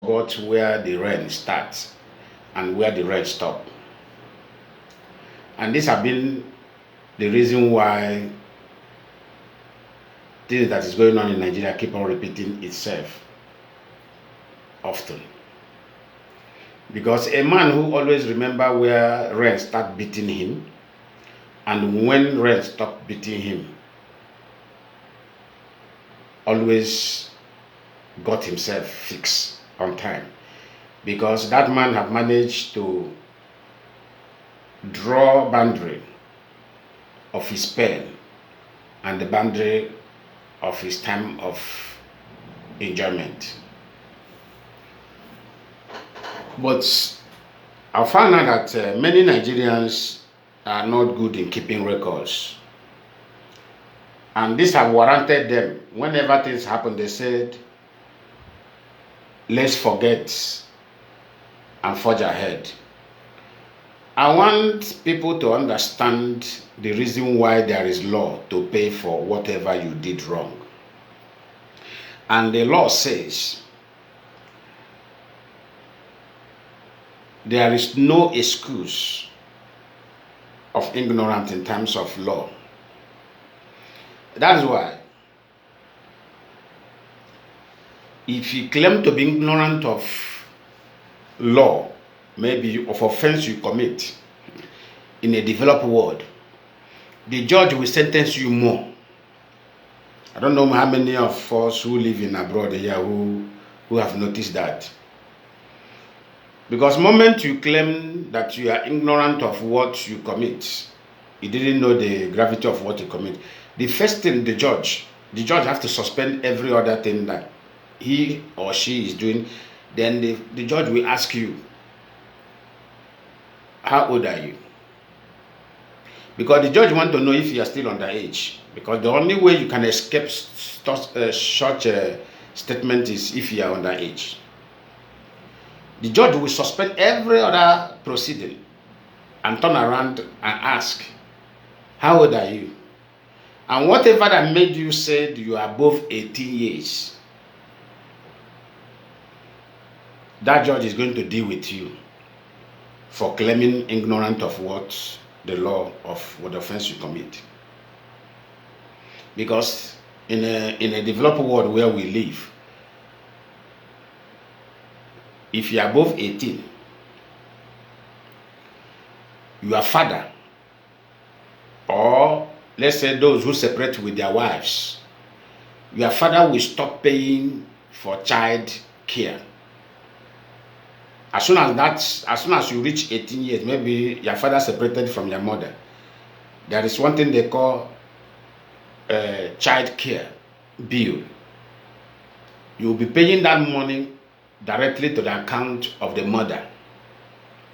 forgot where the rain starts and where the rain stops. And this has been the reason why things that is going on in Nigeria keep on repeating itself often. Because a man who always remember where rain start beating him and when rain stop beating him always got himself fixed on time, because that man have managed to draw boundary of his pain and the boundary of his time of enjoyment. But I found out that many Nigerians are not good in keeping records. And this have warranted them. Whenever things happen, they said, let's forget and forge ahead. I want people to understand the reason why there is law to pay for whatever you did wrong. And the law says there is no excuse of ignorance in terms of law. That's why if you claim to be ignorant of law, maybe of offense you commit in a developed world, the judge will sentence you more. I don't know how many of us who live in abroad here who have noticed that. Because the moment you claim that you are ignorant of what you commit, you didn't know the gravity of what you commit, the first thing the judge has to suspend every other thing that he or she is doing. Then the judge will ask you, how old are you? Because the judge wants to know if you are still underage. Because the only way you can escape such a statement is if you are underage. The judge will suspend every other proceeding and turn around and ask, how old are you? And whatever that made you say you are above 18 years, that judge is going to deal with you for claiming ignorant of what the law of what offense you commit. Because in a developed world where we live, if you are above 18, your father, or let's say those who separate with their wives, your father will stop paying for child care. As soon as you reach 18 years, maybe your father separated from your mother, there is one thing they call child care bill. You will be paying that money directly to the account of the mother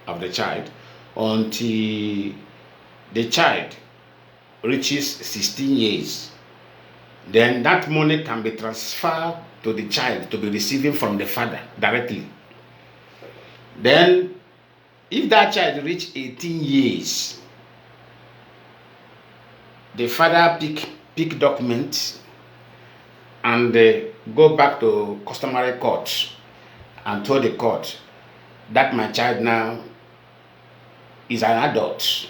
of the child until the child reaches 16 years. Then that money can be transferred to the child to be receiving from the father directly. Then if that child reaches 18 years, the father pick documents and go back to customary court and told the court that my child now is an adult.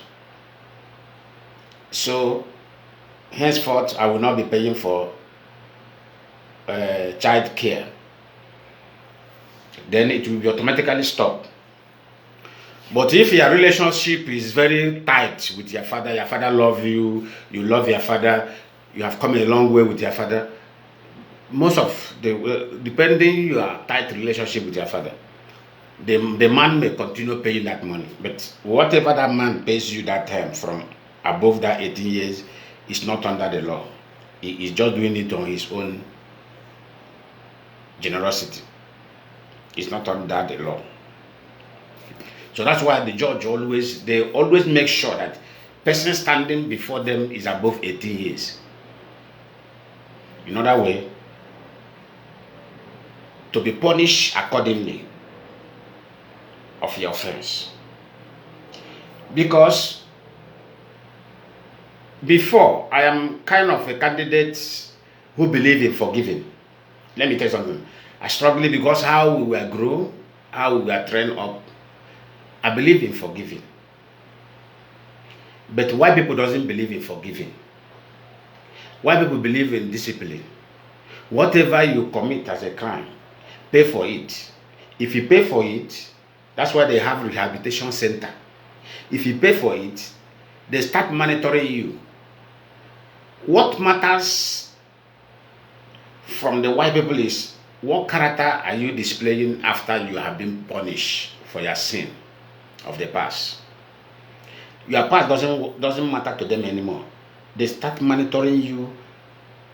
So henceforth I will not be paying for child care. Then it will be automatically stopped. But if your relationship is very tight with your father loves you, you love your father, you have come a long way with your father, most of the, depending your tight relationship with your father, the man may continue paying that money. But whatever that man pays you that time from above that 18 years is not under the law. He is just doing it on his own generosity. It's not under the law. So that's why the judge always make sure that person standing before them is above 18 years. In other way, to be punished accordingly of your offense. Because before, I am kind of a candidate who believe in forgiving. Let me tell you something. I struggle because how we were grown, how we were trained up. I believe in forgiving. But why people doesn't believe in forgiving? Why people believe in discipline? Whatever you commit as a crime, pay for it. If you pay for it, that's why they have rehabilitation center. If you pay for it, they start monitoring you. What matters from the white people is what character are you displaying after you have been punished for your sin of the past. Your past doesn't matter to them anymore. They start monitoring you.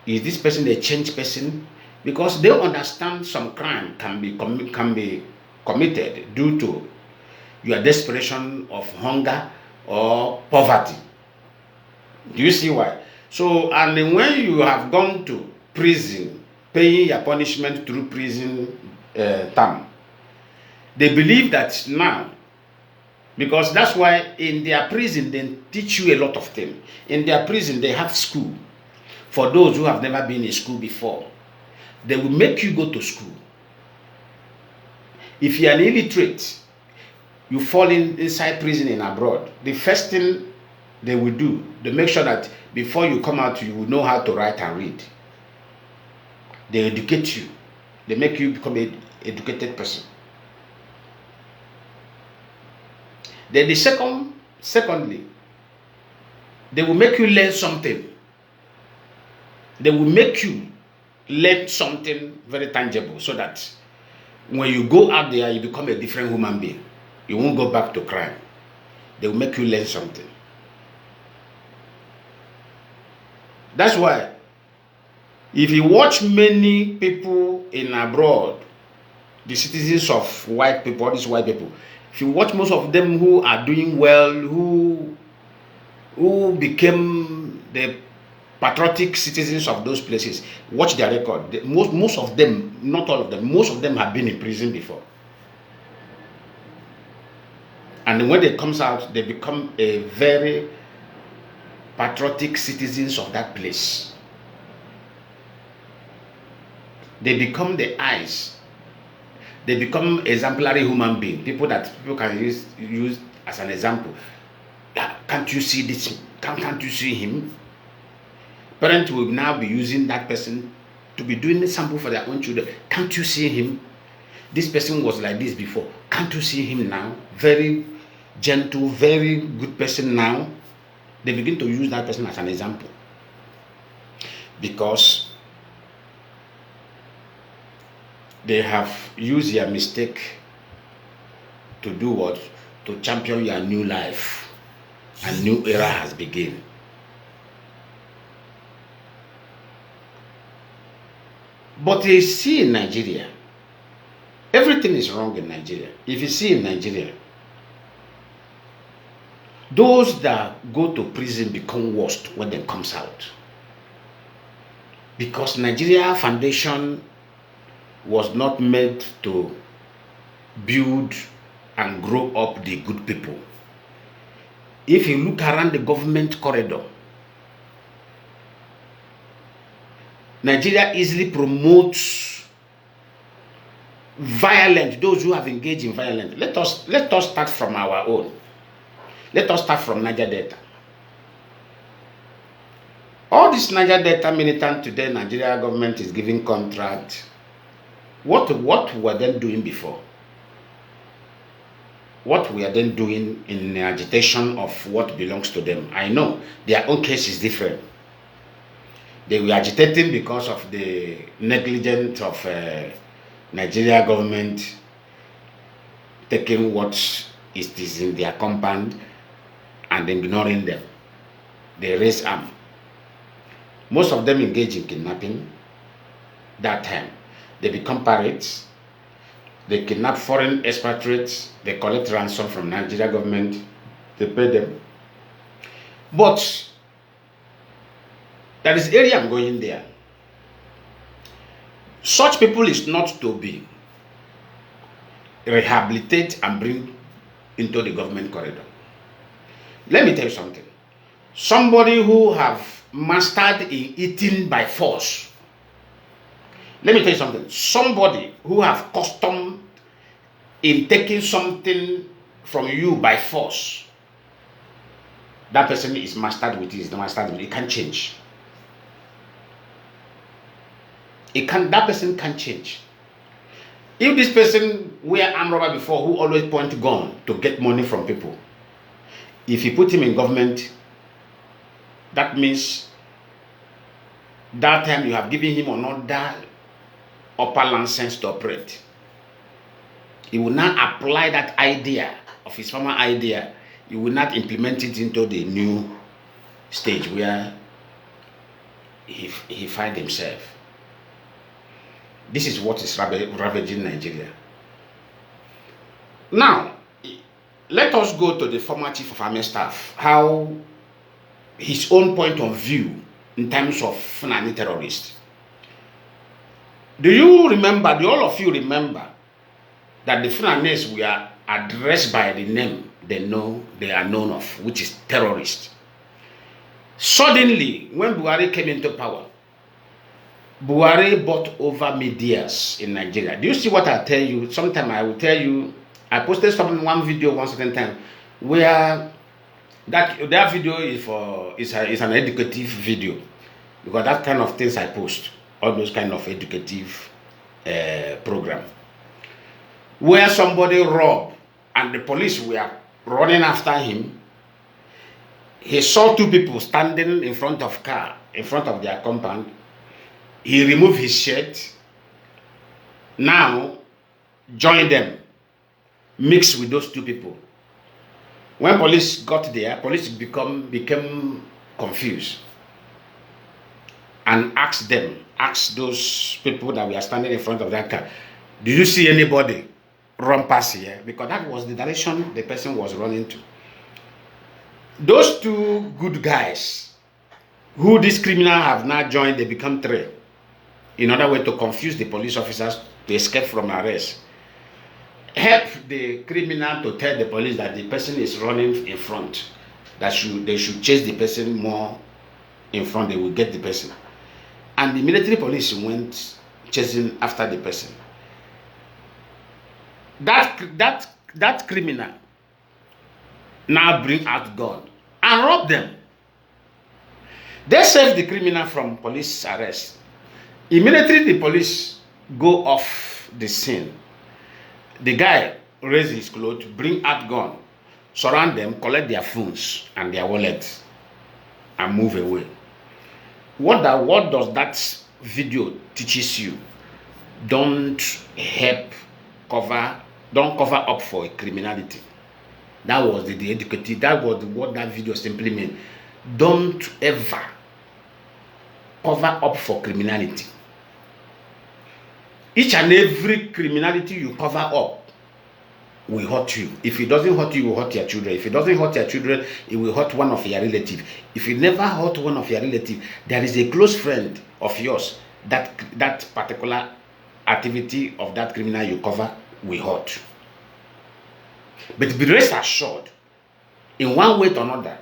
Is this person a changed person? Because they understand some crime can be committed due to your desperation of hunger or poverty. Do you see why? So, and then when you have gone to prison, paying your punishment through prison term, they believe that now, because that's why in their prison they teach you a lot of things. In their prison they have school. For those who have never been in school before, they will make you go to school. If you are an illiterate, you fall inside prison in abroad, the first thing they will do, they make sure that before you come out, you will know how to write and read. They educate you. They make you become an educated person. Then secondly, they will make you learn something. They will make you learn something very tangible so that when you go out there, you become a different human being. You won't go back to crime. They will make you learn something. That's why if you watch many people in abroad, the citizens of white people, all these white people, if you watch most of them who are doing well, who became the patriotic citizens of those places, watch their record. Most of them, not all of them, most of them have been in prison before. And when they comes out, they become a very patriotic citizens of that place. They become the eyes. They become exemplary human beings. People can use as an example. Can't you see this? Can't you see him? Parents will now be using that person to be doing a sample for their own children. Can't you see him? This person was like this before. Can't you see him now? Very gentle, very good person now. They begin to use that person as an example. Because they have used their mistake to do what? To champion your new life. A new era has begun. But you see in Nigeria, everything is wrong in Nigeria. If you see in Nigeria, those that go to prison become worst when they comes out. Because Nigeria foundation was not made to build and grow up the good people. If you look around the government corridor, Nigeria easily promotes violence, those who have engaged in violence. Let us start from our own. Let us start from Niger Delta. All this Niger Delta militant today, Nigeria government is giving contract. What were they doing before? What were they doing in the agitation of what belongs to them? I know their own case is different. They were agitating because of the negligence of Nigeria government taking what is in their compound and ignoring them. They raise arm. Most of them engage in kidnapping. That time, they become pirates. They kidnap foreign expatriates. They collect ransom from Nigeria government. They pay them. But there is area I'm going there. Such people is not to be rehabilitated and bring into the government corridor. Let me tell you something. Somebody who have mastered in eating by force, Let me tell you something. Somebody who have custom in taking something from you by force, that person is mastered with it, is mastered with it. It can't change. That person can't change. If this person were armed robber before, who always point gun to get money from people, if you put him in government, that means that time you have given him another upper license to operate. He will not apply that idea of his former idea. He will not implement it into the new stage where he finds himself. This is what is ravaging Nigeria. Now, let us go to the former chief of army staff, how his own point of view in terms of Fulani terrorists. Do you remember, do all of you remember that the Fulanis were addressed by the name they are known of, which is terrorists? Suddenly, when Buhari came into power, Buhari bought over medias in Nigeria. Do you see what I tell you? Sometime I will tell you, I posted one video one certain time where that video is an educative video, because that kind of things I post, all those kind of educative program, where somebody robbed and the police were running after him. He saw two people standing in front of their compound. He removed his shirt, now joined them, mixed with those two people. When police got there, police became confused and asked those people that were standing in front of that car, "Did you see anybody run past here?" Because that was the direction the person was running to. Those two good guys, who this criminal have now joined, they become three, in order way to confuse the police officers to escape from arrest. Help the criminal to tell the police that the person is running in front, that they should chase the person more in front, they will get the person. And the military police went chasing after the person. That criminal now bring out gun and rob them. They saved the criminal from police arrest. Immediately the police go off the scene. The guy raise his clothes, bring out gun, surround them, collect their phones and their wallets, and move away. What does that video teaches you? Don't cover up for criminality. That was the educative. That was what that video simply meant. Don't ever cover up for criminality. Each and every criminality you cover up will hurt you. If it doesn't hurt you, it will hurt your children. If it doesn't hurt your children, it will hurt one of your relatives. If it never hurt one of your relatives, there is a close friend of yours that particular activity of that criminal you cover will hurt. But be rest assured, in one way or another,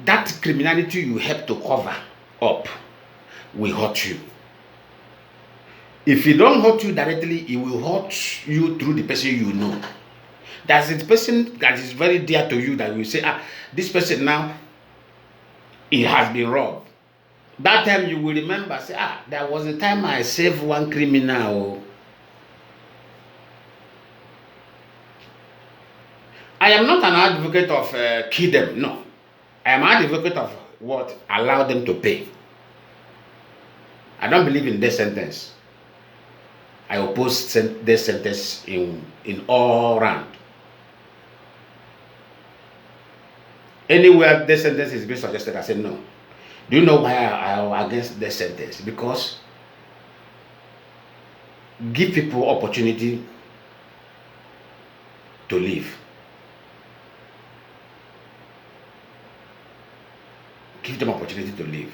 that criminality you help to cover up will hurt you. If it don't hurt you directly, it will hurt you through the person you know. That's the person that is very dear to you, that will say, this person now, he has been robbed. That time you will remember, say, there was a time I saved one criminal. I am not an advocate of kill them, no. I am an advocate of what? Allow them to pay. I don't believe in death sentence. I oppose death sentence in all round. Anywhere death sentence is being suggested, I say no. Do you know why I am against death sentence? Because give people opportunity to live. Give them opportunity to live,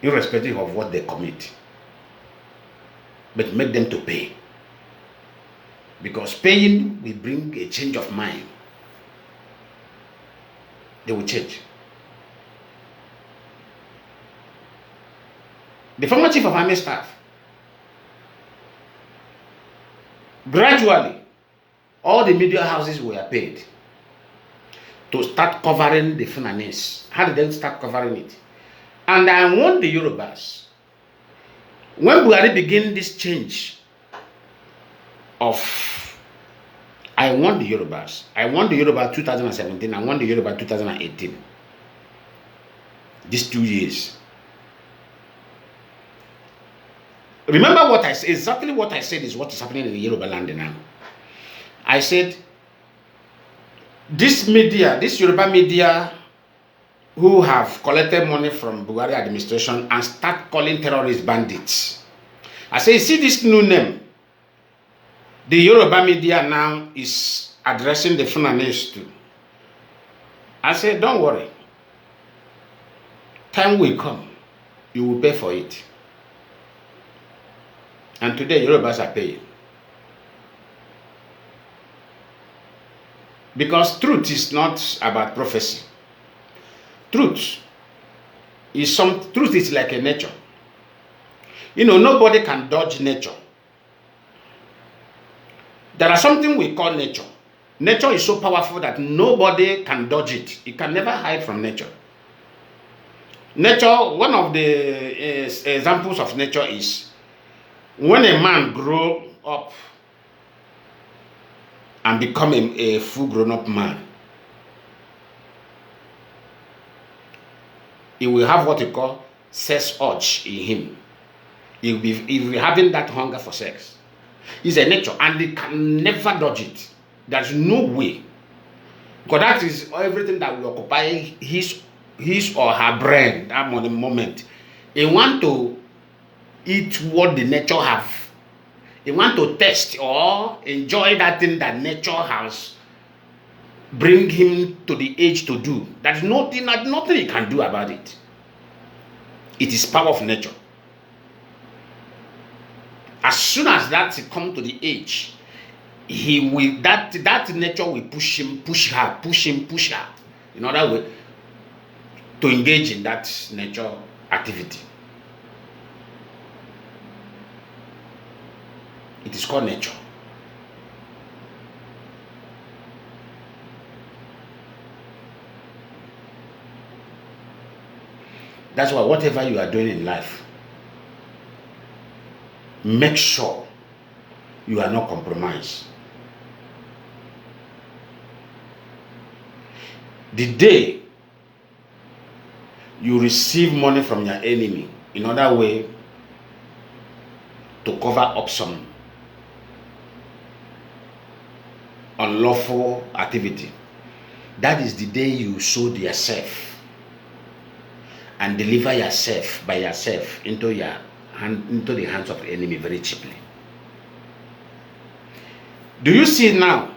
irrespective of what they commit. But make them to pay. Because paying will bring a change of mind. They will change. The former chief of army staff Gradually, all the media houses were paid to start covering the Fulanese. How did they start covering it? And I want the Yorubas, when Buhari begin this change of, I want the Yorubas 2017, I want the Yoruba 2018, these 2 years. Remember what I said, exactly what I said is what is happening in the Yoruba land now. I said, this media, this Yoruba media who have collected money from Buhari administration and start calling terrorist bandits. I say, see this new name. The Yoruba media now is addressing the Fulanese too. I said, don't worry. Time will come. You will pay for it. And today, Yorubas are paying. Because truth is not about prophecy. Truth is like a nature. You know, nobody can dodge nature. There are something we call nature. Nature is so powerful that nobody can dodge it. You can never hide from nature. Nature, one of the examples of nature is when a man grows up and become a full grown-up man, he will have what you call sex urge in him. He will be having that hunger for sex. It's a nature, and he can never dodge it. There's no way. Because that is everything that will occupy his or her brain that moment. He want to eat what the nature have. He want to test or enjoy that thing that nature has bring him to the age to do. There's nothing he can do about it. It is power of nature. As soon as that come to the age, he will that nature will push her in other way to engage in that nature activity. It is called nature. That's why whatever you are doing in life, make sure you are not compromised. The day you receive money from your enemy in other way to cover up some unlawful activity, that is the day you sold yourself and deliver yourself by yourself into the hands of the enemy very cheaply. Do you see now?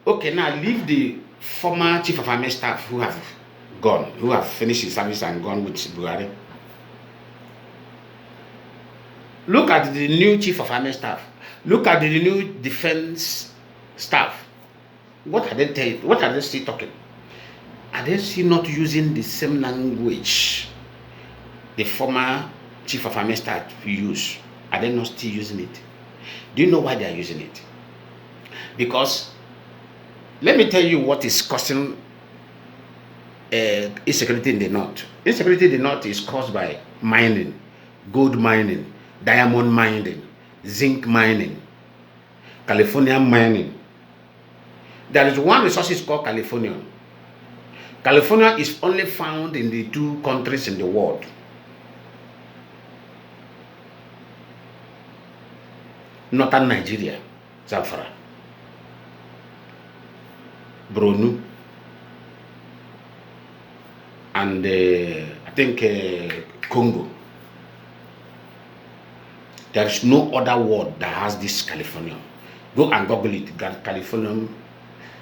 Okay, now leave the former chief of army staff who have gone, who have finished his service and gone with Buhari. Look at the new chief of army staff. Look at the new defense staff. What are they what are they still talking? Are they still not using the same language the former chief of army staff used? Are they not still using it? Do you know why they are using it? Because let me tell you what is causing insecurity in the north. Insecurity in the north is caused by mining, gold mining, diamond mining, zinc mining, California mining. There is one resource called California. California is only found in the 2 countries in the world. Northern Nigeria, Biafra, Bronu, and I think Congo. There is no other world that has this California. Go and Google it. California,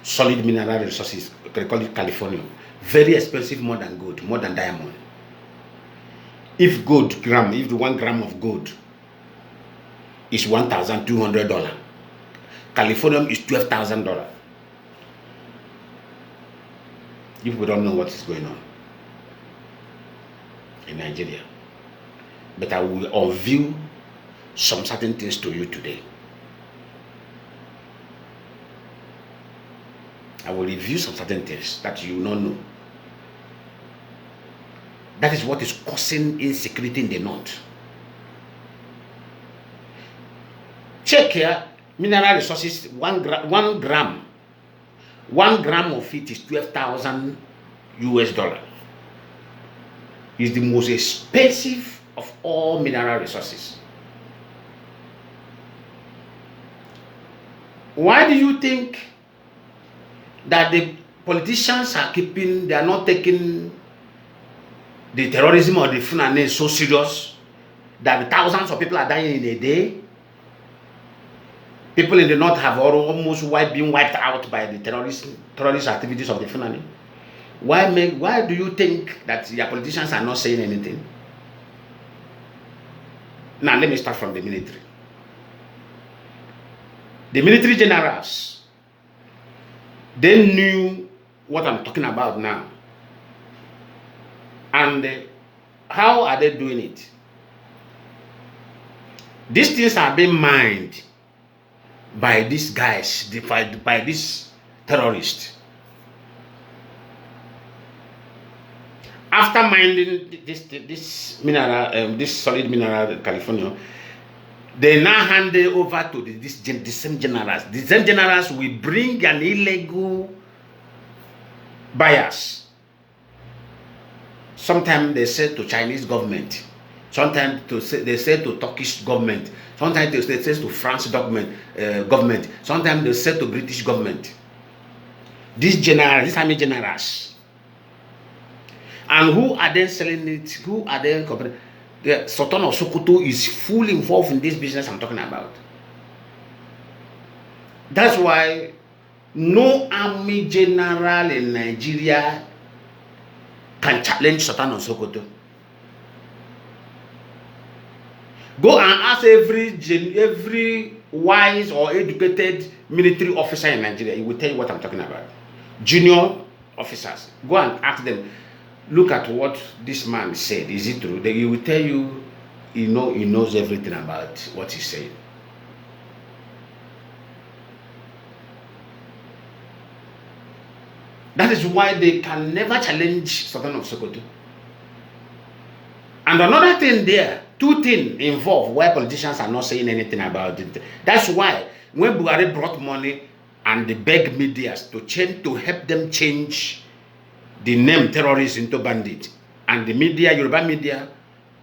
solid mineral resources. They call it California. Very expensive, more than gold, more than diamond. If gold gram, if the 1 gram of gold is $1,200, California is $12,000. People don't know what is going on in Nigeria. But I will unveil some certain things to you today. I will review some certain things that you will not know. That is what is causing insecurity in the north. Check here, mineral resources, 1 gram of it is 12,000 US dollar. It's the most expensive of all mineral resources. Why do you think that the politicians are they are not taking the terrorism or the Fulani so serious that thousands of people are dying in a day? People in the north have almost been wiped out by the terrorist activities of the Fulani. Why do you think that your politicians are not saying anything? Now let me start from the military. The military generals, they knew what I'm talking about now. And how are they doing it? These things are being mined by these guys, by these terrorists. After mining this mineral, this solid mineral, California, they now hand it over to the same generals. The same generals will bring an illegal buyers. Sometimes they say to Chinese government, sometimes they say to Turkish government, sometimes they say to France government, sometimes they say to British government. These army generals. And who are then selling it? Who are then comparing? The Sultan of Sokoto is fully involved in this business I'm talking about. That's why no army general in Nigeria can challenge Sultan of Sokoto. Go and ask every wise or educated military officer in Nigeria. He will tell you what I'm talking about. Junior officers. Go and ask them. Look at what this man said. Is it true? He will tell you, he knows everything about what he's saying. That is why they can never challenge Sultan of Sokoto. And another thing there, two things involved where politicians are not saying anything about it. That's why when Buhari brought money and they begged media to help them change the name terrorists into bandit, and the media, Yoruba media,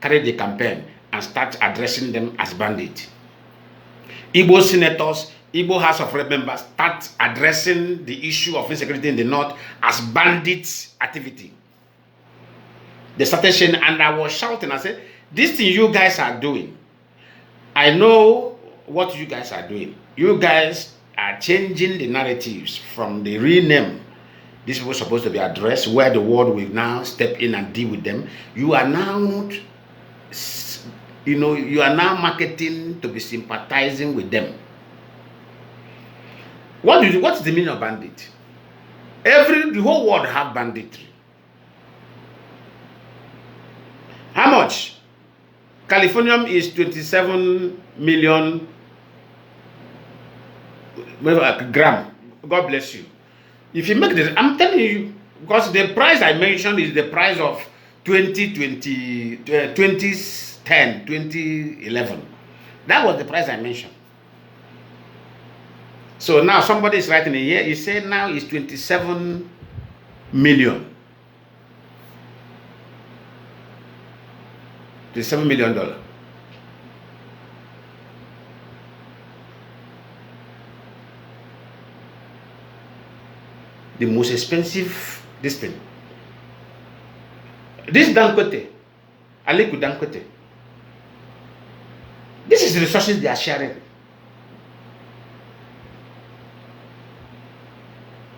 carried the campaign and start addressing them as bandit. Igbo senators, Igbo House of Rep members start addressing the issue of insecurity in the north as bandit activity. They started saying, and I was shouting, I said, this thing you guys are doing, I know what you guys are doing. You guys are changing the narratives from the real name. These people are supposed to be addressed, where the world will now step in and deal with them. You are now, you are now marketing to be sympathizing with them. What's the meaning of bandit? The whole world have banditry. How much? Californium is 27 million gram. God bless you. If you make this, I'm telling you, because the price I mentioned is the price of 2010, 2011. That was the price I mentioned. So now somebody is writing here, he said now it's 27 million. $27 million. The most expensive, this thing. This Dangote, Aliko Dangote. This is the resources they are sharing.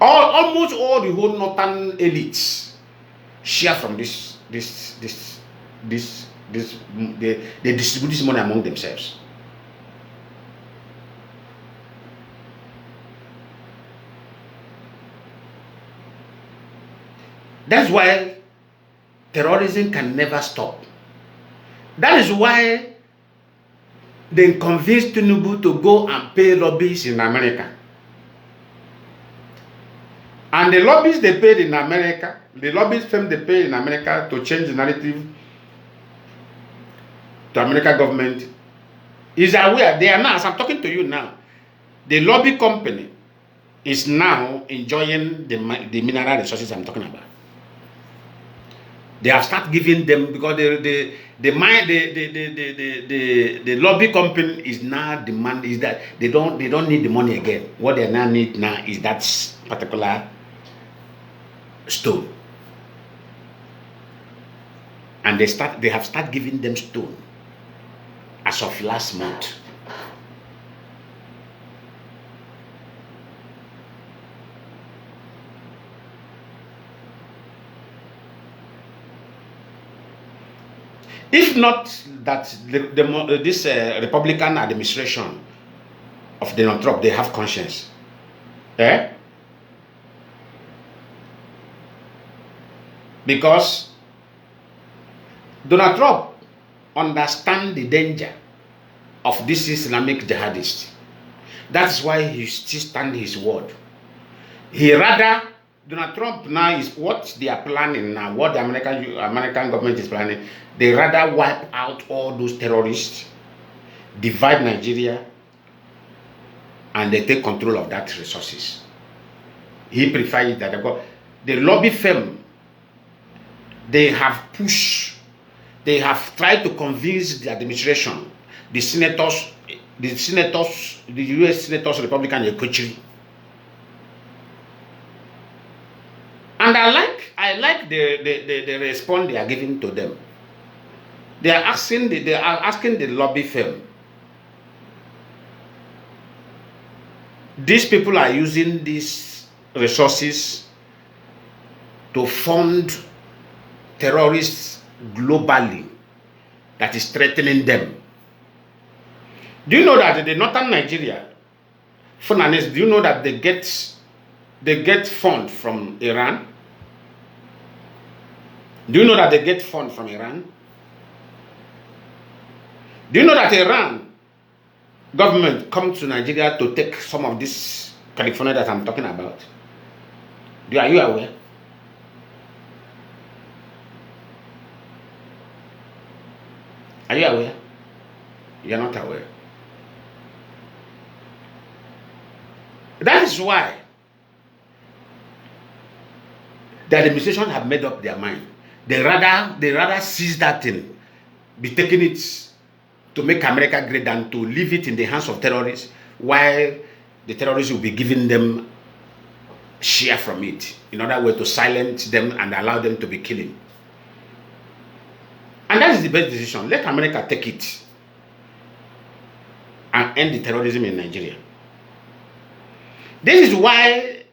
Almost all the whole northern elites share from this. They distribute this money among themselves. That's why terrorism can never stop. That is why they convinced Tinubu to go and pay lobbyists in America. And the lobbies they paid in America, the lobbies firm they paid in America to change the narrative to American government is aware. They are now, as I'm talking to you now, the lobby company is now enjoying the mineral resources I'm talking about. They have started giving them, because the lobby company is now demand is that they don't need the money again. What they now need now is that particular stone, and they have started giving them stone as of last month. If not that this Republican administration of Donald Trump, they have conscience. Because Donald Trump understands the danger of this Islamic jihadist. That's why he still stands his word. Donald Trump now is what they are planning now, what the American government is planning. They rather wipe out all those terrorists, divide Nigeria, and they take control of that resources. He prefers that the lobby firm, they have pushed, they have tried to convince the administration, the senators, the US senators, Republican, Equity. And I like the response they are giving to them. They are asking the lobby firm. These people are using these resources to fund terrorists globally that is threatening them. Do you know that in the northern Nigeria, Funanis, do you know that they get funds from Iran? Do you know that they get funds from Iran? Do you know that Iran government comes to Nigeria to take some of this California that I'm talking about? Are you aware? Are you aware? You are not aware. That is why the administration have made up their mind. They rather seize that thing, be taking it to make America great, than to leave it in the hands of terrorists, while the terrorists will be giving them share from it, in order way to silence them and allow them to be killing. And that is the best decision. Let America take it and end the terrorism in Nigeria. This is why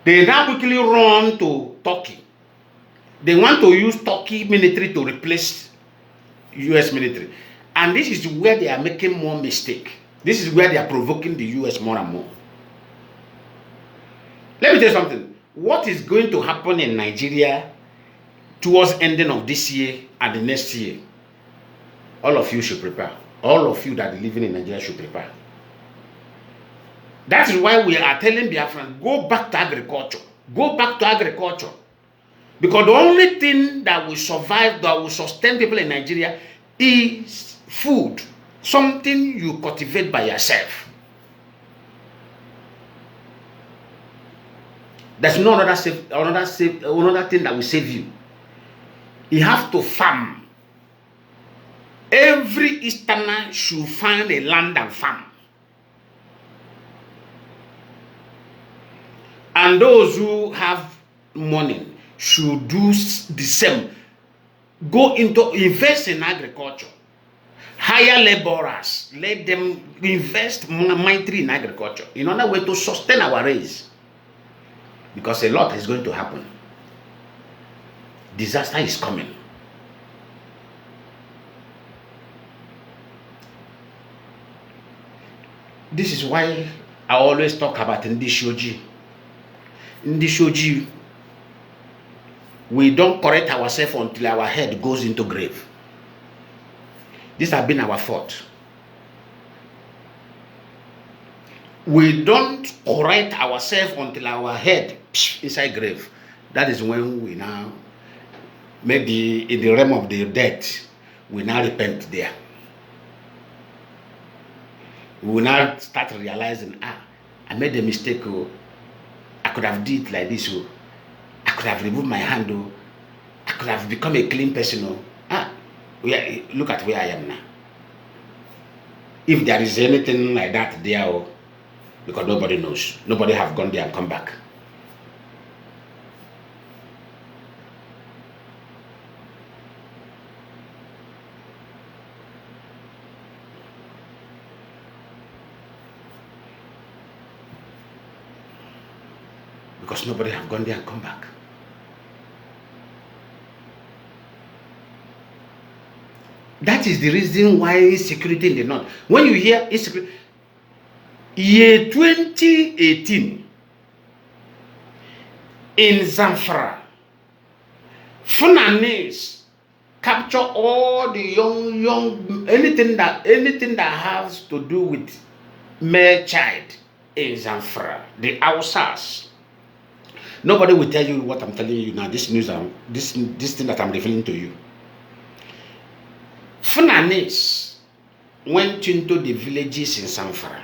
they now quickly run to Turkey. They want to use Turkey military to replace US military. And this is where they are making more mistake. This is where they are provoking the US more and more. Let me tell you something. What is going to happen in Nigeria towards ending of this year and the next year? All of you should prepare. All of you that are living in Nigeria should prepare. That is why we are telling Biafrans, go back to agriculture. Go back to agriculture. Because the only thing that will survive, that will sustain people in Nigeria is food. Something you cultivate by yourself. There's no another thing that will save you. You have to farm. Every Easterner should find a land and farm. And those who have money should do the same. Go into, invest in agriculture. Hire laborers. Let them invest mightily in agriculture in order way to sustain our race. Because a lot is going to happen. Disaster is coming. This is why I always talk about Ndishoji. Ndishoji, we don't correct ourselves until our head goes into grave. This has been our fault. we don't correct ourselves until our head inside grave. That is when we now, maybe in the realm of the dead, we now repent there. We will now start realizing, I made a mistake. Oh, I could have did it like this. Oh, I could have removed my hand. Oh, I could have become a clean person. Oh, look at where I am now. If there is anything like that there, oh, because nobody knows. Nobody have gone there and come back. Because nobody have gone there and come back. That is the reason why insecurity in the north. When you hear insecurity, year 2018 in Zamfara, Funanis capture all the young anything that has to do with male child in Zamfara, the Hausas. Nobody will tell you what I'm telling you now. This news, this thing that I'm revealing to you. Funanis went into the villages in Zamfara,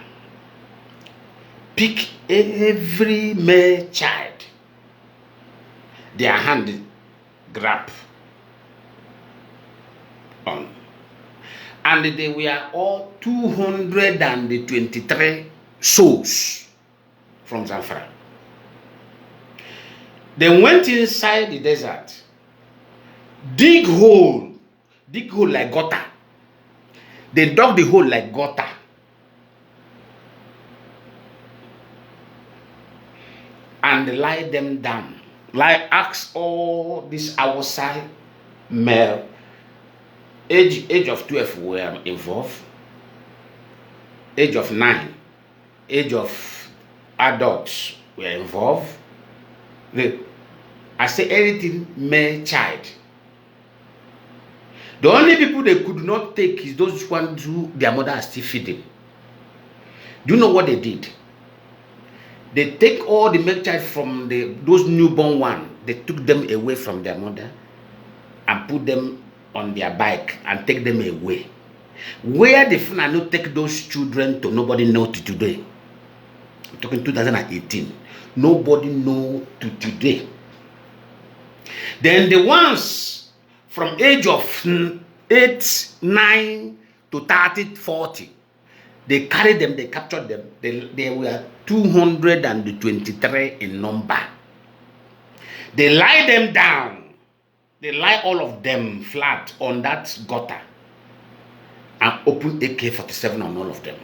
pick every male child, their hand grab on, and they were all 223 souls from Zamfara. They went inside the desert, dig hole like gutter. They dug the hole like gutter. And lie them down. Ask all these outside male, age of 12 were involved, age of 9, age of adults were involved. I say anything male child. The only people they could not take is those ones who their mother are still feeding. Do you know what they did? They take all the male child from those newborn ones. They took them away from their mother and put them on their bike and take them away. Where the Fulani take those children to, nobody knows to today. I'm talking 2018. Nobody knows to today. Then the ones from age of 8, 9 to 30, 40, they carried them, they captured them. They were 223 in number. They lie them down. They lie all of them flat on that gutter and open AK-47 on all of them.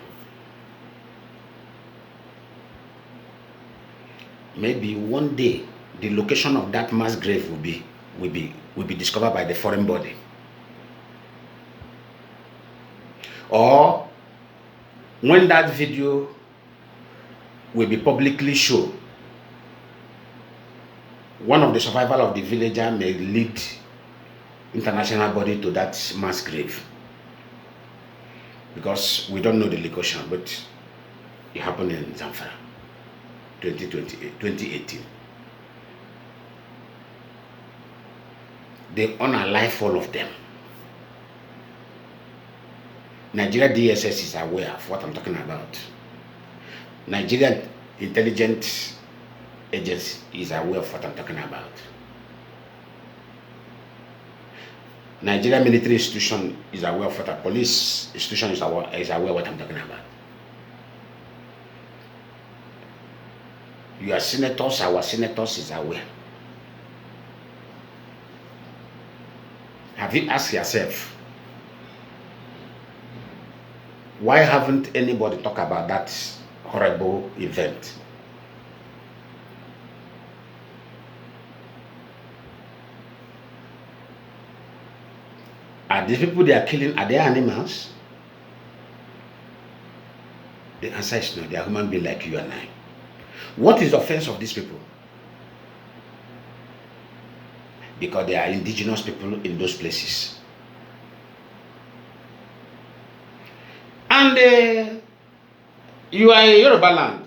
Maybe one day the location of that mass grave will be discovered by the foreign body. Or when that video will be publicly shown, one of the survivors of the villager may lead international body to that mass grave. Because we don't know the location, but it happened in Zamfara, 2018. They unalive all of them. Nigeria DSS is aware of what I'm talking about. Nigerian intelligence agency is aware of what I'm talking about. Nigerian military institution is aware of what a police institution is aware of what I'm talking about. Your senators, our senators is aware. Have you asked yourself, why haven't anybody talked about that horrible event? Are these people they are killing, are they animals? The answer is no, they are human beings like you and I. What is the offense of these people? Because they are indigenous people in those places. And You are in Yoruba land.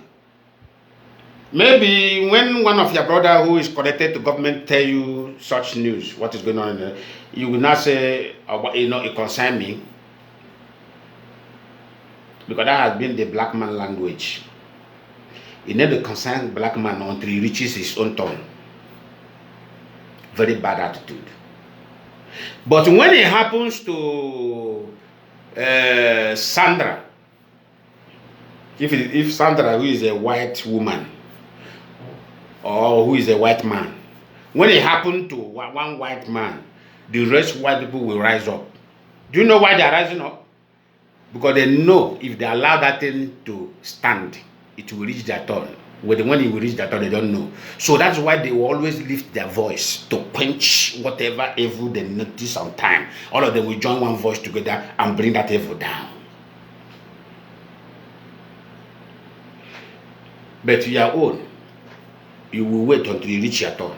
Maybe when one of your brother who is connected to government tell you such news, what is going on, you will not say, you know, it concerns me. Because that has been the black man language. It never concerns black man until he reaches his own turn. Very bad attitude. But when it happens to Sandra, if Sandra, who is a white woman, or who is a white man, when it happened to one white man, the rest white people will rise up. Do you know why they are rising up? Because they know if they allow that thing to stand, it will reach their turn. When it will reach their turn, they don't know. So that's why they will always lift their voice to quench whatever evil they notice on time. All of them will join one voice together and bring that evil down. But your own, you will wait until you reach your turn.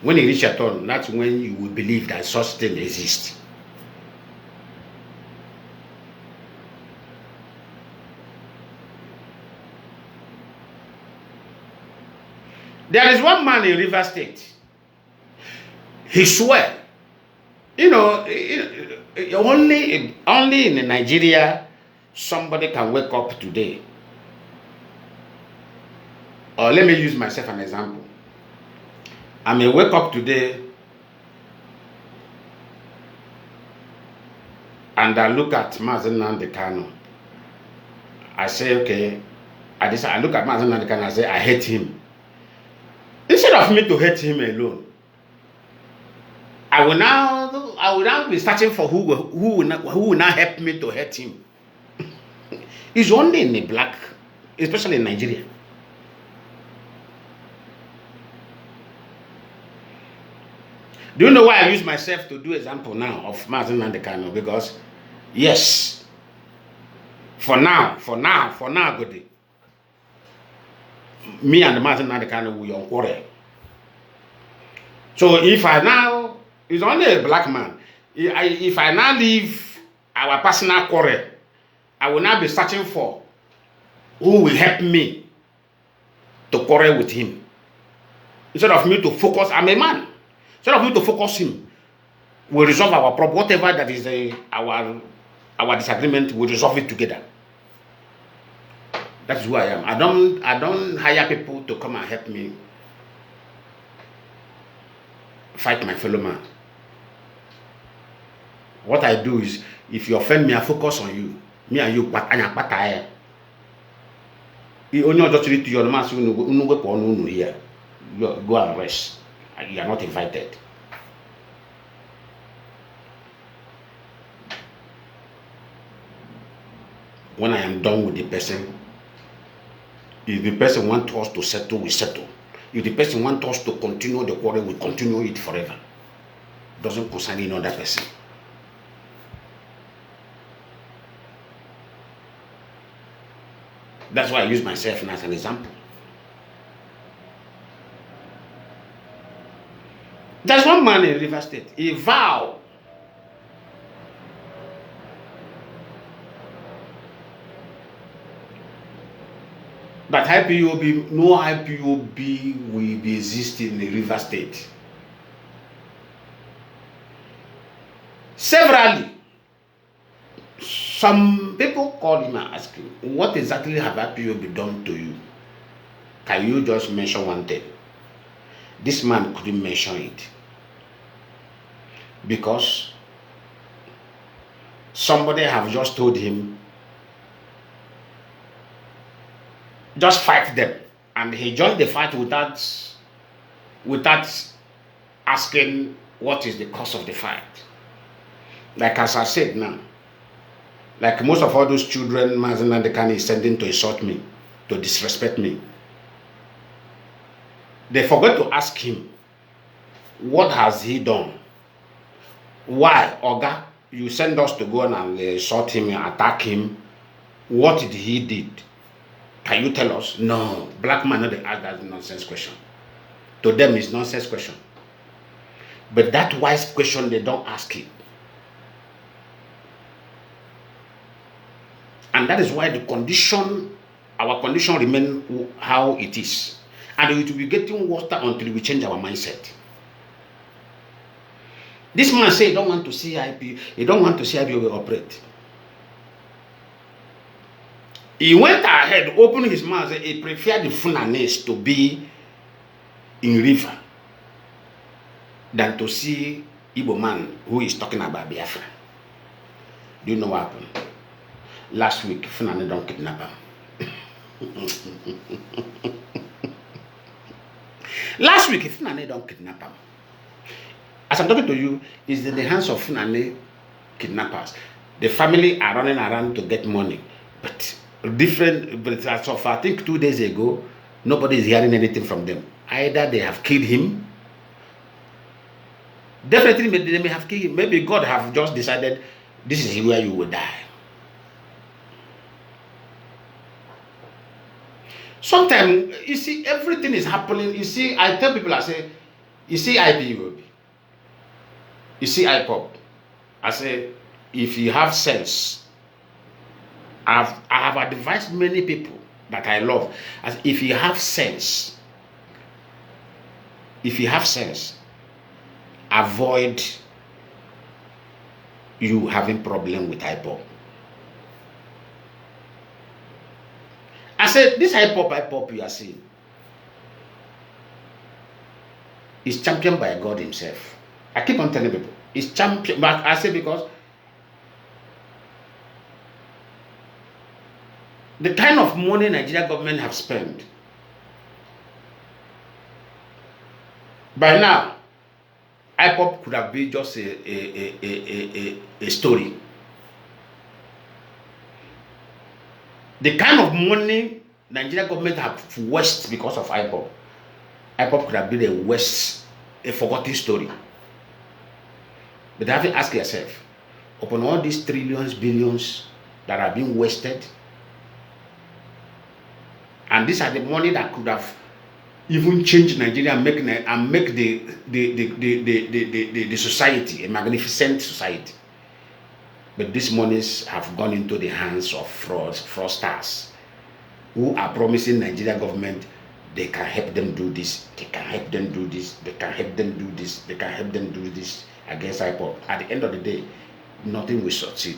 When you reach your turn, that's when you will believe that such thing exists. There is one man in River State. He swear, you know, only in Nigeria somebody can wake up today. Or let me use myself an example. I may wake up today and I look at Mazi Nnamdi Kanu. I say, okay, I look at Mazi Nnamdi Kanu, I say, I hate him. Instead of me to hate him alone, I will now be searching for who will now help me to hate him. It's only in the black, especially in Nigeria. Do you know why I use myself to do example now of Mazi Nnamdi Kanu? Because yes, for now, good day. Me and the Mazi Nnamdi Kanu we on quarrel. So if I now, it's only a black man. If I now leave our personal quarrel, I will now be searching for who will help me to quarrel with him. Instead of me to focus, I'm a man. Instead of me to focus him, we'll resolve our problem. Whatever that is our disagreement, we'll resolve it together. That's who I am. I don't hire people to come and help me fight my fellow man. What I do is, if you offend me, I focus on you. Me and you, but I only just treat you on mass here. Go and rest. You are not invited. When I am done with the person, if the person wants us to settle, we settle. If the person wants us to continue the quarrel, we continue it forever. Doesn't concern any other person. That's why I use myself as an example. There's one man in River State. He vowed that no IPOB will be existing in the River State. Severally, some people called him and asked him, what exactly have IPOB done to you? Can you just mention one thing? This man couldn't mention it. Because somebody have just told him, just fight them. And he joined the fight without asking what is the cause of the fight. Like as I said now, like most of all those children Mazi Nnamdi Kanu is sending to insult me, to disrespect me. They forgot to ask him, what has he done? Why, Oga, you send us to go and insult him and attack him? What did he did? Can you tell us? No, black man, not they ask that nonsense question. To them, it's nonsense question. But that wise question, they don't ask it. And that is why the condition our condition remain how it is. And it will be getting worse until we change our mindset. This man say he don't want to see IP, he don't want to see IPOB operate. He went ahead, opened his mouth, and he preferred the Funanes to be in river than to see Igbo man who is talking about Biafra. Do you know what happened? Last week, Funane don't kidnap him. Last week, Funane don't kidnap him. As I'm talking to you, it's in the hands of Funane kidnappers. The family are running around to get money, but as of I think 2 days ago, nobody is hearing anything from them. Either they have killed him. Definitely, they may have killed him. Maybe God have just decided this is where you will die. Sometimes, you see, everything is happening. You see, I tell people, I say, you see IPOB, you see Ipob. I say, if you have sense, I have advised many people that I love, as if you have sense, avoid you having problem with Ipob. I said, this Ipob you are seeing is championed by God himself. I keep on telling people, it's championed, but I say because the kind of money Nigeria government have spent, by now, Ipob could have been just a story. The kind of money Nigeria government have wasted because of Ipob could have been a forgotten story. But have to ask yourself, upon all these trillions, billions that are being wasted, and these are the money that could have even changed Nigeria and make the society a magnificent society. But these monies have gone into the hands of fraudsters who are promising Nigeria government they can help them do this, they can help them do this, they can help them do this, they can help them do this against Ipob. At the end of the day, nothing will succeed.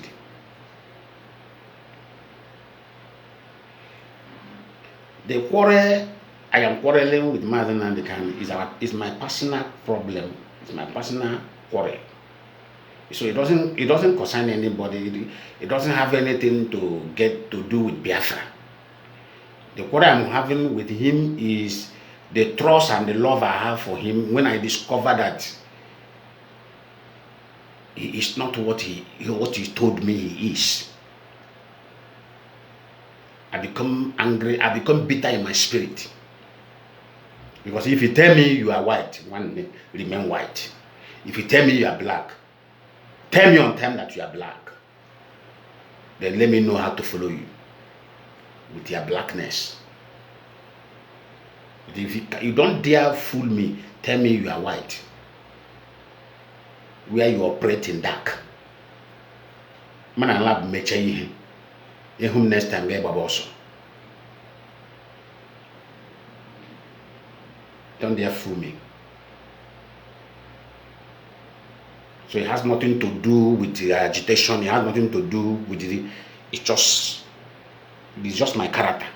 The quarrel I am quarreling with Mazi Nnamdi is my personal problem. It's my personal quarrel. So it doesn't concern anybody. It doesn't have anything to do with Biafra. The quarrel I'm having with him is the trust and the love I have for him when I discover that he is not what he told me he is. I become angry, I become bitter in my spirit. Because if you tell me you are white, one day remain white. If you tell me you are black, tell me on time that you are black. Then let me know how to follow you with your blackness. But if you don't dare fool me, tell me you are white, where you operate in dark. Man, I love meche him next time get also. Don't dare fool me. So it has nothing to do with the agitation. It has nothing to do with it's just my character.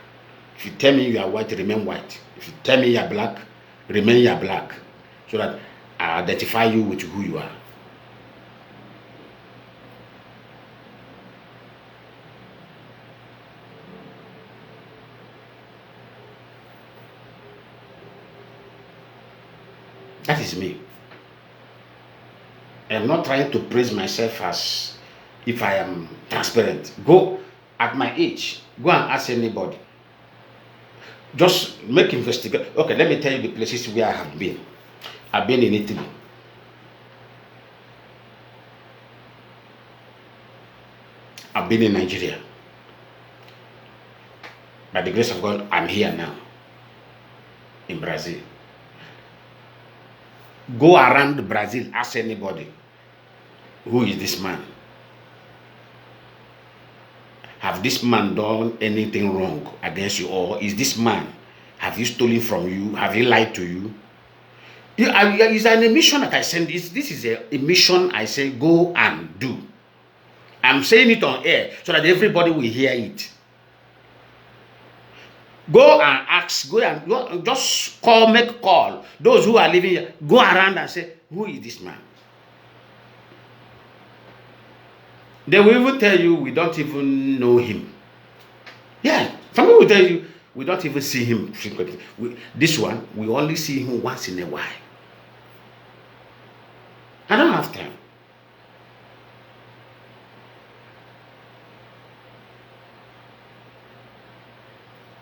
If you tell me you are white, remain white. If you tell me you are black, remain you are black. So that I identify you with who you are. That is me. I am not trying to praise myself as if I am transparent. Go at my age, go and ask anybody. Just make investigation. Okay, let me tell you the places where I have been. I've been in Italy. I've been in Nigeria. By the grace of God, I'm here now. In Brazil. Go around Brazil, ask anybody, who is this man? have this man done anything wrong against you, or is this man, have you stolen from you, have he lied to you? It's an emission that I send. This is a mission I say go and do. I'm saying it on air so that everybody will hear it. Go and ask, just call, make call. Those who are living here, go around and say, who is this man? They will even tell you, we don't even know him. Yeah, some people will tell you, we don't even see him frequently. This one, we only see him once in a while. I don't have time.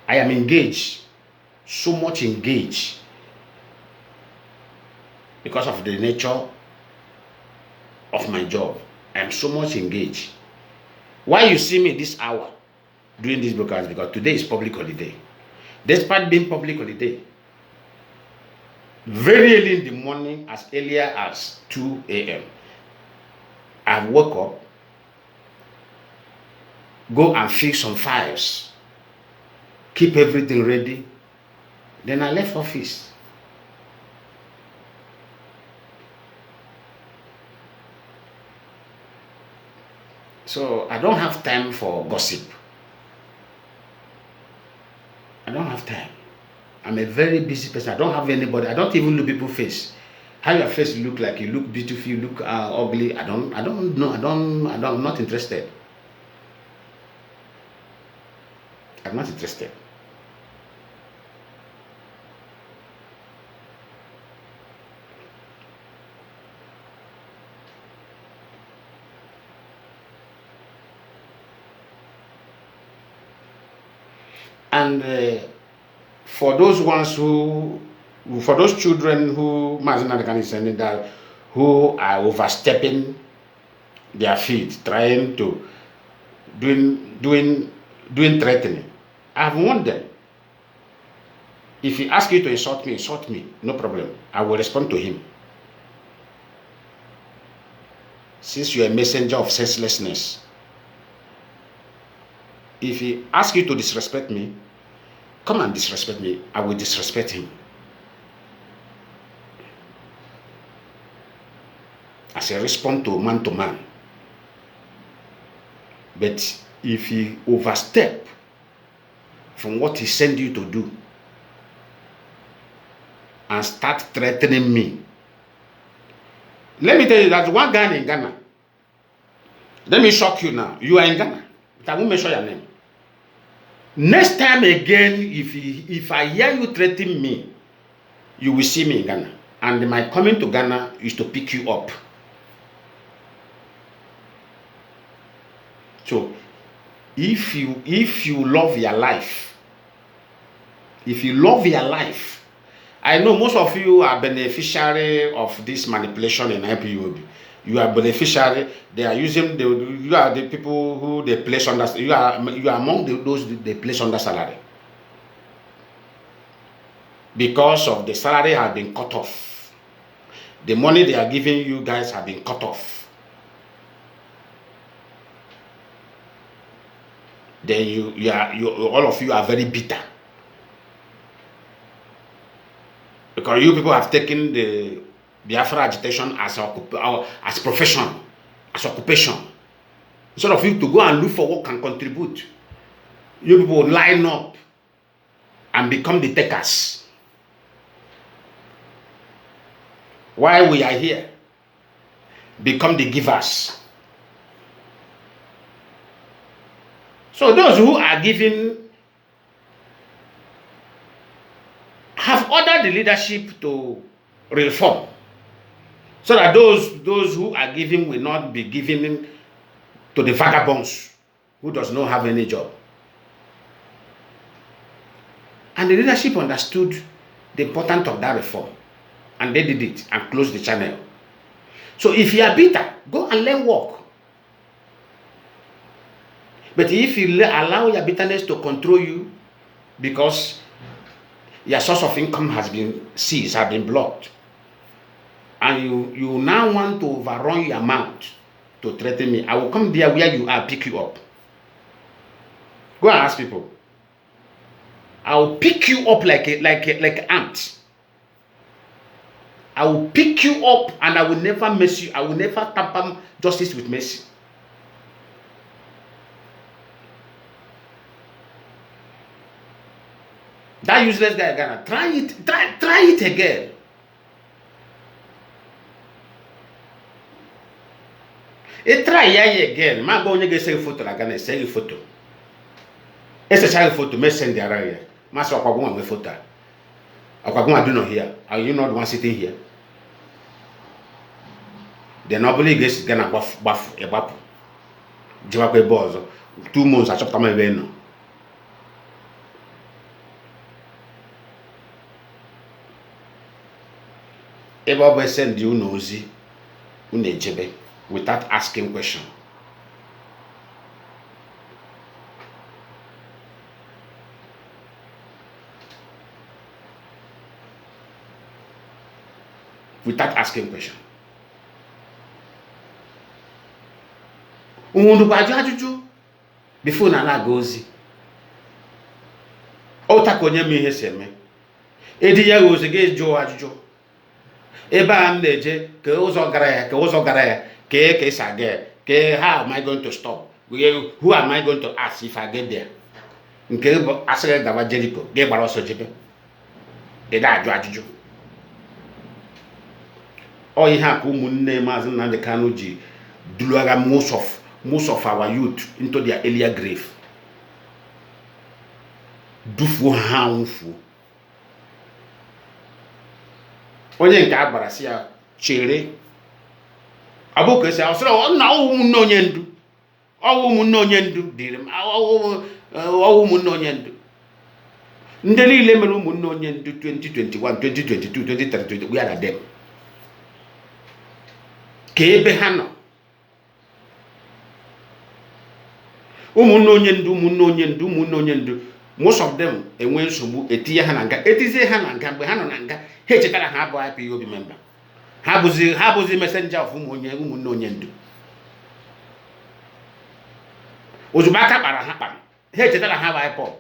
I am engaged, so much engaged, because of the nature of my job. I am so much engaged. Why you see me this hour doing this broadcast? Because today is public holiday. Despite being public holiday, very early in the morning, as earlier as 2 a.m., I woke up, go and fix some files, keep everything ready. Then I left office. So I don't have time for gossip. I don't have time. I'm a very busy person. I don't have anybody. I don't even look people's face. How your face look like? You look beautiful. You look ugly. I don't know. I'm not interested. I'm not interested. And for those ones for those children who Mazi is sending that, who are overstepping their feet, trying to doing threatening, I've warned them. If he asks you to insult me, no problem. I will respond to him. Since you're a messenger of senselessness, if he asks you to disrespect me, come and disrespect me. I will disrespect him. As a response to man. But if he overstep from what he sent you to do and start threatening me, let me tell you that one guy in Ghana. Let me shock you now. You are in Ghana. But I won't mention your name. Next time again, if I hear you threaten me, you will see me in Ghana. And my coming to Ghana is to pick you up. So, if you love your life, I know most of you are beneficiary of this manipulation in IPOB. You are beneficiary. They are using you are the people who they place under. You are among those they place under salary, because of the salary has been cut off. The money they are giving you guys have been cut off. Then you all of you are very bitter, because you people have taken the Biafra agitation as profession, as occupation. Instead of you to go and look for what can contribute, you people line up and become the takers. While we are here, become the givers. So those who are giving have ordered the leadership to reform, so that those who are giving will not be giving to the vagabonds who does not have any job. And the leadership understood the importance of that reform, and they did it and closed the channel. So if you are bitter, go and learn work. But if you allow your bitterness to control you, because your source of income has been seized, has been blocked, and you now want to overrun your mouth to threaten me, I will come there where you are, pick you up. Go and ask people. I'll pick you up like an ant. I will pick you up and I will never mess you. I will never tamper justice with mercy. That useless guy gonna try it again. Try again. Ma go nyege say photo la gana say photo. Ese child photo me send the area. Ma so akwago ma photo. Akwago ma do no here. Are you not one sitting here? The nobly gets gonna buff ebapu. Jiwa kwe bozo. 2 months I chop kama no. Ipob send you nosy unejebe without asking question. Without asking question. Umundu kwa ajuju before na gozi. Ota konye mi ihe seme. Edi ya gozi ge jo ajuju. Ebe am neje ke ụzọ gara ya ke isa ke how am I going to stop? Who am I going to ask if I get there? Nke bụ asịrị gaba Jericho ge gbara ọsọ jebe. Eda ajụ ajụjụ. Ọ ihe a ka ụmụnne Mazi Nnamdi Kanu ji duluaga most of our youth into their earlier grave. Dufuo ha nwụfuo. Onye nke agbara si ya chere abụkọ si asịrị na ụmụnne onye ndu ụmụnne onye ndu dịrị m ụmụnne onye ndu ndị niile mere ụmụnne onye ndu 2021 2022 2023 we are them ka ebe ha nọ ụmụnne onye ndu most of them enwe nsogbu etinye ha na nga etizie ha na nga mgbe ha nọ na nga ha echetara ha bụ IPOB member ha bụzi messenger of ụmụnne onye ndu ozugbo aka kpara ha echetara ha bụ Ipob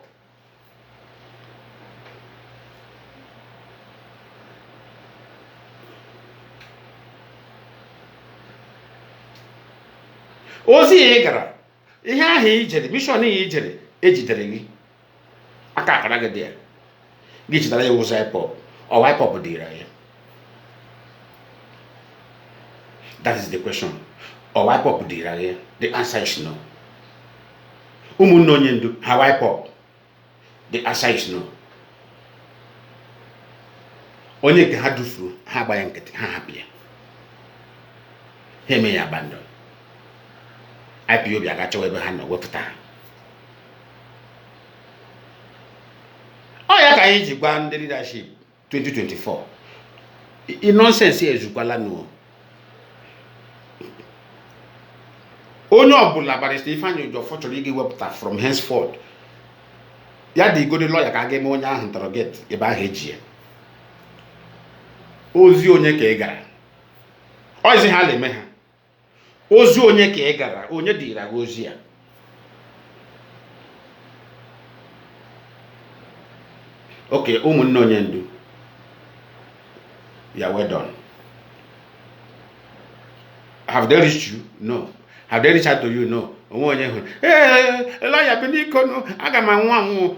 ozi ị gara ihe ahụ ijere mission ihe ijere ejidere gị aka akara gị dị ya gị chetara ya ụzọ Ipob or Ipob dịra ya. That is the question. Or Ipob dịra ya? The answer is no. Ụmụnne onye ndu ha Ipob? The answer is no. Onye nke ha dufuo ha gbaya nkịtị ha hapụ ya ha eme ya abandon. IPOB agachawa ebe ha nọ wepụta ha. Ọ ya ka anyị ji gwa ndị leadership 2024 nonsense ezukwala no. Onye ọbụla barista Ifeanyi Ojofọ chọrọ igi wepụta from henceforth ya dị igode lawyer ka a ga-eme onye ahụ interrogate ebe ahụ eji ya ozi onye ka ị gara ozi ha na-eme ha ozi onye ka ị gara onye dịra gị ozi ya. Okay, ụmụnne onye ndu yeah, well done. Have they reached you? No. Have they reached out to you? No. Onye hụ lawyer biniko no aga m anwụ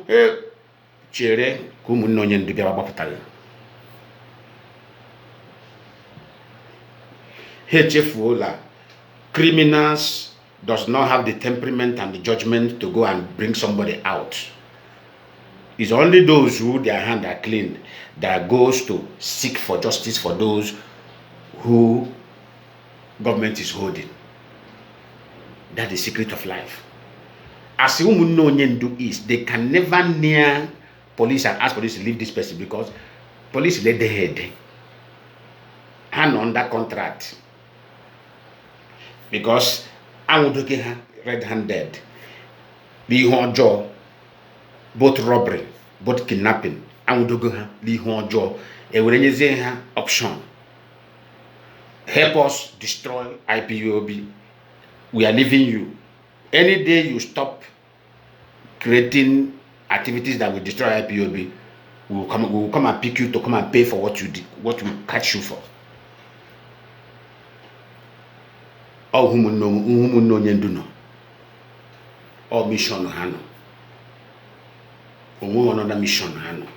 chere ka ụmụnne onye ndu bịa gbapụtara ha echefuola. Criminals does not have the temperament and the judgment to go and bring somebody out. It's only those who their hands are clean that goes to seek for justice for those who government is holding. That's the secret of life. As ụmụnne onye ndu is, they can never near police and ask police to leave this person because police let the head hand on that contract. Because I would get her red-handed. The honjo, both robbery, both kidnapping. I would go her the honjo. And when you say her option, help us destroy IPOB. We are leaving you. Any day you stop creating activities that will destroy IPOB, we will come and pick you to come and pay for what you did, what we catch you for. All human all mission hano. Another mission hano.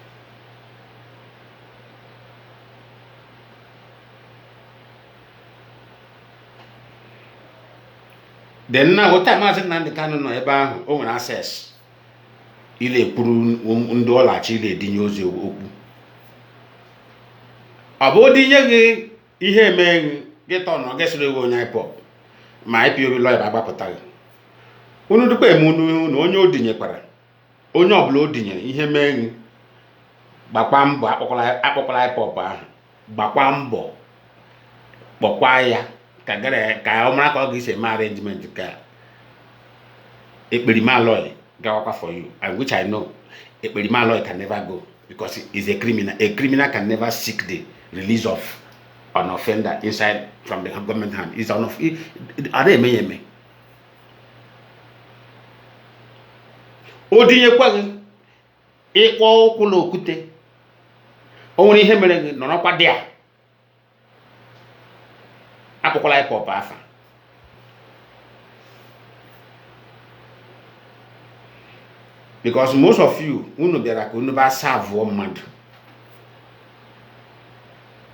Then now what time Mazi Nnamdi Kanu no ebe ahụ o nwere access ile ekwuru ndị ọlachi ile edinye ozi okwu. Ọ bụ dinye gị ihe eme gị tọnọ gị sịrị onye Ipob ma IPOB lawyer agbapụta gị. Unu dịkwa eme unu na onye odinyekwara onye ọbụla odinyere ihe mee gị gbakwa mbọ akpọkwala Ipob ahụ gbakwa mbọ kpọkwa ya ka ọ mara ka ọ ga-esi eme arrangement ka ekperima lawyer gawakwa for you, and which I know ekperima lawyer can never go because he's a criminal. A criminal can never seek the release of an offender inside from the government hand. It's an offender. Odinyekwa gị ịkpọ ụkwụ n'okwute o nwere ihe mere gị nọrọkwa dị a akpọkwala Ipob afa. Because most of you unu bịara ka unu ba serve mmadụ,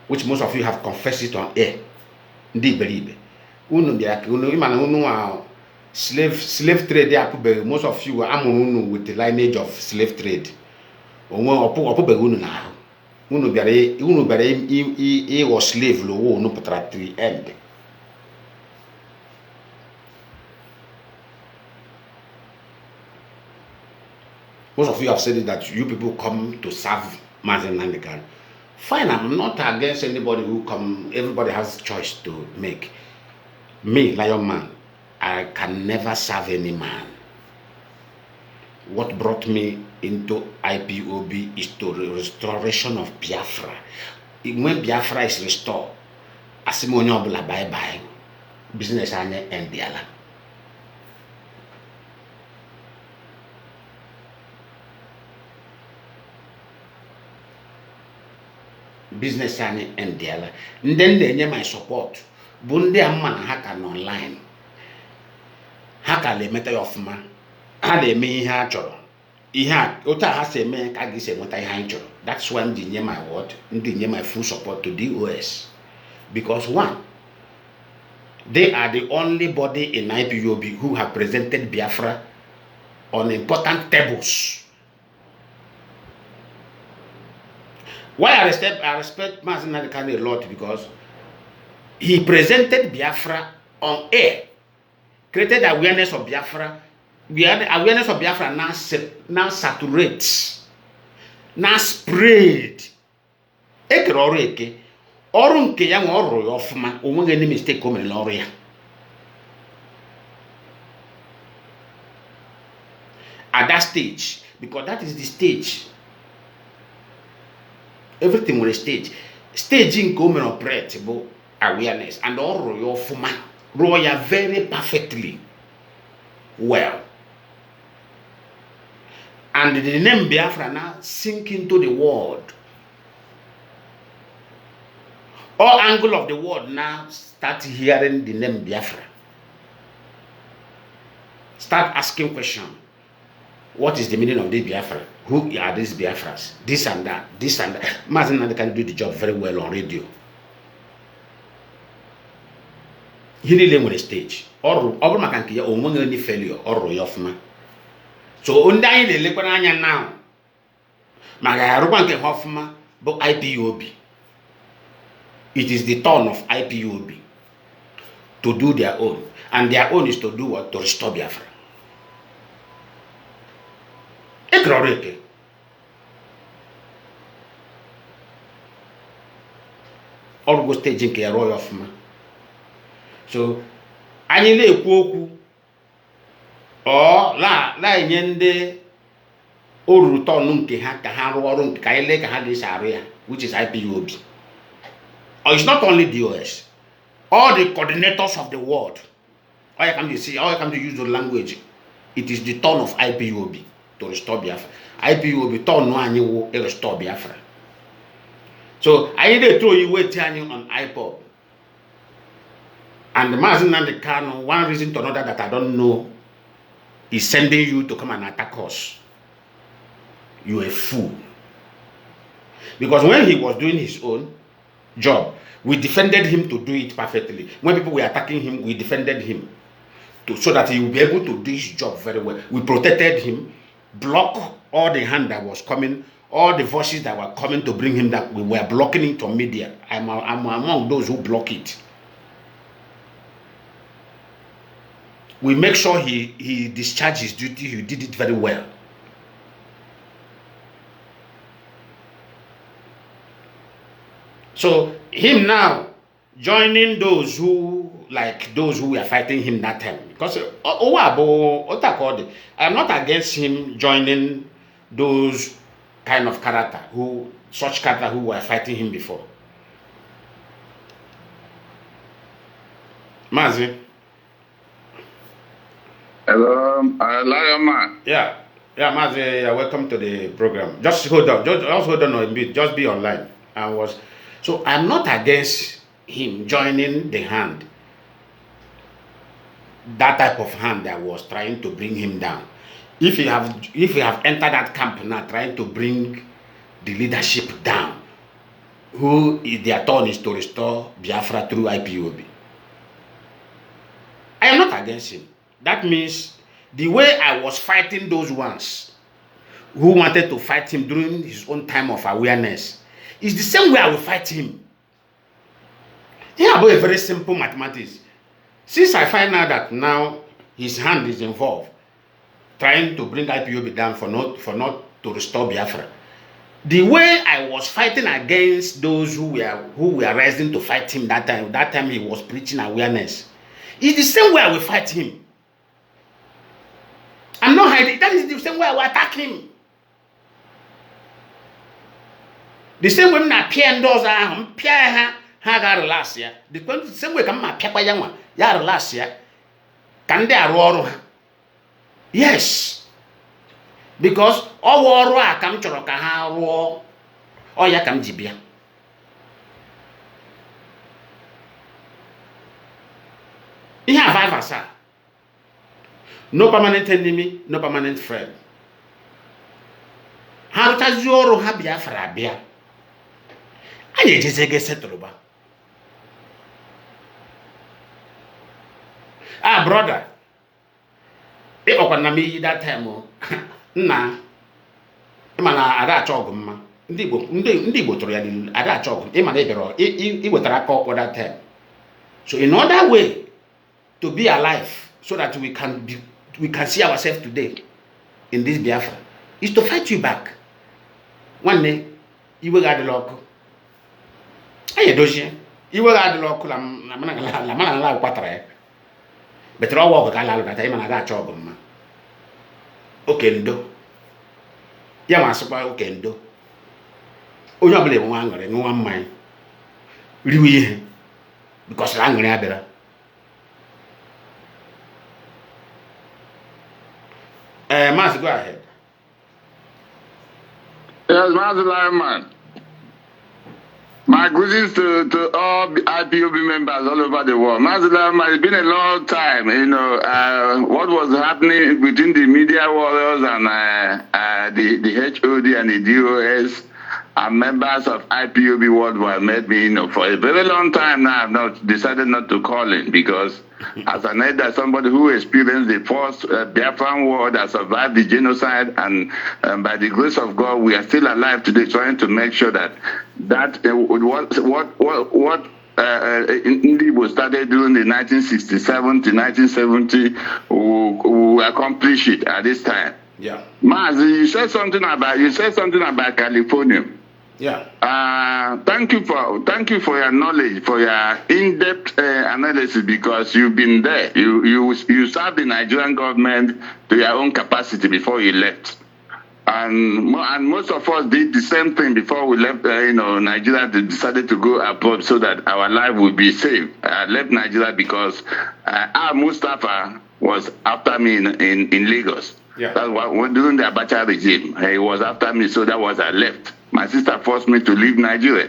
which most of you have confessed it on air. Ndị iberibe unu bịara ka unu ịmana unu slave trade apụbeghị. Most of you amụrụ unu with the lineage of slave trade. Onwe ọpụbeghị unu n'ahụ. Unu bịara ịghọ slave lowo unu pụtara 3 end. Most of you have said it that you people come to serve Mazi Nnamdi Kanu. Fine, I'm not against anybody who come. Everybody has choice to make. Me, Lionman, I can never serve any man. What brought me into IPOB is to the restoration of Biafra. When Biafra is restored, asimonyo bla bye-bye. Business ane endiala. Business ane endiala. Then they my support. Bunde amman haka online. Haka le meta of man. Ha le me ihe a chọrọ. Ihe a ota ha se me ka gi se nweta ihe anyị chọrọ. That's when they nye my word, they nye my full support to DOS. Because one, they are the only body in IPOB who have presented Biafra on important tables. Why I respect Mazi Nnamdi Kanu a lot, because he presented Biafra on air, created awareness of Biafra. Awareness of Biafra now saturates, now spread. Eke ọrụ eke, ọrụ nke ya nwe ọrụ ya ọfụma, onweghị any mistake o mere n'ọrụ ya. At that stage, because that is the stage. Everything will stage. Staging come and operate about awareness and all royal fuma royal very perfectly well. And the name Biafra now sink into the world. All angle of the world now start hearing the name Biafra. Start asking questions. What is the meaning of this Biafra? Who are these Biafras? This and that, this and that. Mazi Nnamdi can do the job very well on radio. He need them on the stage. Or man can only any failure or royal. So undying the Lepananya now. Magaruban can Hoffman, but IPOB. It is the turn of IPOB to do their own. And their own is to do what? To restore Biafra. Ekroreke. All go staging ke royal of man. So anyị na-ekwu okwu la nyende oruru tonu nke ha ka ha rụọ ọrụ nke ka anyị lee ka ha ga-esi arụ ya, which is IPOB. Or it's not only DOS, all the coordinators of the world. All you come to see, all you come to use the language. It is the turn of IPOB. to restore Biafra. IPOB told no any will restore Biafra. So I either throw you waiting on Ipob. And the Mazi Nnamdi Kanu, one reason to another that I don't know, is sending you to come and attack us. You're a fool. Because when he was doing his own job, we defended him to do it perfectly. When people were attacking him, we defended him so that he would be able to do his job very well. We protected him, blocked all the hand that was coming, all the voices that were coming to bring him down. We were blocking it on media. I'm among those who block it. We make sure he discharged his duty. He did it very well. So him now joining those who were fighting him that time, because I'm not against him joining those kind of character who were fighting him before. Mazi. Hello, Lionman. Yeah, Mazi, welcome to the program. Just hold on, just hold on a bit, just be online. So I'm not against him joining the hand, that type of hand that was trying to bring him down. If you have entered that camp now trying to bring the leadership down, who is their turn is to restore Biafra through IPOB. I am not against him. That means the way I was fighting those ones who wanted to fight him during his own time of awareness is the same way I will fight him. Yeah, about a very simple mathematics. Since I find out that now his hand is involved, trying to bring IPOB down for not to restore Biafra, the way I was fighting against those who were rising to fight him that time he was preaching awareness, is the same way I will fight him. I'm not hiding. That is the same way I will attack him. The same way I appear those ha relax ya. The same way come appear kwa yangwa ya relax ya. Can they aru ha? Yes. Because all oru a kam choro ka ha ruo. O ya kam jibia. You have five sir. No permanent enemy, no permanent friend. How does your ha Biafra bia? Anyị ejezege setụlụba. Brother, ịkpọkwa na m iyi that time nna ịma na ada achọ ọgụ mma. Ndị Igbo tụrụ ya n'ilu, ada achọ ọgụ ịma na ịbịara iwetara aka ọkpọ that time. So in other way to be alive so that we can see ourselves today in this Biafra is to fight you back. One day, iwe ga-adịla ọkụ. Aye dozie. Iwe ga-adịla ọkụ la mana la kwatara ya. Betere ọwa ọgụ ka ala alụgata ịma na ga-achọ ọgụ mma. Oke ndo. Ya ma asịkwa oke ndo. Onye ọbụla enwe nwa aṅụrị nwa mmanya. Riwe ihe. Because la aṅụrị abịara. Mazi, go ahead. Yes, Mazi Lionman. My greetings to all IPOB members all over the world. Mazi Lionman, it's been a long time. You know, what was happening between the media warriors and the HOD and the DOS and members of IPOB worldwide made me, you know, for a very long time now, I've decided not to call in because as an elder, somebody who experienced the first Biafran war that survived the genocide, and by the grace of God, we are still alive today, trying to make sure that what Nnamdi started during the 1967 to 1970 will accomplish it at this time. Yeah. Mazi, you said something about California. Yeah. Thank you for your knowledge, for your in-depth analysis, because you've been there. You served the Nigerian government to your own capacity before you left, and most of us did the same thing before we left. Nigeria decided to go abroad so that our life would be safe. I left Nigeria because Mustafa was after me in Lagos. Yeah. That's what, during the Abacha regime. He was after me, so that was I left. My sister forced me to leave Nigeria.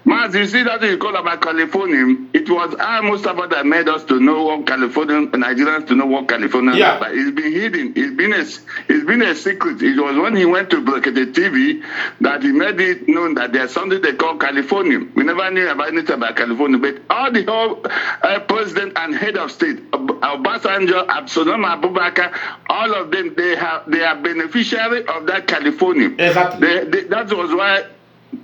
Mazi, you see that you call about California? It was our Mustafa that made us to know what Californian Nigerians to know what California. Yeah. But it's been hidden. It's been a secret. It was when he went to look at the TV that he made it known that there's something they call California. We never knew about anything about California, but all the whole president and head of state, Obasanjo, Absalom Abubakar, all of them, they are beneficiary of that California. Exactly.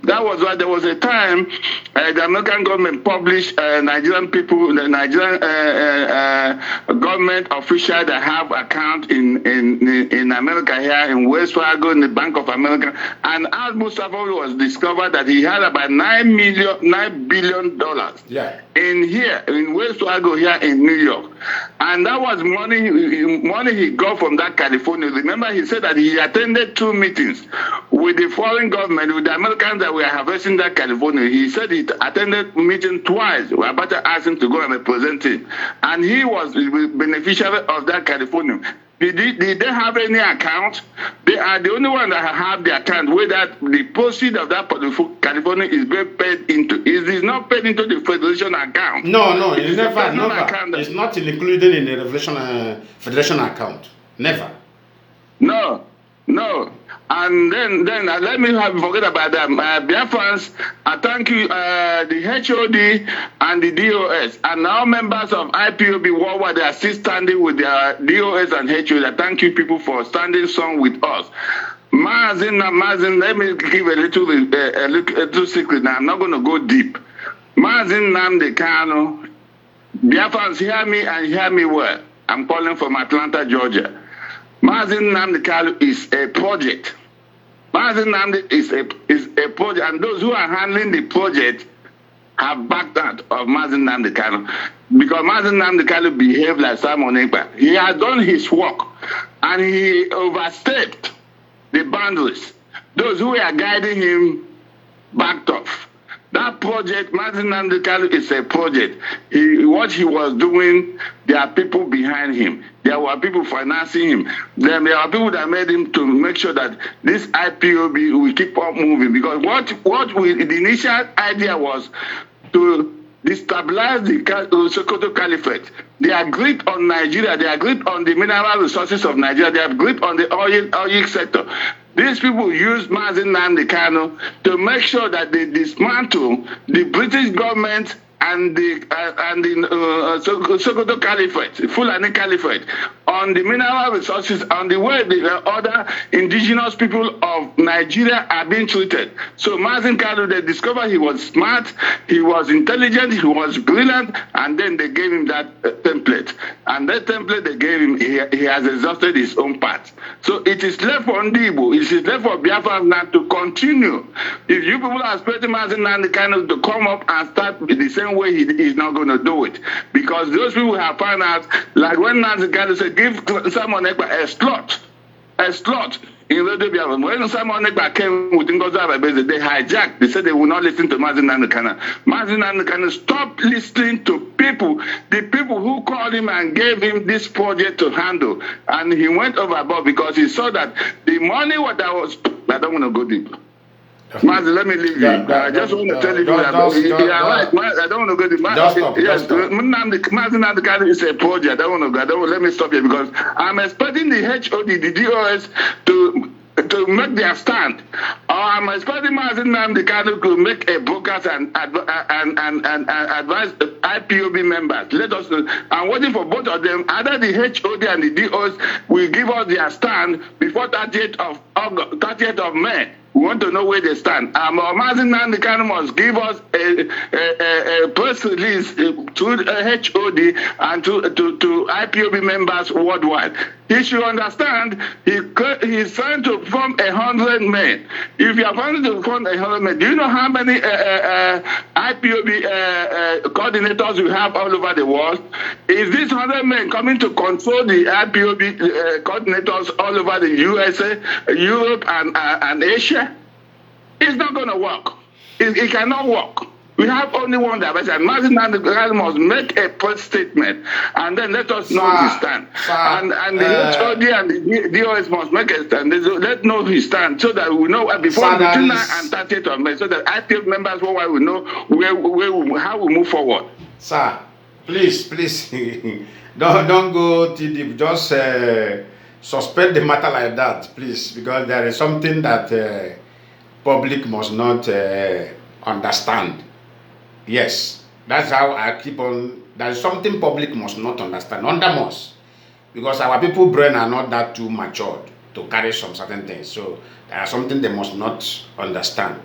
That was why there was a time the American government published Nigerian people, the Nigerian government officials that have account in America here in Wells Fargo in the Bank of America, and as Mustafa was discovered that he had about $9 billion in Wells Fargo here in New York, and that was money he got from that California. Remember, he said that he attended 2 meetings with the foreign government, with the Americans that were harvesting that California. He said he attended meeting twice. We are about to ask him to go and represent him. And he was the beneficiary of that California. Did they have any account? They are the only one that have the account where that the proceeds of that California is being paid into. It is not paid into the federation account. No, it's never. It's not included in the federation account. Never. No. And then let me forget about that. Biafrans, I thank you, the HOD and the DOS, and now members of IPOB worldwide, they are still standing with their DOS and HOD. I thank you people for standing strong with us. Mazi, let me give a little secret now. I'm not going to go deep. Mazi Nnamdi Kanu, Biafrans, hear me and hear me well. I'm calling from Atlanta, Georgia. Mazi Nnamdi Kanu is a project. Mazi Nnamdi is a project, and those who are handling the project have backed out of Mazi Nnamdi Kanu, because Mazi Nnamdi Kanu behaved like Simon Ekpa. He has done his work, and he overstepped the boundaries. Those who are guiding him backed off. That project, Mazi Nnamdi Kanu, is a project. What he was doing, there are people behind him. There were people financing him. Then there are people that made him to make sure that this IPOB will keep on moving. Because the initial idea was to destabilize the Sokoto Caliphate. They are grip on Nigeria. They are grip on the mineral resources of Nigeria. They have grip on the oil sector. These people use Mazi Nnamdi Kanu to make sure that they dismantle the British government and the Sokoto Caliphate, Fulani Caliphate, on the mineral resources, on the way the other indigenous people of Nigeria are being treated. So Mazi Kanu, they discovered he was smart, he was intelligent, he was brilliant, and then they gave him that template. And that template they gave him, he has exhausted his own part. So it is left for Ndibo, it is left for Biafra now to continue. If you people are expecting Mazi Nnamdi Kanu to come up and start the same way, he is not going to do it. Because those people have found out, like when Mazi Kanu said, give Simon Ekpa a slot in Radio Biafra. When Simon Ekpa came with Ngozi Ababeze, they hijacked. They said they will not listen to Mazi Nnamdi Kanu. Mazi Nnamdi Kanu stopped listening to people, the people who called him and gave him this project to handle. And he went overboard because he saw that the money what I was... I don't want to go deep. Mazi, let me leave you. I just want to tell you that I don't want to go deep. Yes, Mazi Nnamdi Kanu is a project. I don't want to go. Let me stop here because I'm expecting the HOD, the DOS to make their stand. Or I'm expecting Mazi Nnamdi Kanu to make a broadcast and advise the IPOB members. Let us know. I'm waiting for both of them. Either the HOD and the DOS will give us their stand before 30th of May. We want to know where they stand. Mazi Nnamdi Kanu must give us a press release to HOD and to IPOB members worldwide. He should understand he's trying to form 100 men. If you are trying to form 100 men, do you know how many IPOB coordinators we have all over the world? Is this 100 men coming to control the IPOB coordinators all over the USA, Europe, and Asia? It's not going to work. It cannot work. We have only one direction. Mazi Nnamdi Kanu must make a press statement, and then let us know his stand. And the HOD and the DOS must make a stand. Let know his stand, so that we know before between now and 30th of May, so that active members will know how we move forward. Sir, please, don't go too deep. Just suspend the matter like that, please, because there is something that public must not understand. Yes, that's how I keep on. There is something public must not understand under us, because our people brain are not that too matured to carry some certain things. So there are something they must not understand.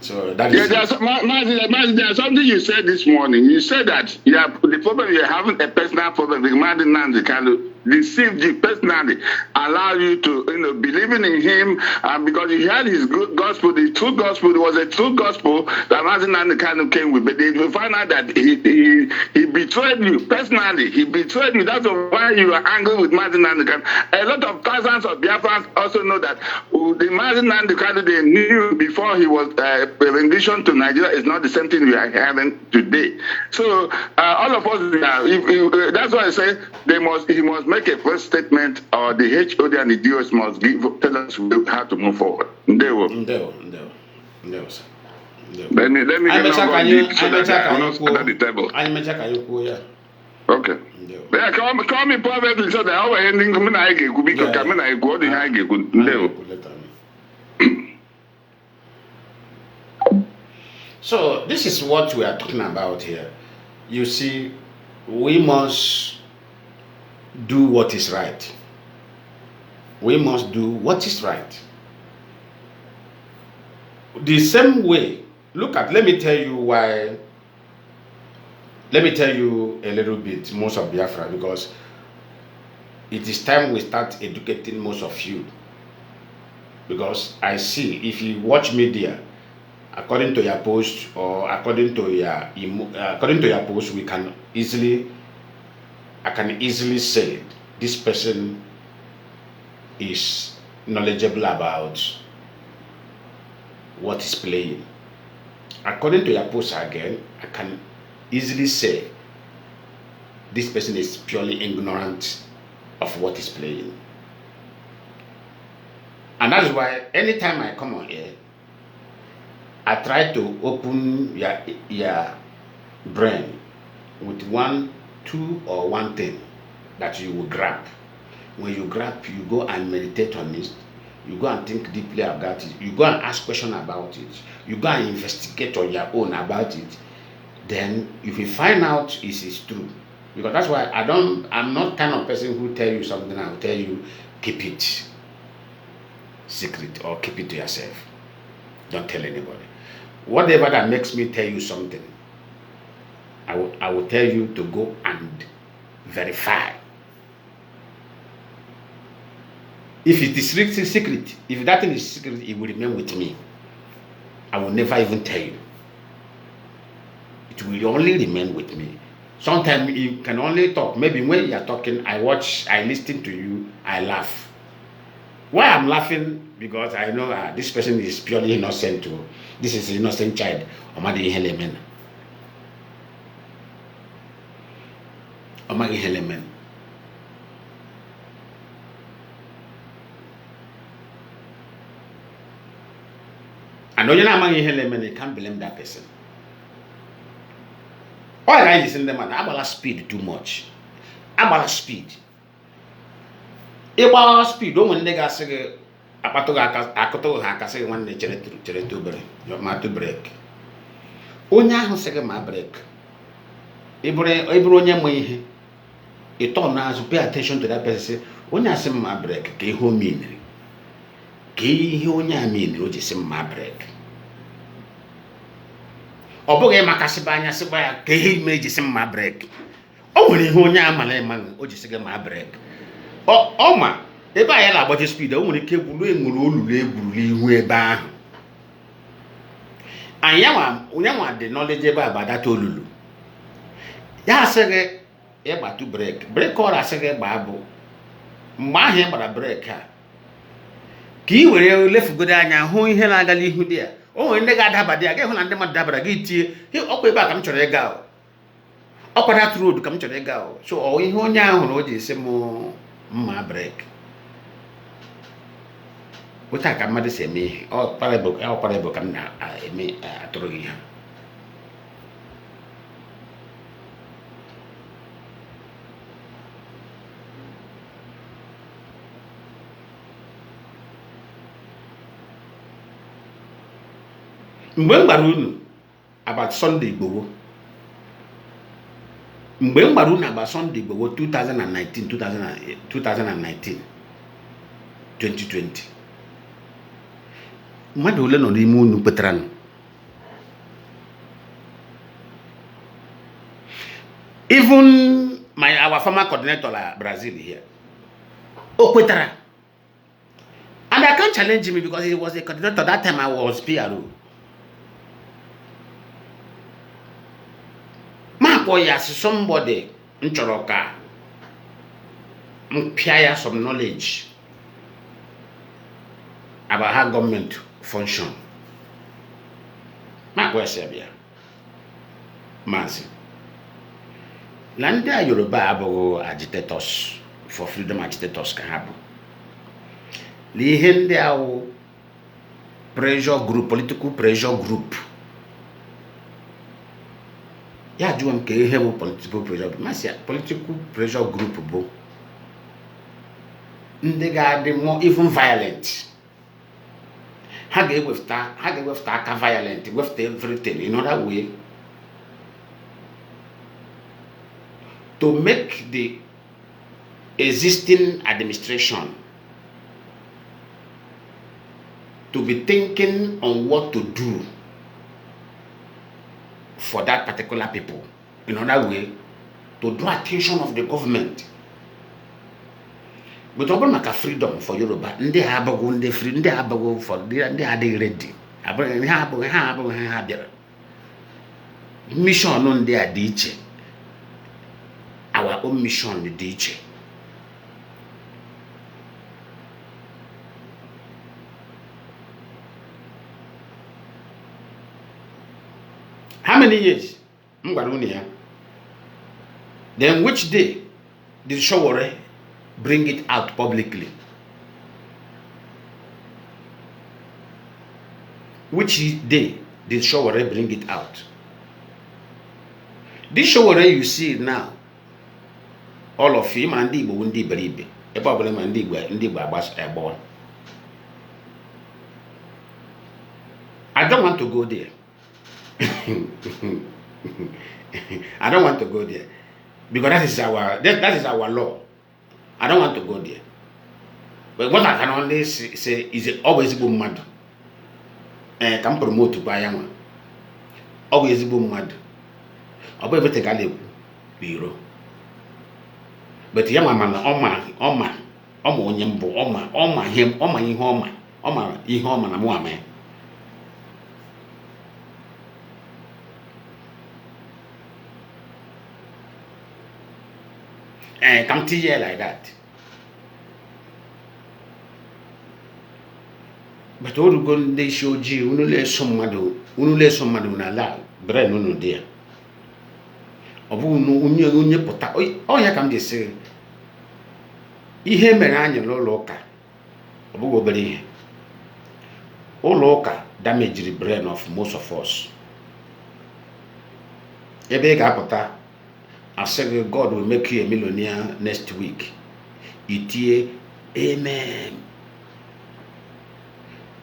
So that is there's something you said this morning. You said that the problem you're having a personal problem with Nnamdi Kanu deceived you personally, allow you to believing in him, because you had his good gospel, the true gospel. It was a true gospel that Nnamdi Kanu came with, but you find out that he betrayed you personally. He betrayed you. That's why you are angry with Nnamdi Kanu. A lot of thousands of Biafrans also know that the Nnamdi Kanu they knew before he was rendition to Nigeria is not the same thing we are having today. So all of us, that's why I say he must make a first statement, or the HOD and the DOS must tell us how to move forward. No, sir. Let me get at the table. Okay. Yeah, call me privately so that our ending So this is what we are talking about here. You see, we must do what is right. We must do what is right. The same way, let me tell you why. Let me tell you a little bit, most of Biafra, because it is time we start educating most of you. Because I see, if you watch media, according to your post or according to your post, I can easily say this person is knowledgeable about what is playing. According to your post again, I can easily say this person is purely ignorant of what is playing. And that's why anytime I come on here, I try to open your brain with one thing that you will grab. When you grab, you go and meditate on it. You go and think deeply about it. You go and ask questions about it. You go and investigate on your own about it. Then if you find out it is true, because that's why I'm not kind of person who tell you something, I'll tell you keep it secret or keep it to yourself. Don't tell anybody. Whatever that makes me tell you something, I will tell you to go and verify. If it is strictly secret, if that thing is secret, it will remain with me. I will never even tell you. It will only remain with me. Sometimes you can only talk. Maybe when you are talking, I listen to you, I laugh. Why I'm laughing? Because I know this person is purely innocent too. This is an innocent child. Omadi Helemen. Omadi Helemen. And when you're not Helemen, you can't blame that person. All I listen to them, I'm speed too much. I'm speed. About speed, don't when they got say akoto ha kasi one they chere to break. Your ma to break. Onya ho say ma break. Ebro onya mo ihe. You turn now to pay attention to that person. Onya say ma break. Ke ho mean. Ke ihe onya mean o je say ma break. Oboge makasiba anya siba ya ke ihe me je say ma break. O nwere ihe onya amala man o je say ma break. O ma ebe anyị na-agbaje speed o nwere ike gwuru enwere olulu egburu ihu ebe ahụ. Anyanwa dị knowledge ebe abadata olulu. Ya asịghị ịgbatu break ọrụ asịghị gba bụ mgbe ahụ ịgbara break a ka ị were lefugodo anya hụ ihe na-aga n'ihu dị ya o nwere ndị ga-adaba dị aga ịhụ na ndị mmadụ dabara gị tie ọkwa ebe a ka m chọrọ ịga ọkwa that road ka m chọrọ ịga so ọ ihe onye ahụ hụrụ o ji esi m mma brek weta ka mmadụ si eme ihe ọ parable ka m na-eme atụrụ gị ha mgbe m gbara unu about Sunday Igbowo mgbe m gbara unu about Sunday Igbowo 2019 2020 mmadụ ole nọ n'ime unu kwetara nụ even our former coordinator at Brazil here o kwetara and I can't challenge him because he was a coordinator that time I was PRO. As somebody nchoroka mpia some knowledge about how government function. Mazi. Landa Yoruba abo agitators for freedom agitators can happen. Lihende our pressure group, political pressure group. Ya do am ke have political pressure political pressure group bo ndị ga-adị more even violent ha ga-ewefta aka violent wefta everything in other way to make the existing administration to be thinking on what to do for that particular people in another way to draw attention of the government. But open like a freedom for Yoruba, they have a good free, they have a go for they are ready. Mission on their DJ. Our own mission the DJ. How many years? Then which day did Showore bring it out publicly? Which day did Showore bring it out? This Showore you see now, all of him and the Bundi Beribe, a problem and the Babas airborne. I don't want to go there. I don't want to go there because that is our law. I don't want to go there. But what I can only say is it always go mad. Can promote to Bayama. Always go mad. I'll be able to get a bureau. But young man, Oma, Onyembo, Oma, him, Ihoma, and Amuame. Come to here like that. But all go they show you, unule somadu na la, brain no there. Obu no unye pota. Oh ya kam dey say. Ihe mere anya n'ụlọ ụka. Obu go bere ihe. Ụlọ ụka damage the brain of most of us. Ebe ga-apụta I said God will make you a millionaire next week. Itie, amen.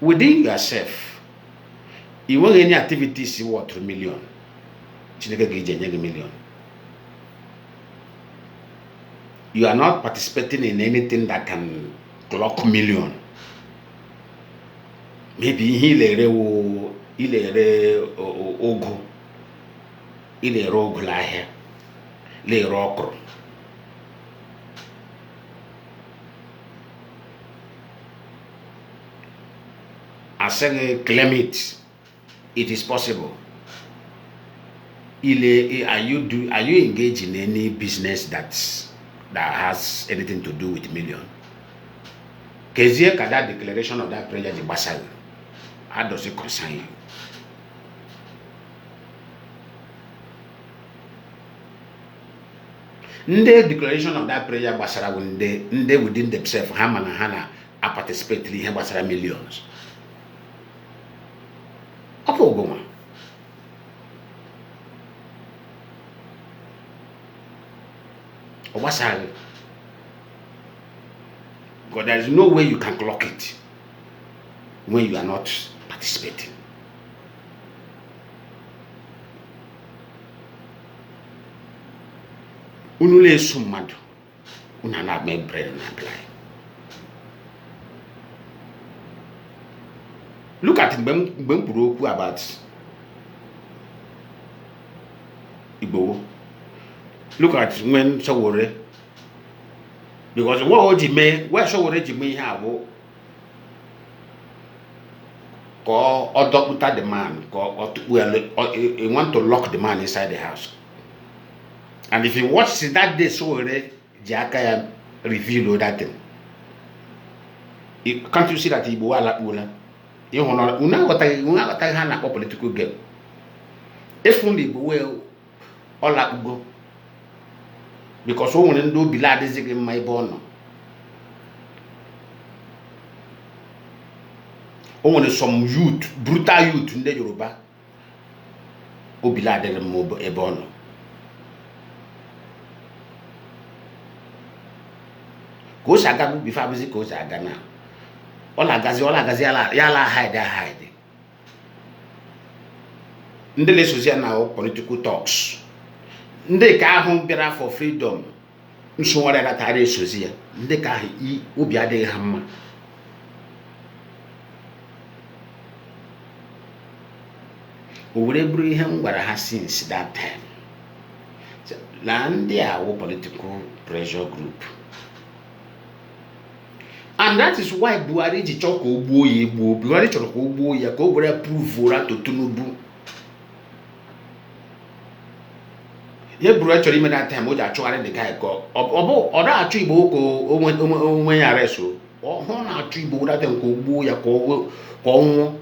Within yourself, you want any activities you want 3 million. $1 You are not participating in anything that can clock million. Maybe he ogu lahe. Le rock. I say claim it. It is possible. Are you engaged in any business that has anything to do with million? Kezie that declaration of that prayer the basal. How does it concern you? The declaration of that prayer basara when they within themselves Hamana Hana are participatory here basara millions. Apo goma. Obasari. Because there is no way you can clock it when you are not participating. Unule sumado. Unana me bread and apply. Look at Bemburoku about Igbo. Look at when Sawore. Because what Jime, where Sawore Jime have or doctor the man, or he want to lock the man inside the house. And if you watch that day, Sawore Jaka reveal that thing. Can't you see that Igbo ala ula? You know, una got a political game. If only well, all that go. Because we won't do below this in my born. Only some youth, brutal youth in the Yoruba. O below the mob a born. Go Sagabu before music goes Agana. All agazi yala hide. Ndele social now political talks. Nde ka ahụ bịara for freedom. Nsonwara na tare social. Nde ka I obi adịghị ha mma. O were buru ihe m gwara ha since that time. Na ndị a political pressure group. And that is why Buhari ji chọrọ ka o gbuo ya egbuo. Buhari chọrọ ka o gbuo ya ka o were prove ora to Tinubu. Ye Buhari chọrọ ime that time o ji achụgharị the guy ka ọ na-achụ Igbo ka onwe ya arrest o. Ọ na-achụ Igbo that time ka o gbuo ya ka ọ nwụọ.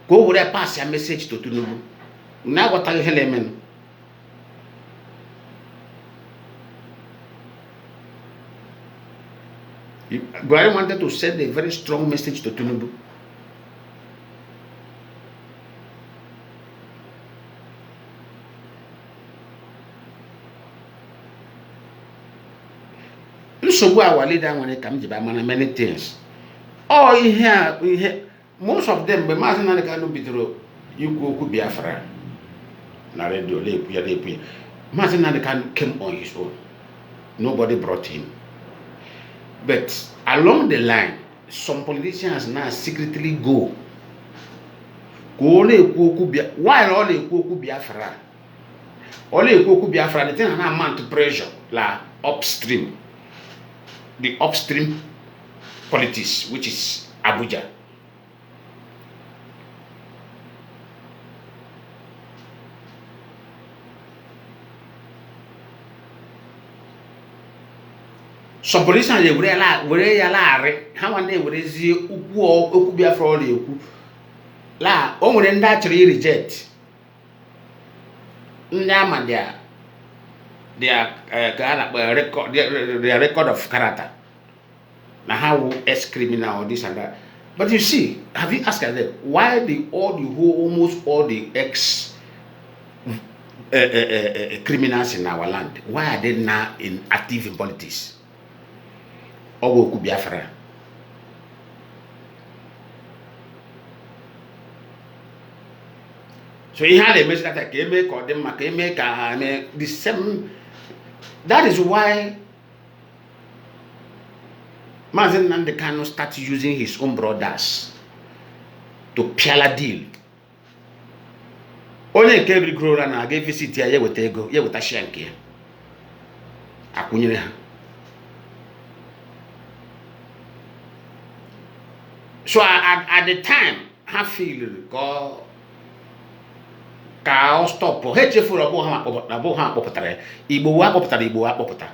Ka o were pass ya message to Tinubu. Na aghọtaghị ihe na-eme. Buhari wanted to send a very strong message to Tinubu. Nsogbu our leader when it comes to many things. Oh, here, most of them, but Mazi na Kanu bidoro you Biafra. Na radio, Mazi na Kanu came on his own. Nobody brought him. But along the line, some politicians now secretly go. Why all they go Biafra? All they go Biafra, the thing now amount to pressure, like upstream. The upstream politics, which is Abuja. Some politicians they were how one day would see Uku Biafra or Uku La only naturally reject Nnamdi their record of character. Now how ex criminal or this and that. But you see, have you asked them why almost all the ex criminals in our land, why are they now active in politics? Or Uku Biafra. So he had a message that I came the same. That is why Mazi Nnamdi Kanu started using his own brothers to piala deal. Only every grower na gave visit here with ego, here with a shank here. Akunyere. So at the time, I feel go ka stop. HF abo ha popotare. Igbo wa popotare Igbo wa popota.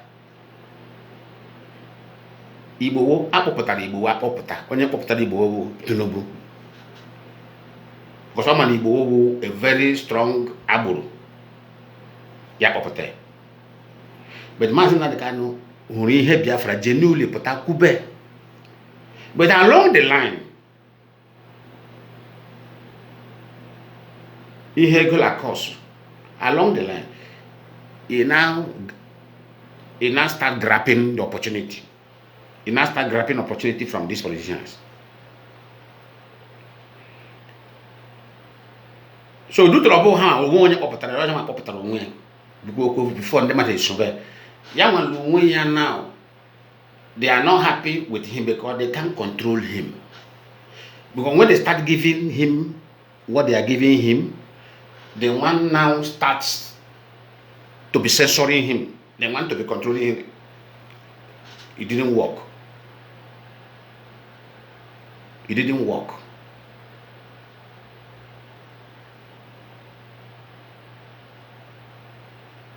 Igbo apopotare Igbo wa popota. Onye popotare Igbo Tinubu. Because man Igbo a very strong aburu. Ya popote. But Mazi Nnamdi Kanu huri he Biafra genuinely pota kube. But along the line, irregular course, along the line, he now start grabbing the opportunity. He now start grabbing opportunity from these politicians. So do trouble ha onye opotara onye ma popotara onwe before them matter so ya wan onwe ya now. They are not happy with him because they can't control him. Because when they start giving him what they are giving him, the one now starts to be censoring him. They want to be controlling him. It didn't work. It didn't work.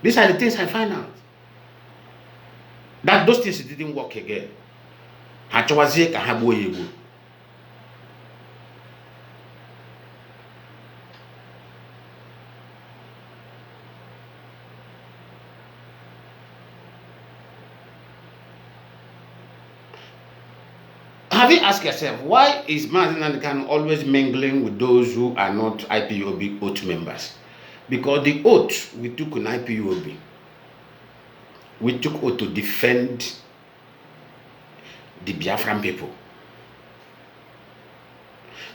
These are the things I find out. That those things didn't work again. Have you asked yourself, why is Mazi Nnamdi Kanu always mingling with those who are not IPOB oath members? Because the oath we took in IPOB, we took oath to defend the Biafran people.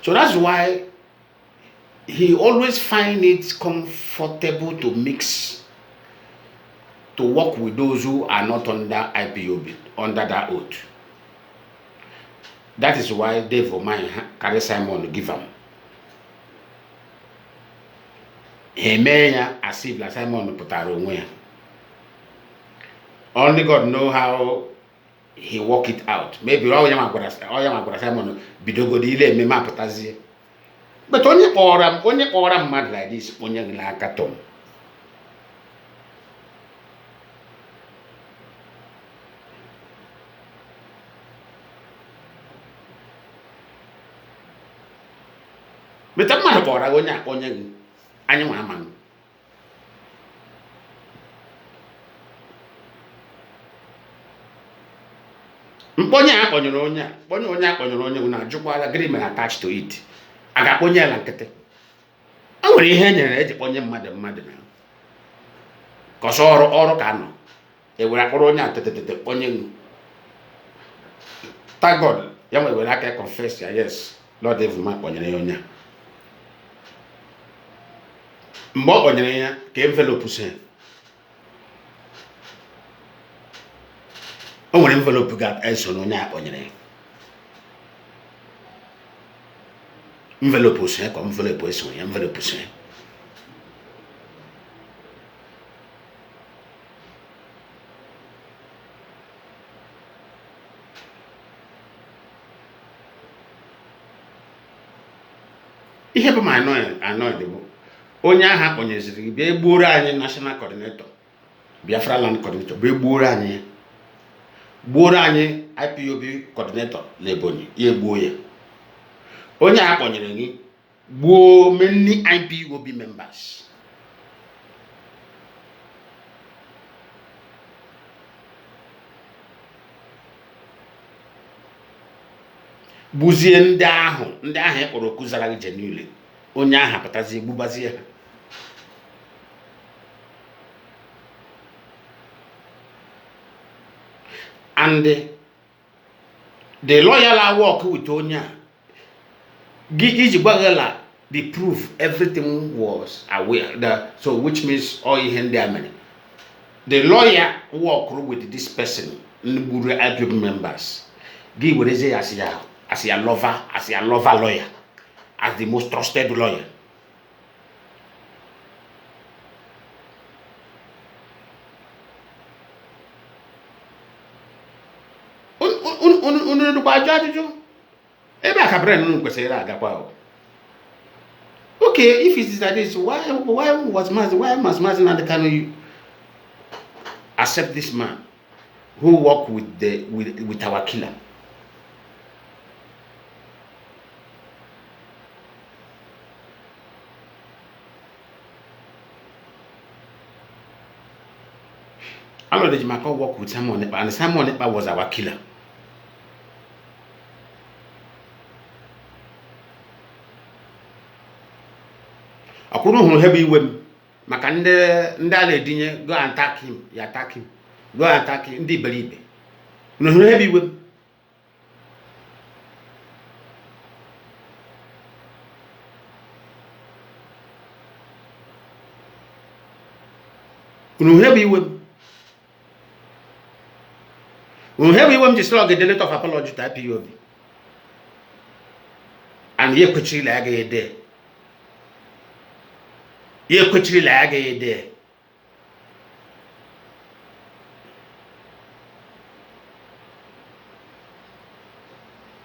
So that's why he always finds it comfortable to mix, to work with those who are not under IPOB, under that oath. That is why Dave Omai carry Simon to give him. He may as if like Simon put her away. Only God know how he work it out. Maybe all Simon bidogo ile me ma putazie. But only oram mad like this, only like atom. But I'm not for onye anyị nwa ama. Mkponye akponyere onye na ajụkwala agreement attached to it. Agakponye ala nkịtị. O nwere ihe enyere eji kponye mmadụ na. Kọsọ ọrụ ka nọ. E were akpọrọ onye atetete kponye ngu. Thank God, ya nwere aka confess ya, yes, Lord Evil ma kponyere onye. Mgbe ọ kpọnyere ya ka envelope se. O nwere envelope ga-eso n'onye a kpọnyere ya. Envelope se ka envelope eso ya, envelope se. Ihe bụ ma annoyed bụ onye aha kpọnyeziri bịa egbuoro anyị national coordinator, Biafra land coordinator, bịa egbuoro anyị, gbuoro anyị IPOB coordinator l'Ebonyi, ya egbuo ya. Onye aha kpọnyere gị gbuo many IPOB members. Buzie ndị ahụ ekpọrọ okuzara gị genuinely. Onye aha pụtazi egbubazie ha. And the lawyer work with Onya, the proof everything was aware. So which means all in there money. The lawyer work with this person, IPOB members. Give what is as your lover lawyer, as the most trusted lawyer. Okay, if it is like this, why must Mazi Nnamdi Kanu accept this man who work with our killer? Alo de Jimako work with Simon Ekpa, and Simon Ekpa was our killer. Akuno hunu hebi iwem maka ndị ala edinye go and attack him, you attack him, go and attack him, ndị iberibe unu hunu hebi iwem. Unu hebi iwem. Unu hebi iwem ji slog a letter of apology to IPOB, and ye kwechiri la aga ede. Ye kwechiri la aga ede.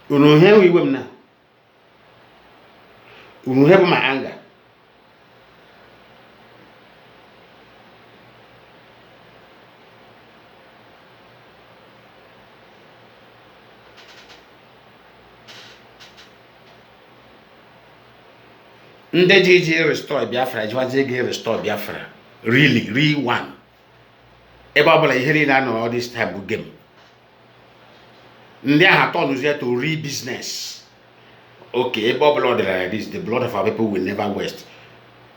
Unu hebi iwem na. Unu hebi my anger. Ndeji restore Biafra, Jwazi restore Biafra. Really, real one. Ebabla iheri na no all this type of game. Nde ha turn us to real business. Okay, Ebabla like this, the blood of our people will never waste.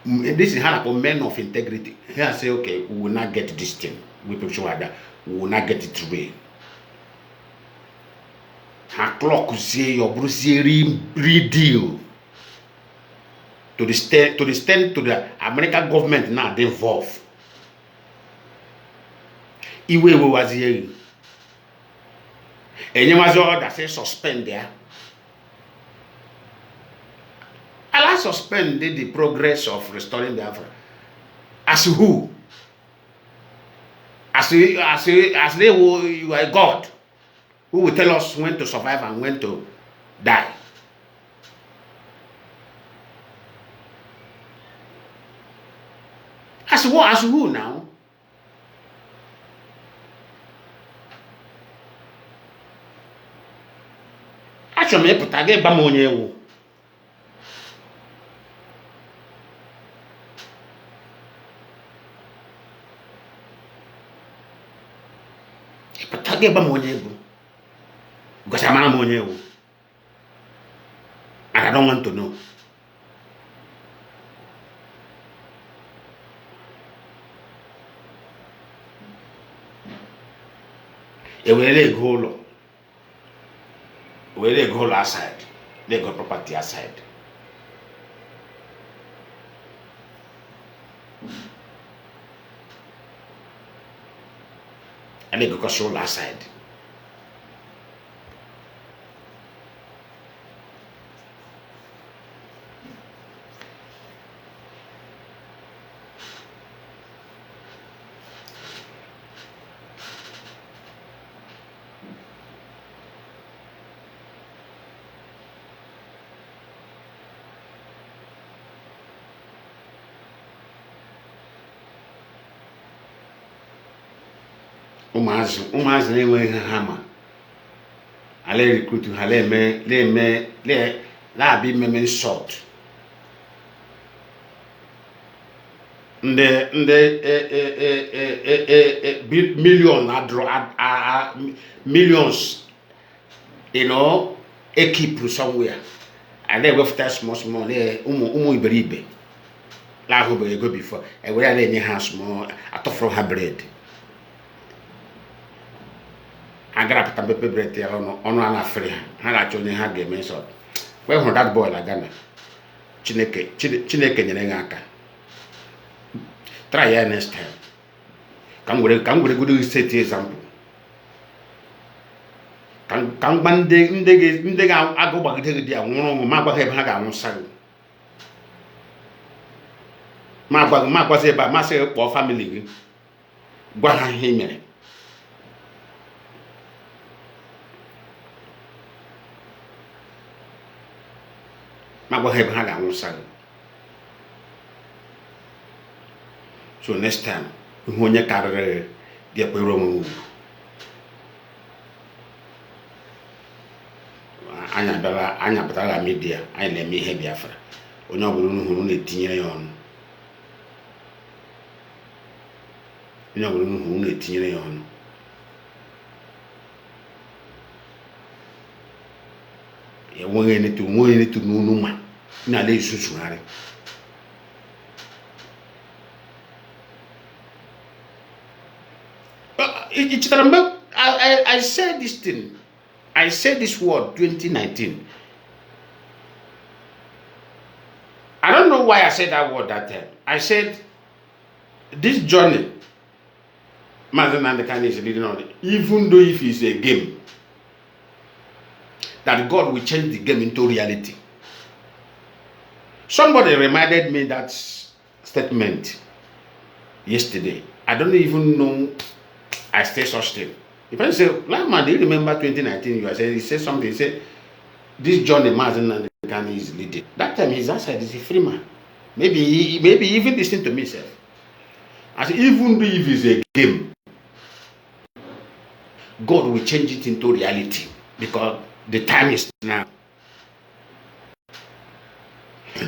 This is how men of integrity. Here say, okay, we will not get this thing. We sure that we will not get it away. Ha clock say your Bruce real deal. To the state, to the American government now they involved. Iwe was here. And you must that say suspend there. Allah suspended the progress of restoring Biafra. As who? As they will, you are God who will tell us when to survive and when to die. As who now? Actually, me put again ba monye wo. Put again ba monye wo. Because I'm not monye wo. And I don't want to know. They will go outside. They go property outside. And they go control outside. Umazi na-enweghị hama ala recruit ha na-abịa imeme insult ndị millions keep somewhere and they weft small ụmụ iberibe la ahụ ego before ewere ya na-enye ha small atọfọrọ ha bread. Agara pata pepe bread ya onu ana free ha na chonye ha ga eme so we hu that boy la Ghana Chineke nyere nga aka try ya next time kam gure good set example kam ndị ga agụ gbagide gị anwụrụ ma gba ebe ha ga anwụsa ma gwa se ba ma se kpọ family gị gwa ha ihe mere. So next time, onye karịrị gị ekpere onwe ugwu. Anya batara media, anyị na-eme ihe Biafra. Onye ọbụla unu hụrụ na-etinyere ya ọnụ. You know, who need to on. You want to know no man. Now they should marry. I said this thing. I said this word 2019. I don't know why I said that word that time. I said this journey, Mazi Nnamdi Kanu is leading on it, even though if it's a game, that God will change the game into reality. Somebody reminded me that statement yesterday. I don't even know I say such thing. If I say, Lionman, do you remember 2019? You are saying, he said something, he said, this journey Mazi Nnamdi Kanu is leading. That time his answer is a free man. Maybe even listen to me, sir. I said, even though if it's a game, God will change it into reality because the time is now.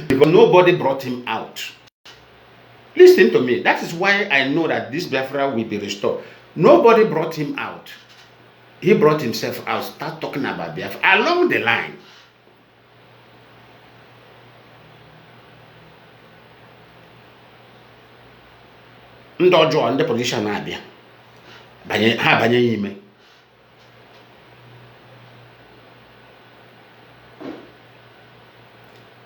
Because nobody brought him out. Listen to me. That is why I know that this Biafra will be restored. Nobody brought him out. He brought himself out. Start talking about Biafra along the line. Ndị ọjọọ ndị politician na-abịa ha banye ya ime.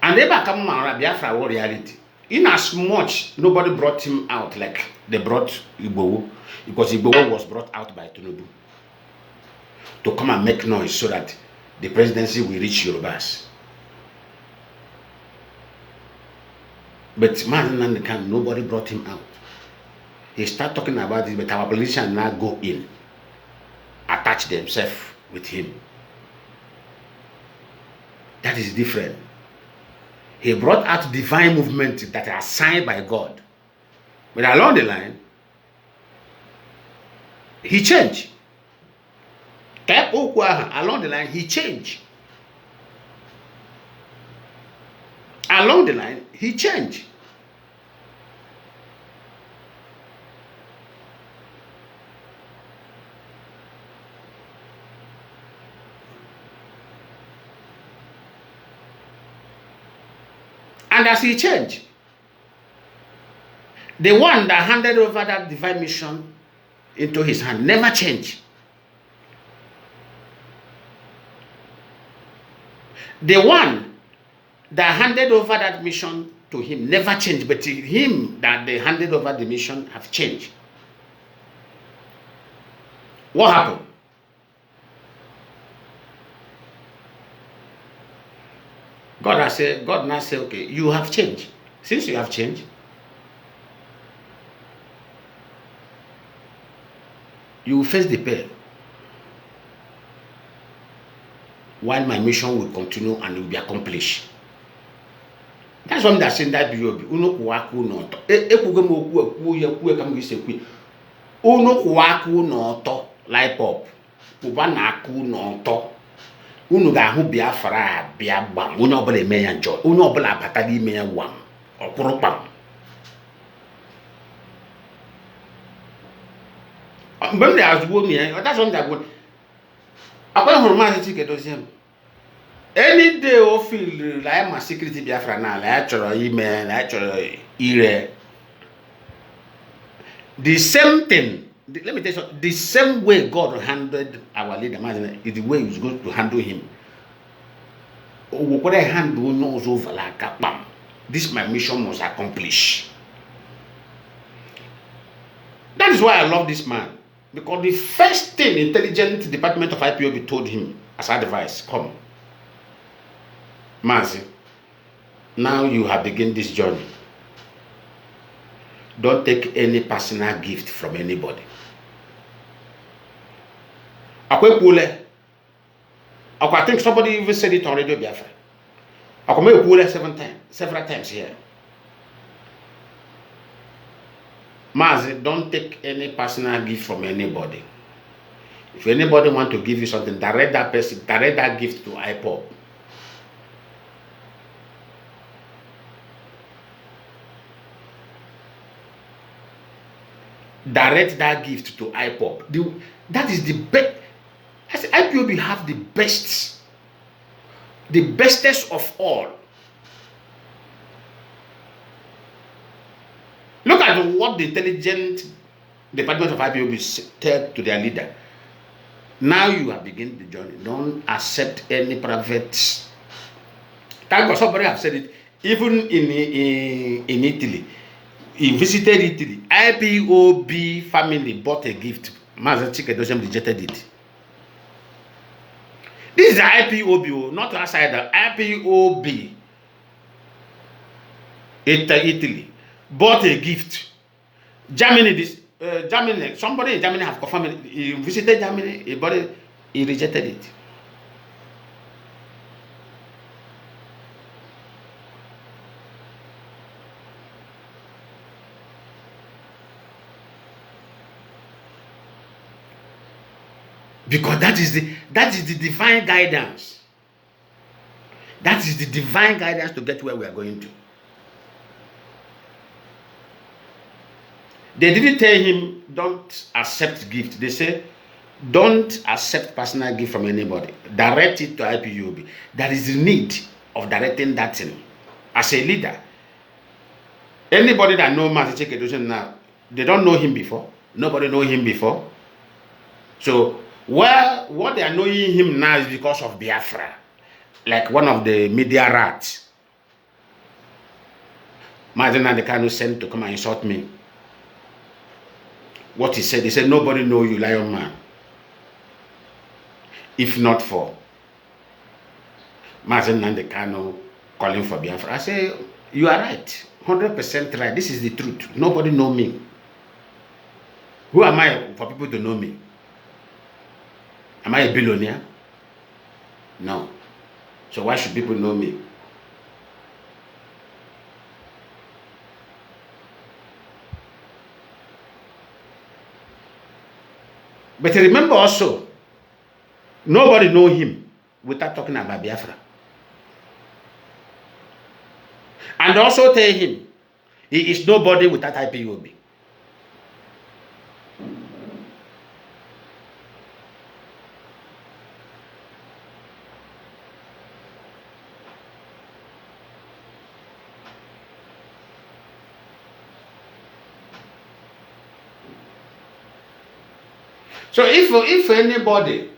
And ebe aka mma Biafra war reality. In as much nobody brought him out like they brought Igbowo, because Igbowo was brought out by Tinubu to come and make noise so that the presidency will reach Yorubas. But Mazi Nnamdi Kanu, nobody brought him out. He started talking about this, but our politicians now go in, attach themselves with him. That is different. He brought out divine movements that are signed by God. But along the line, he changed. Along the line, he changed. Along the line, he changed. And as he changed, the one that handed over that divine mission into his hand never changed. The one that handed over that mission to him never changed, but him that they handed over the mission have changed. What happened? God now said, okay, you have changed. Since you have changed, you will face the pain. While my mission will continue and will be accomplished. That's what I'm saying that Biafra. Uno kuwaku noto. Ekuge mo kuwe ya kuwe kama gise kuwe. Uno kuwaku noto. Ipob. Kuba na aku noto. Unu ga-ahụ Biafra bịa gbam onye ọbụla eme ya njọ onye ọbụla abata n'ime ya gwam ọkpụrụ kpam. Mgbe m na-azụgbo m ya ọ dasọ m ga-agwụ akwa hụrụ Maazị Chikedozie m any day o feel la ya ma security Biafra na la ya chọrọ ime la ya chọrọ ire the same thing. Let me tell you something. The same way God handled our leader is the way He's going to handle him. This my mission was accomplished. That is why I love this man. Because the first thing intelligent department of Ipob told him as advice, come, Mazi, now you have begun this journey. Don't take any personal gift from anybody. I think somebody even said it on Radio Biafra. Several times here. Mazi, don't take any personal gift from anybody. If anybody want to give you something, direct that gift to Ipob. direct that gift to Ipob. That is the best. I say IPOB have the best, the bestest of all. Look at what the intelligent department of IPOB said to their leader. Now you have begun the journey. Don't accept any private. Thank God somebody have said it. Even in Italy, he visited Italy. IPOB family bought a gift. Mazi rejected it. This is the IPOB, not outside the IPOB. Italy bought a gift. Germany, Germany, somebody in Germany have confirmed. He visited Germany, he rejected it. Because that is the divine guidance. That is the divine guidance to get where we are going to. They didn't tell him don't accept gift. They say don't accept personal gift from anybody. Direct it to IPOB. There is the need of directing that thing. As a leader, anybody that knows Mazi now, they don't know him before. Nobody know him before. So well, what they are knowing him now is because of Biafra, like one of the media rats. Mazi and the Kanu sent to come and insult me. What he said, nobody know you, Lionman. If not for Mazi and the Kanu calling for Biafra. I say, you are right, 100% right. This is the truth. Nobody know me. Who am I for people to know me? Am I a billionaire? No. So why should people know me? But remember also, nobody know him without talking about Biafra. And also tell him, he is nobody without IPOB. So if anybody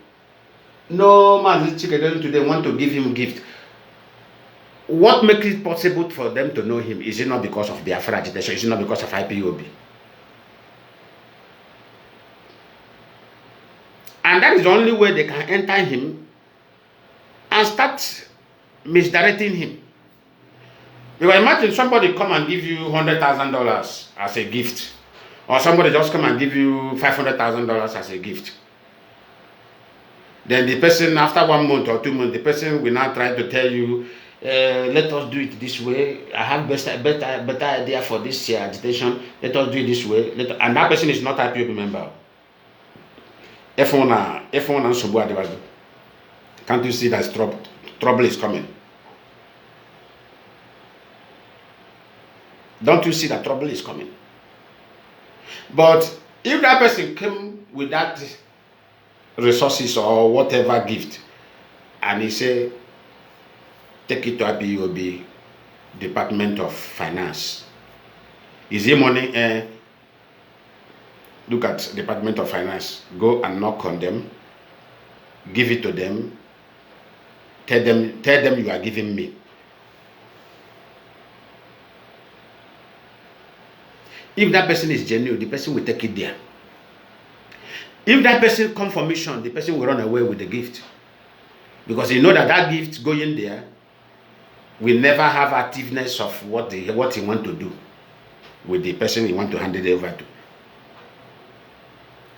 no Mazi today want to give him a gift, what makes it possible for them to know him? Is it not because of Biafra agitation? Is it not because of IPOB? And that is the only way they can enter him and start misdirecting him. Because imagine somebody come and give you $100,000 as a gift. Or somebody just come and give you $500,000 as a gift. Then the person, after 1 month or 2 months, the person will now try to tell you, let us do it this way. I have better idea for this agitation. Let us do it this way. And that person is not a IPOB member. Can't you see that trouble is coming? Don't you see that trouble is coming? But if that person came with that resources or whatever gift, and he say, take it to IPOB, Department of Finance. Is it money? Look at Department of Finance. Go and knock on them. Give it to them. Tell them you are giving me. If that person is genuine, the person will take it there. If that person comes for mission, the person will run away with the gift. Because he know that that gift going there will never have activeness of what he want to do with the person he want to hand it over to.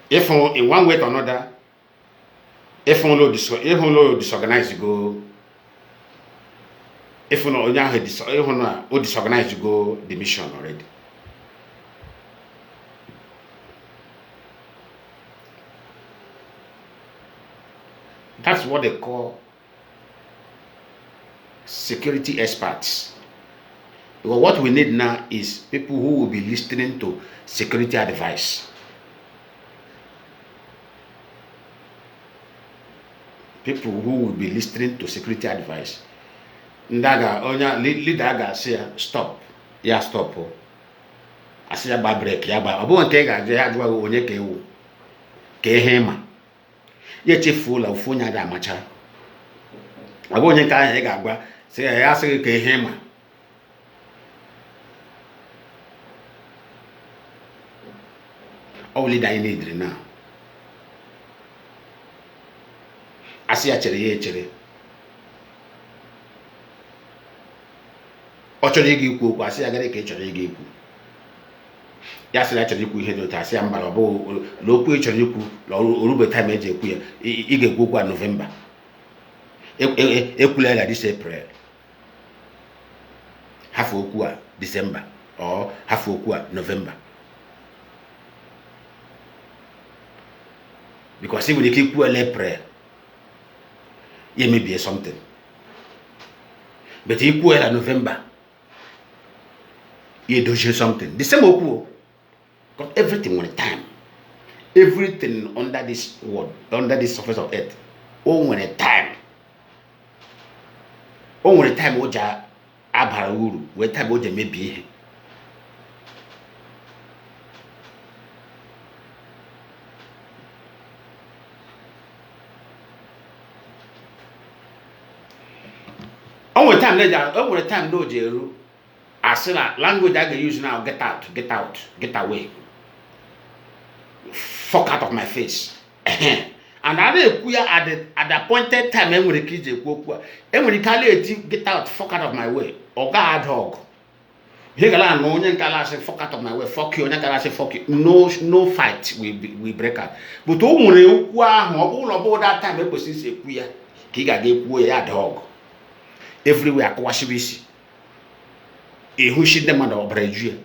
If in one way or another, if only disorganized, you go. If only disorganized, you go the mission already. That's what they call security experts. Because what we need now is people who will be listening to security advice. people who will be listening to security advice. Ndaga onya leader ga say stop. Ya stop. Asi ya ba break ya ba. Obo nke ga je ya jwa onye ka ewu. Ka ihe ma. Ye chefu la ofu nya da amacha. Obo onye ka ihe ga agba say ya asị ka ihe ma. All leader I need now. Asi ya chere ya echere. Ọ chọrọ ịga ikwu okwu asị ya gara ka ị chọrọ ịga ikwu. Ya sị ya chọrọ ikwu ihe dị otu asị ya mba ọ bụ n'okwu ị chọrọ ikwu orube time eji ekwu ya ị ga-ekwu okwu a November. Ekwula ya this April. Hafụ okwu a December or hafụ okwu a November. Because if we keep well April, it may be something. But if we are November, you do something. The same oku. Because everything on time. Everything under this world, under this surface of earth, all when a time. All when a time oja abharuru, when time oja may be. Over time later, over time no jeru. I say that language I can use now, get out, get out, get away. Fuck out of my face. And I did at the appointed time when the kids and when the Kali get out, fuck out of my way. Or God dog. Here no one can say fuck out of my way, fuck you, and I say fuck you. No fight we break out. But all about that time it was say queer. Kiga gave way a dog. Everywhere kwashibisi ehushi dem na obrejue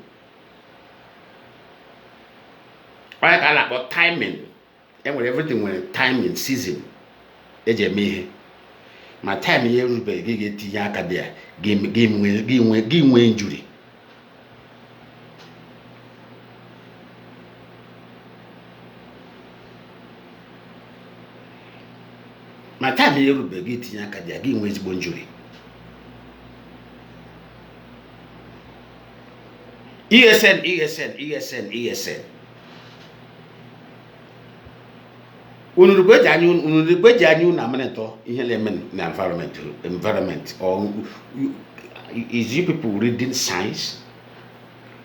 why kala about timing and when everything when timing season eje mehe my time here rube gege tinya aka there game injury my time here rube gege tinya aka there game injury. ESN. Unurugwe janyu na maneto ihe lemen na environment or is you people reading science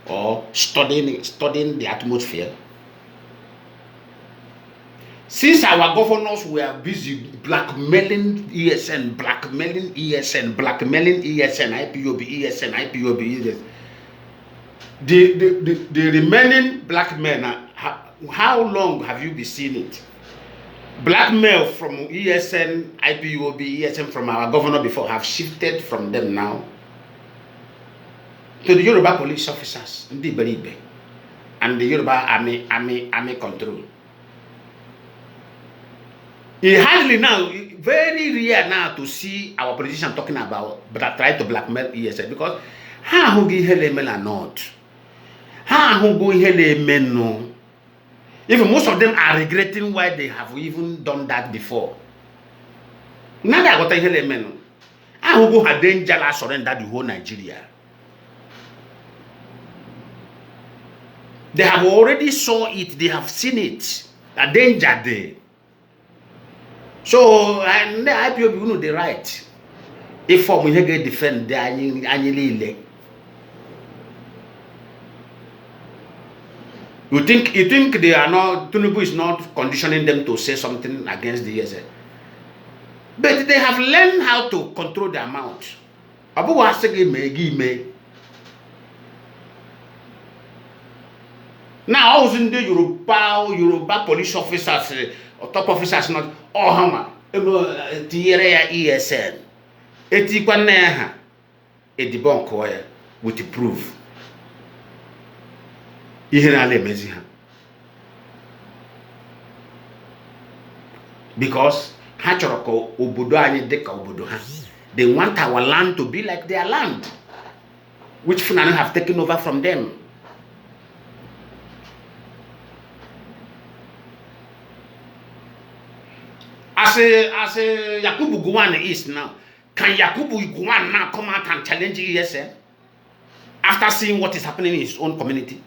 or studying the atmosphere? Since our governors were busy blackmailing ESN, IPOB, the remaining black men, how long have you been seeing it? Blackmail from ESN, IPOB, ESN from our governor before have shifted from them now to the Yoruba police officers, and the Yoruba army control. It hardly now, very rare now to see our politicians talking about, but try to blackmail ESN because how who give or not? How who go no? Even most of them are regretting why they have even done that before. Now that got a men. How who go had danger surrender the whole Nigeria? They have already saw it. They have seen it. A danger there. So and the IPOB know the right. If for we get defend the annually. You think they are not, Tinubu is not conditioning them to say something against the ESN. But they have learned how to control the amount. Abu wasegi me. Now I was in the Yoruba police officers or top officers not hama tiere ESN. Eti kwa neha e debunk with the proof. Because they want our land to be like their land, which Fulani have taken over from them. As a Yakubu Gowon is now, can Yakubu Gowon now come out and challenge ESN after seeing what is happening in his own community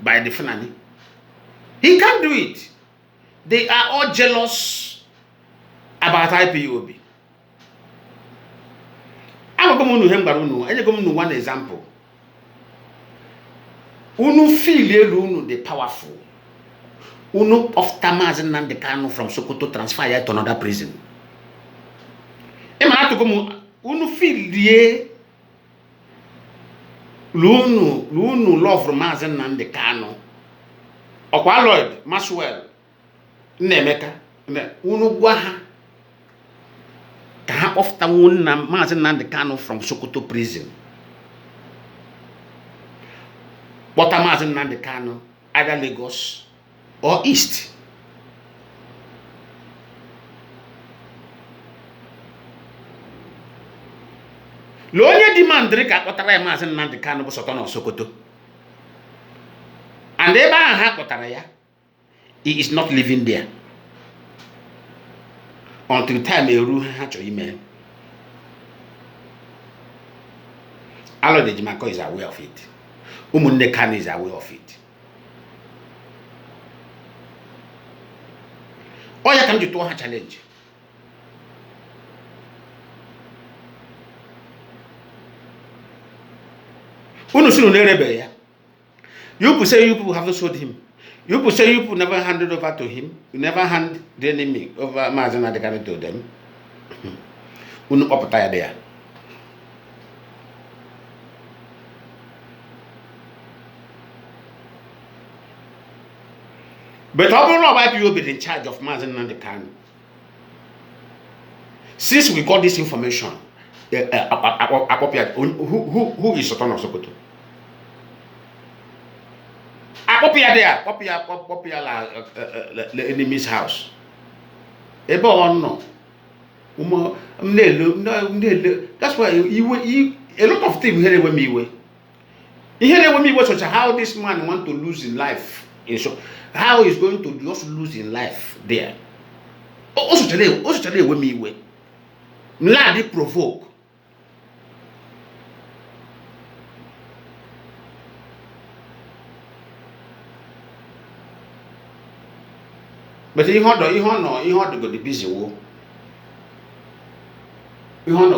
by the Fulani? He can't do it. They are all jealous about IPOB. I'm going to give one example. Unu feel the powerful. Unu of Mazi Nnamdi Kanu from Sokoto transfer to another prison. Unu feel the Lunu love from Mazi Nnamdi Kanu. Okwa Lloyd Maxwell Nemeka unu gwa ha ka ha kpọfụta nwanna Mazi Nnamdi Kanu from Sokoto prison. Kpọta Mazi Nnamdi Kanu either Lagos or East. Lo onye demand ka kpọtara ya Mazi Nnamdi Kanu bụ Sultan of Sokoto. And ebe ahụ ha kpọtara ya, he is not living there until time eru ha chọrọ ime. Alod Ejimako is aware of it. Umunne Kanu is aware of it. Oya kam jitu ha challenge. Unu sunu ne rebel ya. You people say you people haven't sold him. You people say you people never handed over to him. You never hand the enemy over Mazi Nnamdi Kanu to them. Unu opataya there. But how long have you been in charge of Mazi Nnamdi Kanu? Since we got this information, who is Sultan of Sokoto? Copy the enemy's house. That's why a lot of things here with me. Here with me was how this man want to lose in life. How he's going to just lose in life there. Also today with me. Mladi provoke. But he had to go the busy war. He had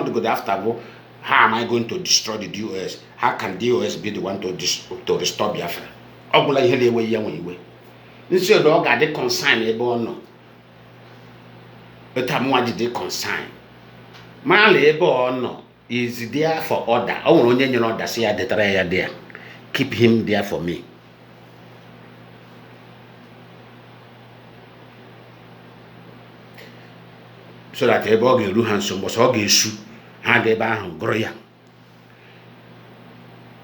to go after war. How am I going to destroy the DOS? How can DOS be the one to restore Biafra? Instead of God, they consign a bono. But I'm what they consign. My labor no is there for order. Oh, no, you know, that's here the try there. Keep him there for me. So that everybody will do handsome, but all get shoe. Hand the bar and grow ya.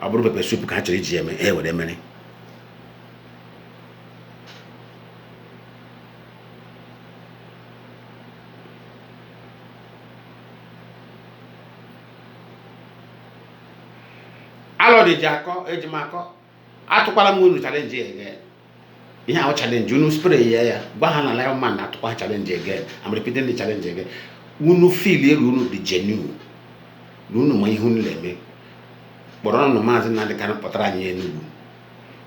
I brought a soup country GM with a money. Allo de Jaco, Ejimako, Atopalamunu challenge again. You have a challenge, you know, spray, yeah, Bahana Lionman, Atopa challenge again. I'm repeating the challenge again. Unu feel you the genuine. Nuno my hunleme. Borono Mazi Nnamdi Kanu Potranya Nubu.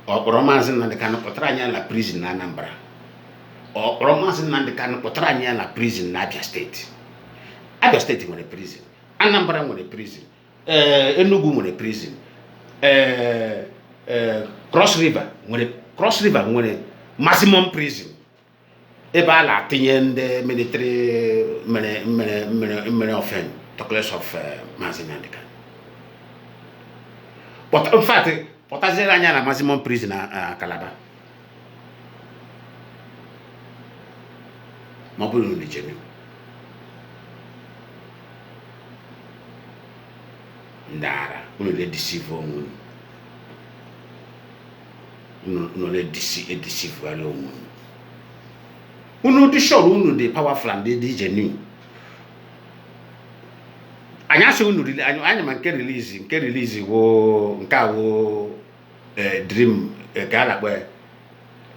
Or Mazi Nnamdi Kanu Potranya la prison na Anambra. Or Mazi Nnamdi Kanu Potranya la prison na Abia State. Abia State was a prison. Anambra was a prison. Enugu was a prison. Cross River was a maximum prison. Eba la tinyende military many offend the class of Mazi Nnamdi Kanu. But in fact, Potazeranya la maximum prison à Calabar. Mabulu ni jenu. Ndara, uno le deceive on. Uno le deceive alone. Uno di show uno de powerful and de genuine. Anya se uno really anya man ke release wo nka wo dream gala boy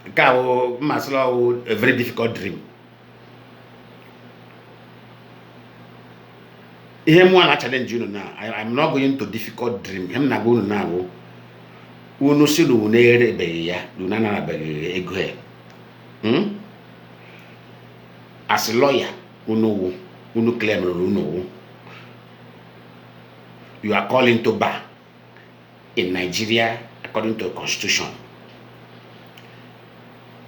A very difficult dream. Him one challenge you now. I'm not going to difficult dream. Him na go now. Uno si do nere be ya, do na be ego he. As a lawyer, uno claim uno. You are calling to bar in Nigeria according to the constitution.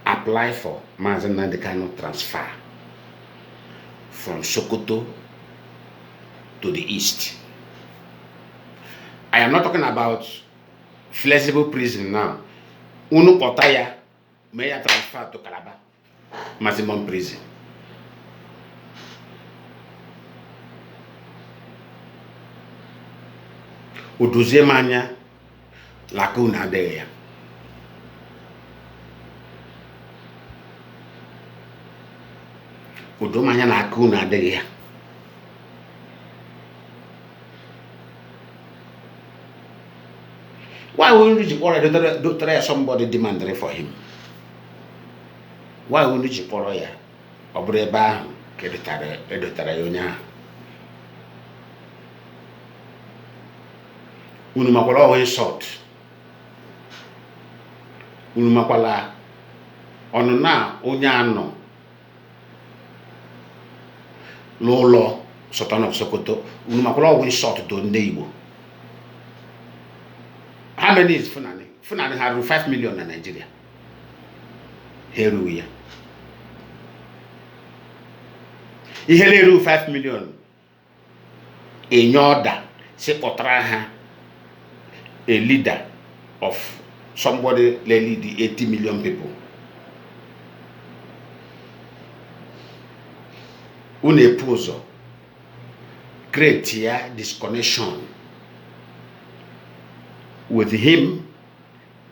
Apply for Mazi Nnamdi Kanu transfer from Sokoto to the east. I am not talking about flexible prison now. Unu kotaya may transfer to Calabar maximum prison. Uduzie manya lakuna de ya. Udomanya lakuna de ya. Why wouldn't you call it somebody demanding for him? Why wouldn't you call it Obreba Keditara Yonya? Unumakwala always sought. Unumakwala onuna onyano lolo Sultan of Sokoto. Unumakwala always sought to Ndeibo. How many is Funani? Funani had 5 million in Nigeria. Here we are. He had 5 million. In order, say Otraha. A leader of somebody lead the 80 million people. Unepuzo create here disconnection with him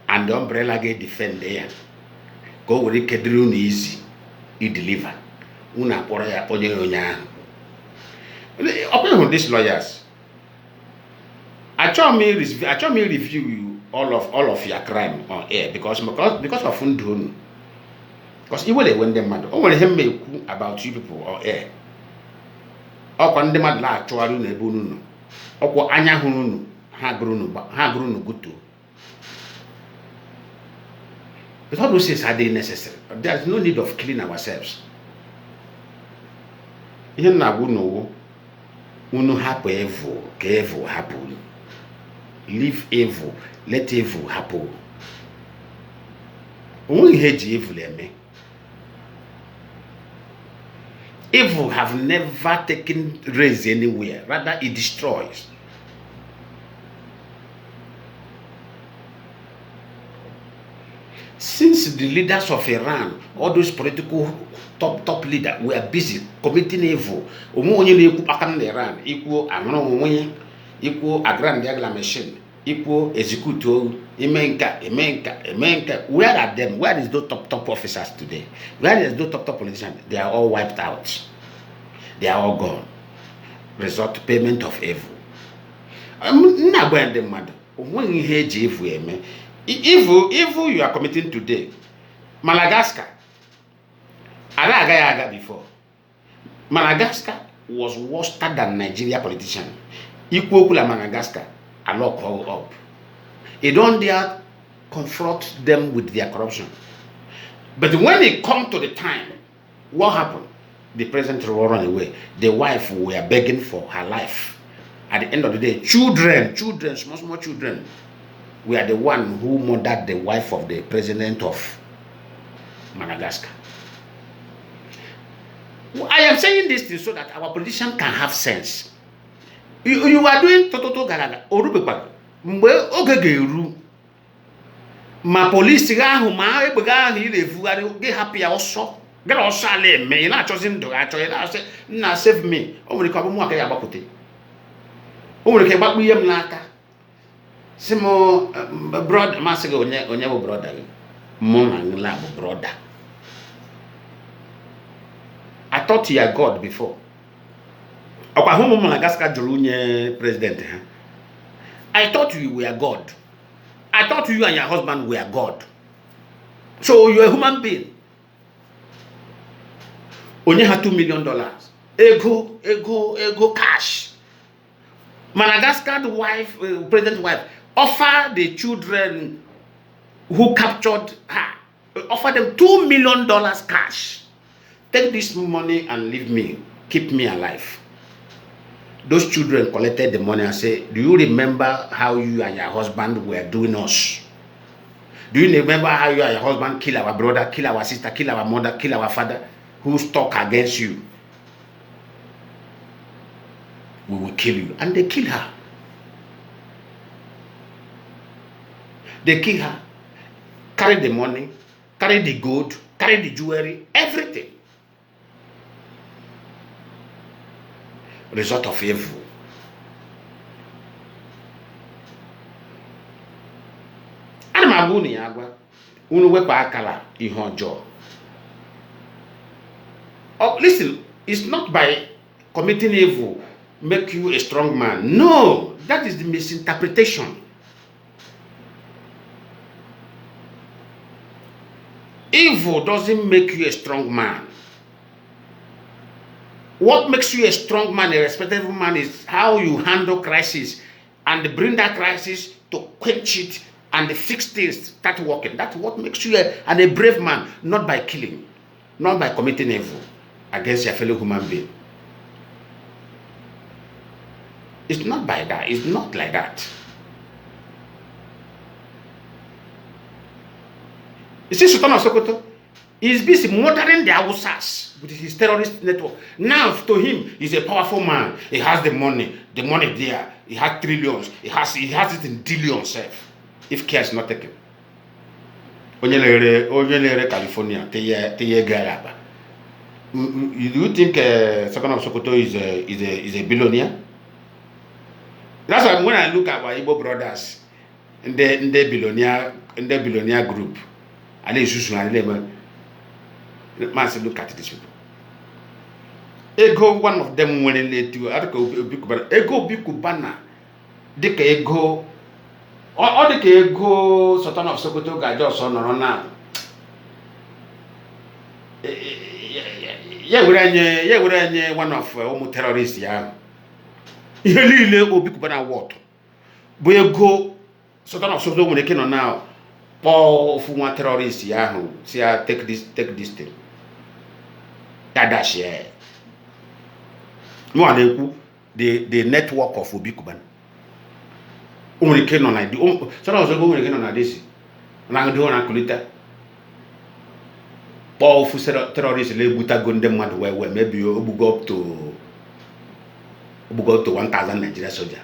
and the umbrella get defend there. Go with it kedrun easy. He deliver. Una pora ya ponye onya. Open with these lawyers. I try me review you all of your crime on air because of Fundun. Because you will when them mad. Only him make about you people on air. Or when them mad la actually ne bunu. Or anya hunu ha grunu gutu. But all those things are they necessary. There's no need of killing ourselves. Him na bunu unu hapo evil, ke evil happen. Leave evil, let evil happen. Only hate evil, evil have never taken rise anywhere, rather it destroys. Since the leaders of Iran, all those political top leaders were busy committing evil, Iran equal a grand machine, equal execute, emenka. Where are them? Where is those top officers today? Where is those top politicians? They are all wiped out. They are all gone. Result payment of evil. Not going them mad. When you hear evil you are committing today. Madagascar. Aga before. Madagascar was worse than Nigeria politician. Equal to Madagascar, a law call up. They don't dare confront them with their corruption. But when it come to the time, what happened? The president run away. The wife were begging for her life. At the end of the day, children, small children, were the one who murdered the wife of the president of Madagascar. I am saying this thing so that our politicians can have sense. You are doing toto garaga orubekwa mgbe oge ga-eru ma police ga ahụ ma egbega ahụ irefugari ge happy ya ọsọ gara ọsọ ala eme ị na-achọzi ndụ achọ ị na-asị nna save me o nwere ka ọ bụ mụ aka ya agbapụte o nwere ka ịgbakpu ihe m n'aka si m brother masị gị onye bụ brother gị mụ na nla bụ brother. I thought you are God before. President. I thought you were God. I thought you and your husband were God. So you're a human being. Only had $2 million. Ego cash. Madagascar wife, president wife, offer the children who captured her, offer them $2 million cash. Take this money and leave me, keep me alive. Those children collected the money and said, do you remember how you and your husband were doing us? Do you remember how you and your husband kill our brother, kill our sister, kill our mother, kill our father, who stuck against you? We will kill you. And they kill her. They kill her. Carry the money, carry the gold, carry the jewelry, everything. Result of evil. Ana m agwa unu ya agwa, unu wepụ akala ihe ọjọọ. Oh, listen, it's not by committing evil make you a strong man. No, that is the misinterpretation. Evil doesn't make you a strong man. What makes you a strong man, a respectable man, is how you handle crisis and bring that crisis to quench it and fix things, start working. That's what makes you a brave man, not by killing, not by committing evil against your fellow human being. It's not by that. It's not like that. You see, Sultan of Sokoto is busy murdering the Hausas with his terrorist network. Now, to him, he's a powerful man. He has the money there. He has trillions. He has it in billions. If care is not taken. Onye California, do you think Sultan of Sokoto is a billionaire? That's why when I look at our Igbo brothers in the billionaire group, and they man look at this people. Ego, one of them when they do ego bikubana dike ego or dike ego Sultan of Sokoto ga just on now. Yeah, we're one of terrorists, yeah. Ihe niile obikubana what? But ego Sultan of Sokoto when they came on now. Paul Fuma terrorists, Yahoo, see, take this thing. That's yeah. No, the network of Obikuban. Only came on idea. So I was going on this. And I'm doing a colita. Paul Fuser terrorists, Lebuta Gundam, where maybe you go up to 1,000 Nigerian soldiers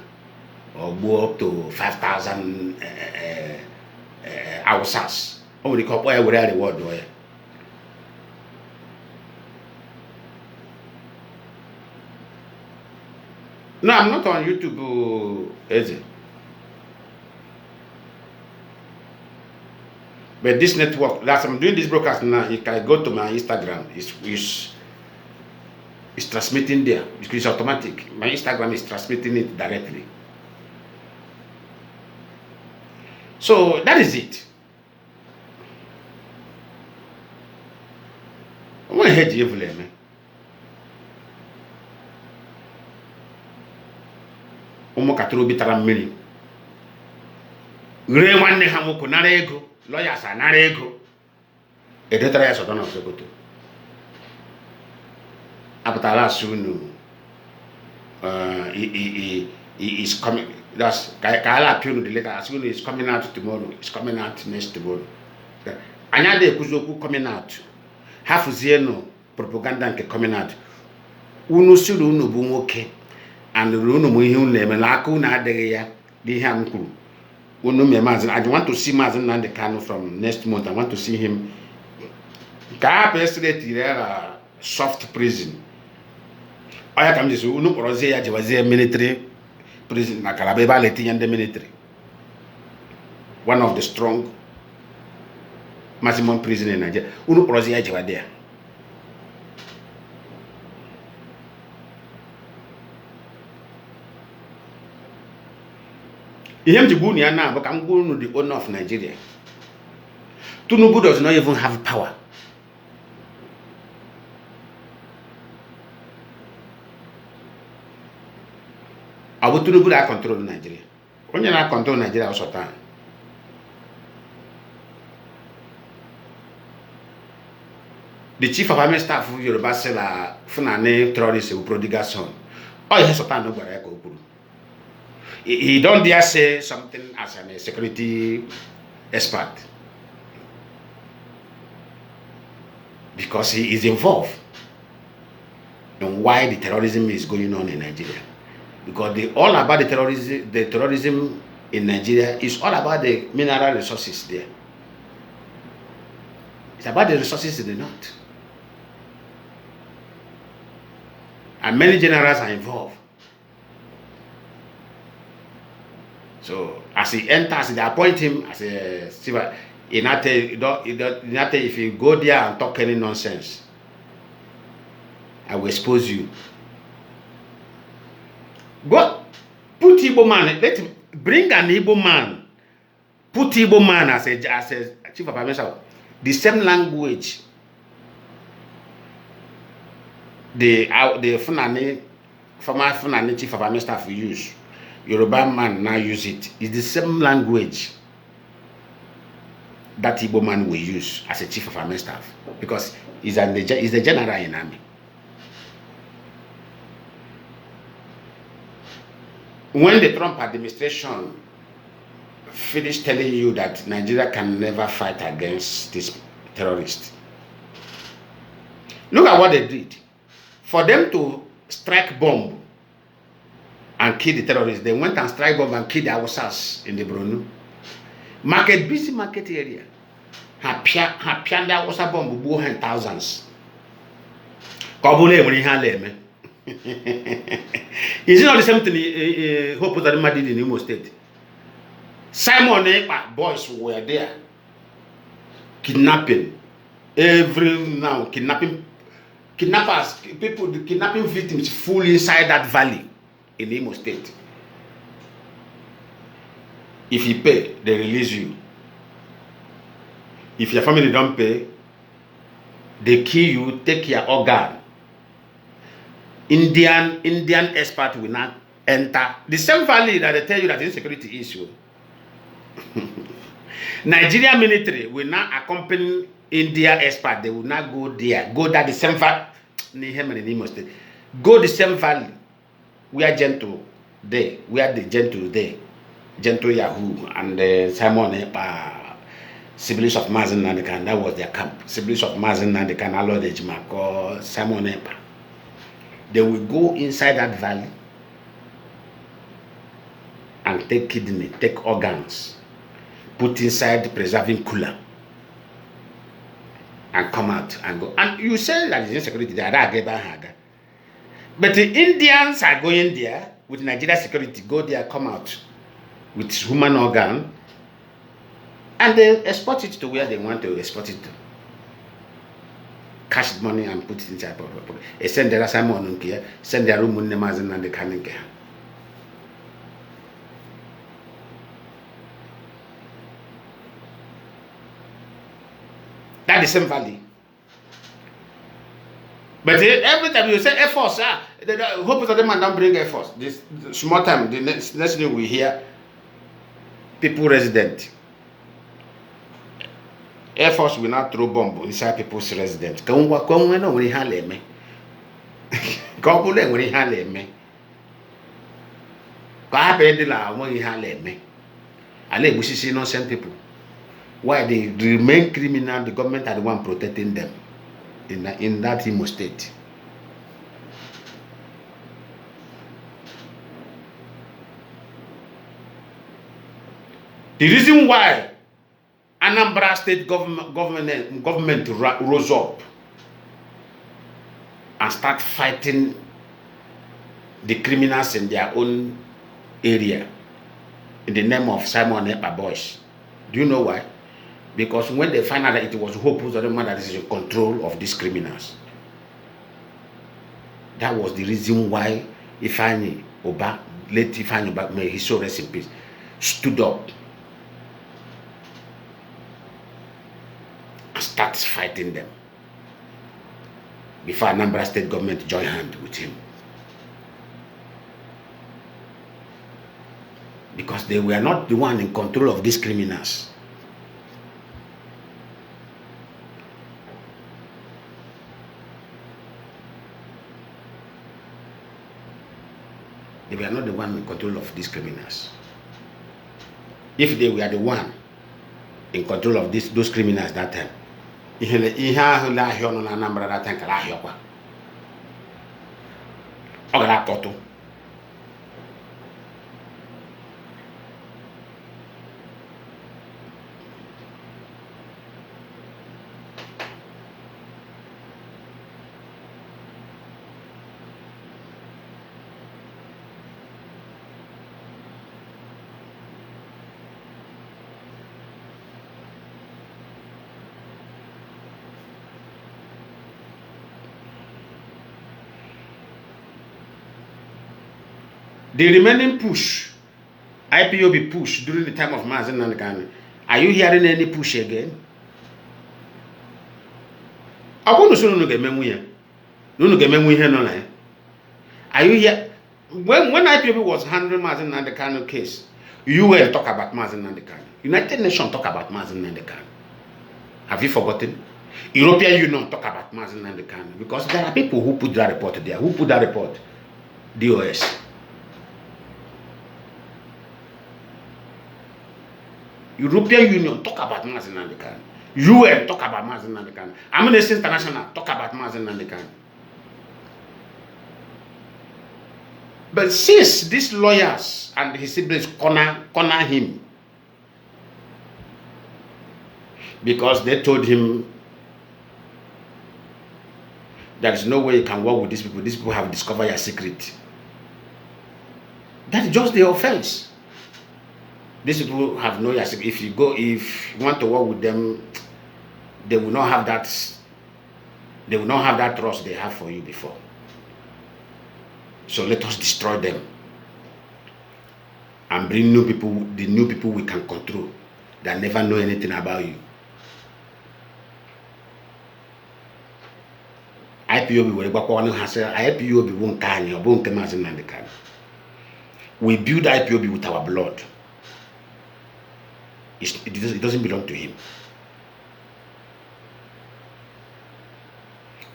or go up to 5,000. Our SARS. Oh, the couple where the world were. No, I'm not on YouTube, is it? But this network, as I'm doing this broadcast now, you can go to my Instagram. It's transmitting there. It's automatic. My Instagram is transmitting it directly. So that is it. When head evil, man. Omo katoro bitara mmiri. Re nwanne ha nwoke nara ego, lawyers anara ego. Edetara ya Sultan of Sokoto. Apatala sunu he is coming. That's Kala appeal the letter as soon as it's coming out tomorrow. It's coming out next tomorrow. Anya de kuzoku coming out. Half zero propaganda nke coming out. Unu suru unu bu nwoke and unu mu ihe unu eme na aka unu adịghị ya dị ihe am kwuru. Unu me Mazi. I want to see Mazi Nnamdi Kanu from next month. I want to see him. Ka pestrate soft prison. Oya kam jesu unu porozie ya jewazie military prison na Kalabeba letting in the military. One of the strong maximum prison in Nigeria. Unu porozie ya jewa there. Ihem jibuni ya na but I'm going to the owner of Nigeria. Tinubu does not even have power. Abu Tinubu that control Nigeria. When you not control Nigeria also time. The chief of army staff of Yoruba say la funane terrorist who prodigal son. Oh, yes, Sultan no gwara ko okuru. He don't dare say something as a security expert. Because he is involved in why the terrorism is going on in Nigeria. Because all about the terrorism in Nigeria is all about the mineral resources there. It's about the resources in the north. And many generals are involved. So as he enters, they appoint him as a civil. If you go there and talk any nonsense, I will expose you. Go put Igbo man. Let him bring an Igbo man. Put Igbo man as a chief of army staff. The same language. The Fulani, former Fulani chief of army staff use. Yoruba man now use it. It's the same language that Igbo man will use as a chief of army staff, because he's the general in army. When the Trump administration finished telling you that Nigeria can never fight against this terrorist, look at what they did. For them to strike bomb and kill the terrorists, they went and strike bomb and killed the Hausas in the Borno. Busy market area. Happy and Hausa bomb will go thousands. Kabule when he had them. Is it not the same thing Hope that Nnamdi did in Imo State? Simon Ekpa boys were there. Kidnapping. Kidnappers, people, the kidnapping victims full inside that valley in Imo State. If you pay, they release you. If your family don't pay, they kill you, take your organ. Indian expert will not enter the same valley that they tell you that insecurity issue. Nigeria military will not accompany India expert. They will not go there. Go that the same valley. Go the same valley. We are gentle there. We are the gentle there. Gentle Yahoo and Simon siblings of Mazi and that was their camp. Siblings of Mazi and the Lord Ejimako, Simon Epa. They will go inside that valley and take kidney, take organs, put inside preserving cooler, and come out and go. And you say that is insecurity there, but the Indians are going there with Nigeria security, go there, come out with human organ, and they export it to where they want to export it to. Cash money and put it inside. They send their Simon here, send their room in Mazi and the canning. That's the same valley. But every time you say Air Force, hope that the man don't bring Air Force. This small time, the next thing we hear, people resident. Air Force will not throw bomb inside people's residence. Come when we hale me. Come when we hale me. Come when we hale me. Ale we see innocent people. Why they remain criminal? The government are the one protecting them in that Imo State. The reason why Anambra State government rose up and start fighting the criminals in their own area in the name of Simon Ekpa boys. Do you know why? Because when they find out that it was Hope Uzodinma that is in control of these criminals, that was the reason why Ifeanyi Oba, late Ifeanyi Oba, may he so rest in peace, stood up starts fighting them before Anambra state government join hand with him. Because they were not the one in control of these criminals. They were not the one in control of these criminals. If they were the one in control of those criminals that time, the remaining push, IPOB push during the time of Mazi Nnamdi, are you hearing any push again? Are you here? When IPOB was handling Mazi Nnamdi case, you were talking about Mazi Nnamdi. United Nations talk about Mazi Nnamdi. Have you forgotten? European Union talk about Mazi Nnamdi because there are people who put that report there. Who put that report? DOS. European Union talk about Mazi Nnamdi. UN talk about Mazi Nnamdi. Amnesty International talk about Mazi Nnamdi. But since these lawyers and his siblings corner him, because they told him there is no way you can work with these people. These people have discovered your secret. That is just the offense. These people have no secret. If you want to work with them, they will not have that. They will not have that trust they have for you before. So let us destroy them and bring new people. The new people we can control that never know anything about you. IPOB won't carry or won't come as in the can. We build IPOB with our blood. It doesn't belong to him.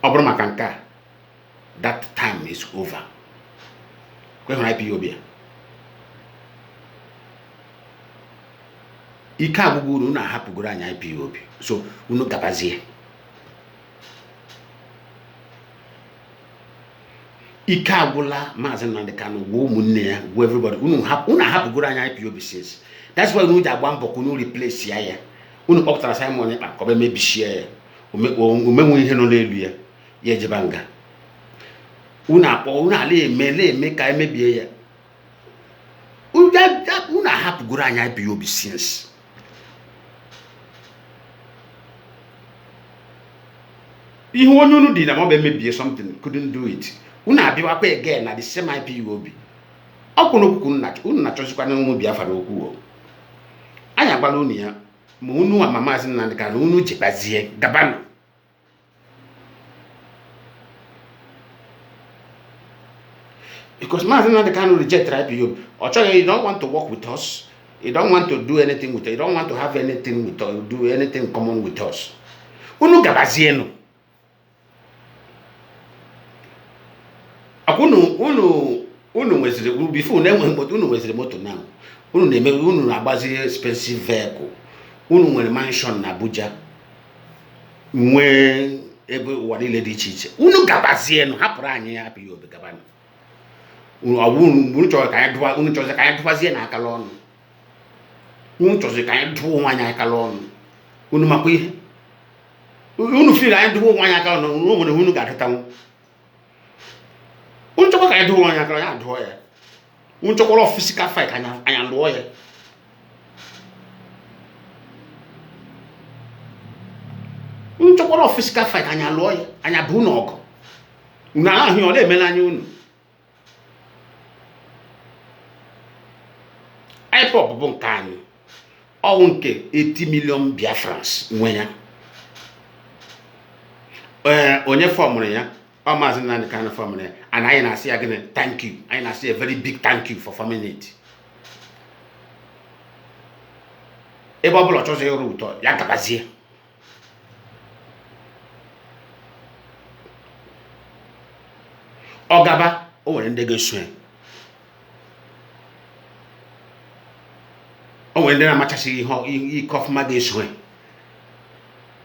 Obramakanka, that time is over. When IPOB. Ika buguru na hapu guranya IPOB. So uno gabazie. Ika bula Mazi Nnamdi wo munne ya wo everybody una hapu guranya IPOB says. That's why we need a one book no replace ya. Unu optara Simon pa ko be maybe share. Umenwu ihe no lelu ya. Ye jibanga. Una le ka emebie ya. Una hapu guranya IPOB since. Ihe onye unu di na mo be mebie something couldn't do it. Una abiwa kwa again na the same IPOB. Okuno kuku unu na chozikwa na umu Biafra okwu o. Anya gbara unu ya ma unu wa Mazi Nnamdi ka unu jibazie gabano. Because Mazi Nnamdi can reject IPOB. Actually, you don't want to work with us. You don't want to do anything with us. You don't want to have anything with us. Do anything common with us. Unu gabazie no. Unu wezire before na enwe mkpọtụ unu wezire moto now. Unu na-eme unu na-agbazi expensive vehicle. Unu nwere mansion na Abuja. Nwe ebe ụwa niile dị iche iche. Unu gabazie no hapụrụ anyị ya IPOB gabana. Unu chọrọ ka anyị dụwa unu chọrọ ka anyị dụwazie na akala ọnụ. Unu chọrọ ka anyị dụwa anyị akala ọnụ. Unu makwa ihe. Unu feel anyị dụwa anyị akala ọnụ unu nwere unu ga-adụtanwu. Unu chọrọ ka anyị dụwa anyị akala ya dụọ ya. Unu chọrọ physical fight anya lụọ ya. Unu chọrọ physical fight anya lụọ ya. Anya bụ n'ọgụ. Unu ahụ ọ na-emela anya unu. Ipob bụ nke anyị. Ọwụ nke 80 million Biafrans nwe ya. onye formula ya, or Mazi Nnamdi kind of formula, and I say again, thank you. I say a very big thank you for forming it. Ipob lo chose ruto, ya gabazie. Ogaba, o were ndege swen. O were ndege na machasi I kofma ge swen.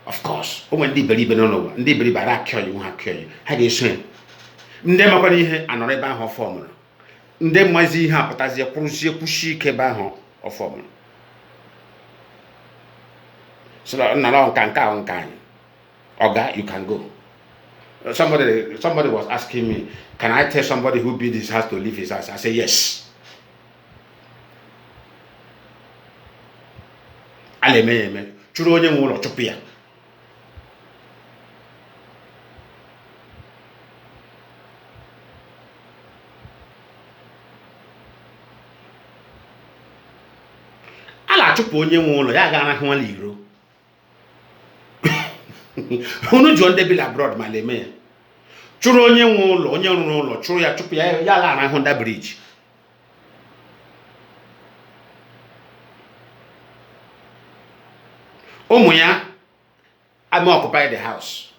Of course, o were ndi believe no, ndi believe bara kill you, ha kill you. Ha ge swen. Nde makwa ihe anore ba ho formula. Nde Mazi ihe apụtazie kwuruzie kwushi ike ba ho o formula. So Oga, you can go. Somebody was asking me, can I tell somebody who built his house to leave his house? I say yes. Aleme, churu onye nwe ụlọ chụpụ ya. Ala chụpụ onye nwe ụlọ ya ga-arahụ nwale iro. Unu jụọ ndị bi abroad ma leme ya. Chụrụ onye nwe ụlọ, onye rụrụ ụlọ, chụrụ ya chụpụ ya ya la arahụ nda bridge. Ụmụ ya I'm occupy the house.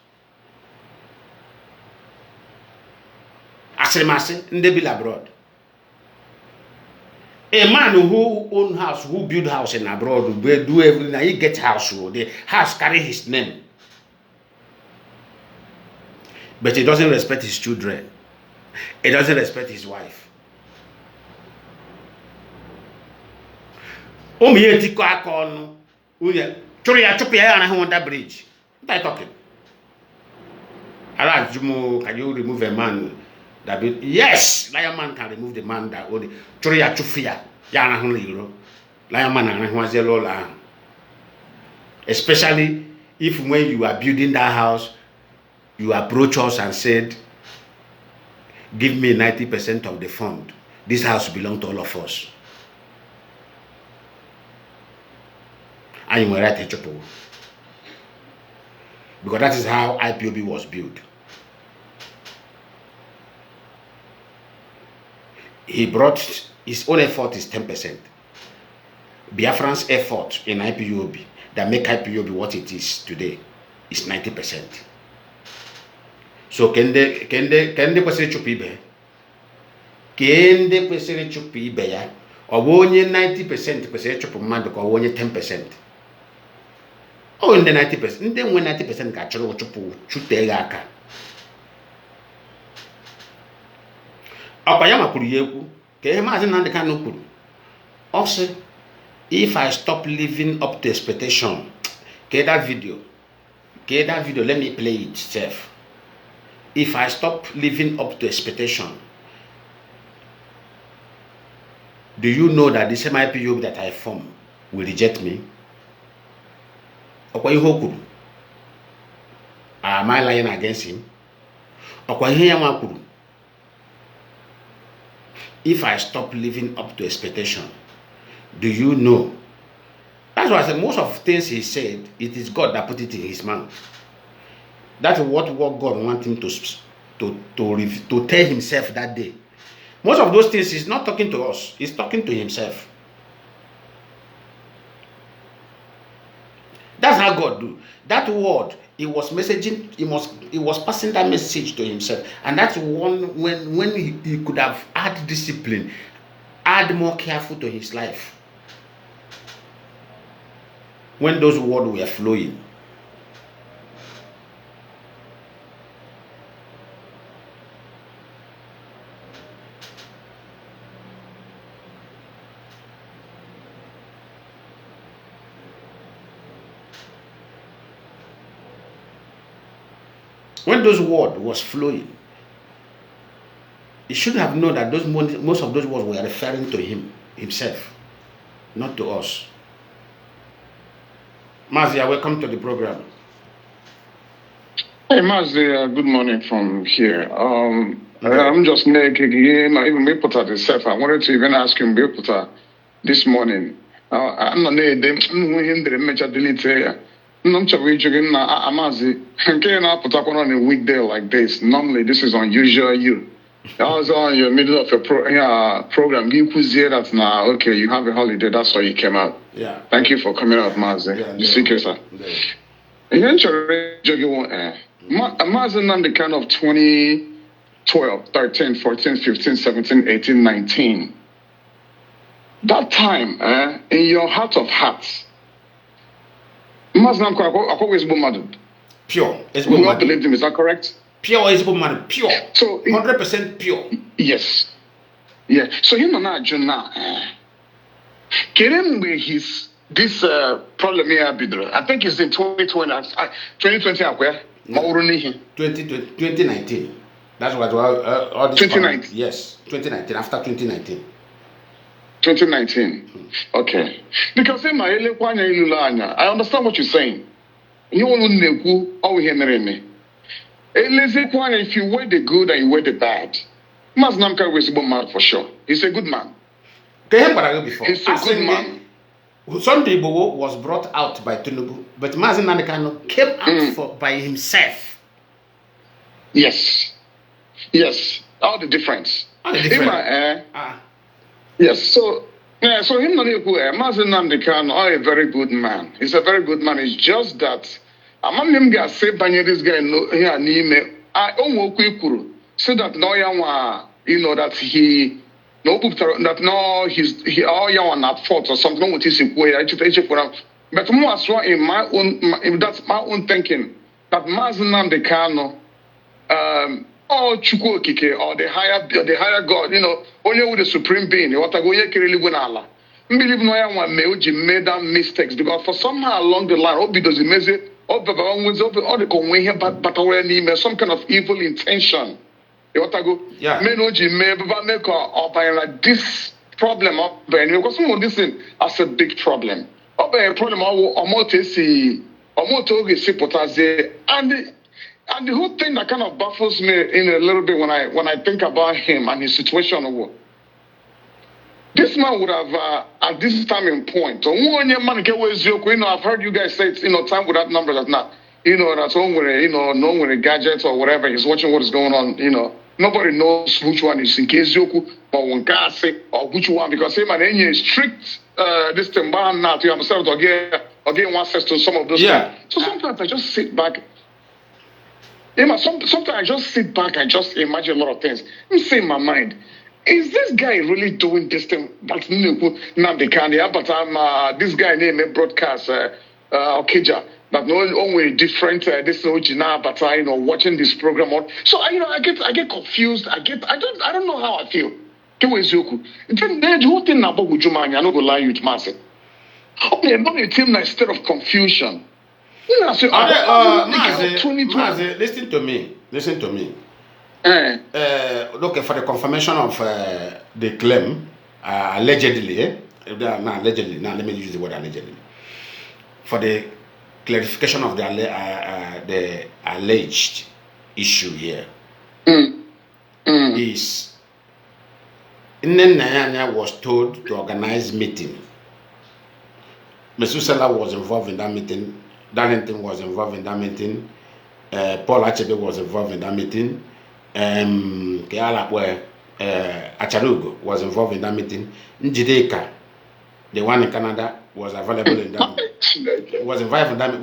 Asịrịmasị ndị bi abroad. A man who own house, who build house in abroad, will do everything. Now he get house. The house carry his name, but he doesn't respect his children. He doesn't respect his wife. Here tiko akonu. Churi ya chupi ya na on that bridge. What are you talking? Allah, can you remove a man? That be, yes, Lionman can remove the man that only Churi ya chufi ya na hon liro. Lionman na hon zelola. Especially if when you are building that house, you approach us and said, give me 90% of the fund. This house belongs to all of us. And you were right, Ipob. Because that is how IPOB was built. He brought his own effort is 10%. Biafrans' effort in IPOB that make IPOB what it is today is 90%. So kende kwesịrị chụpụ ibe kende kwesịrị chụpụ ibe ya ọ bụ onye 90% kwesịrị chụpụ mmadụ ka ọ bụ onye 10%. Oh, ndị 90%, ndị nwe 90% ga-achọrọ chụpụ chute ya aka. Ọkwa ya makwuru ya ekwu ka ihe Mazi Nnamdi Kanu kwuru. Ọ sị, if I stop living up to expectation, that video, let me play it self. If I stop living up to expectation, do you know that the same IPOB that I form will reject me? Okwa ihe kwuru. Am I lying against him? Okwa ihe ya nwa kwuru. If I stop living up to expectation, do you know? That's why I said most of things he said, it is God that put it in his mouth. That's what God wants him to tell himself that day. Most of those things he's not talking to us, he's talking to himself. That's how God do. That word, he was messaging, he was passing that message to himself. And that's one when he could have add discipline, add more careful to his life. When those words were flowing. When those words was flowing, he should have known that most of those words were referring to himself, not to us. Mazi, welcome to the program. Hey, Mazi, good morning from here. I'm just making even Biafra itself. I wanted to even ask him Biafra this morning. I'm not I'm joking na Mazi. Okay, now put up on a weekday like this. Normally, this is unusual. You. I was on your middle of a program. You could say that now. Okay, you have a holiday. That's why you came out. Yeah. Thank you for coming out, Mazi. Yeah, you see, sir. Eventually, Mazi Nnamdi kind of 2012, 13, 14, 15, 17, 18, 19. That time, in your heart of hearts, Mazi Nnamdi pure. We all believed him. Is that correct? Pure is man, pure. So 100% pure. Yes. Yeah. So him and I, Jonah, getting with this problem here, I think it's in 2020. 2020, No. 2019. That's what all this. 2019. Yes, 2019. After 2019. 2019. Okay. Because I understand what you're saying. You want to know how we hear me. If you weigh the good and you weigh the bad, Mazi Nnamdi is a good man for sure. He's a good man. Before. He's a good man. Sunday Igboho was brought out by Tinubu, but Mazi Nnamdi came out by himself. Yes. Yes. All the difference. Yes. So him Mazi Nnamdi Kanu, a very good man. He's a very good man. It's just that among them guys say banye this guy here nime I so that no that he he all young at fault or something with his way. But more as well in my own that's my own thinking that Mazi Nnamdi Kanu or Chukwokike or the higher God, only with the supreme being, what I go here Allah. Believe no one made that mistakes because for somehow along the line, Obi does it some kind of evil intention. Yeah. This problem because some of this thing as a big problem. A problem and the whole thing that kind of baffles me in a little bit when I think about him and his situation. This man would have, at this time in point, I've heard you guys say, time without numbers at not. That's all no with a gadget or whatever. He's watching what is going on, Nobody knows which one is in case Yoku or Wankase or which one, because him and any strict, this thing, not to understand or get one access to some of those things. So sometimes I just sit back. Sometimes I just sit back and just imagine a lot of things. I'm saying in my mind, is this guy really doing this thing? That's Nnamdi Kanu, but this guy named a broadcast Okija. That no only different this original, but watching this program. So I get confused. I don't know how I feel. Then the whole thing about Ujumani, I don't go lie you to myself. Okay, about a team instead of confusion. Mazi, listen to me. Look for the confirmation of the claim, allegedly. Allegedly. Now let me use the word allegedly. For the clarification of the alleged issue here is Nnamdi was told to organize meeting. Mesusela was involved in that meeting. Darlington was involved in that meeting. Paul Achebe was involved in that meeting. Acharugo was involved in that meeting. Njideka, the one in Canada, was available in that was involved in that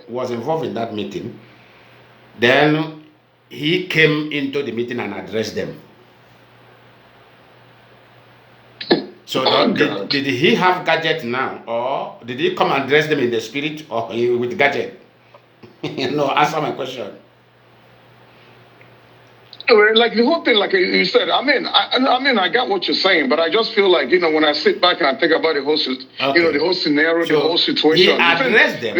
was involved in that meeting. Then he came into the meeting and addressed them. So did he have gadget now, or did he come and address them in the spirit or with gadget? No, answer my question. Like the whole thing, like you said, I got what you're saying, but I just feel like when I sit back and I think about the whole, the whole scenario, so the whole situation. He addressed them.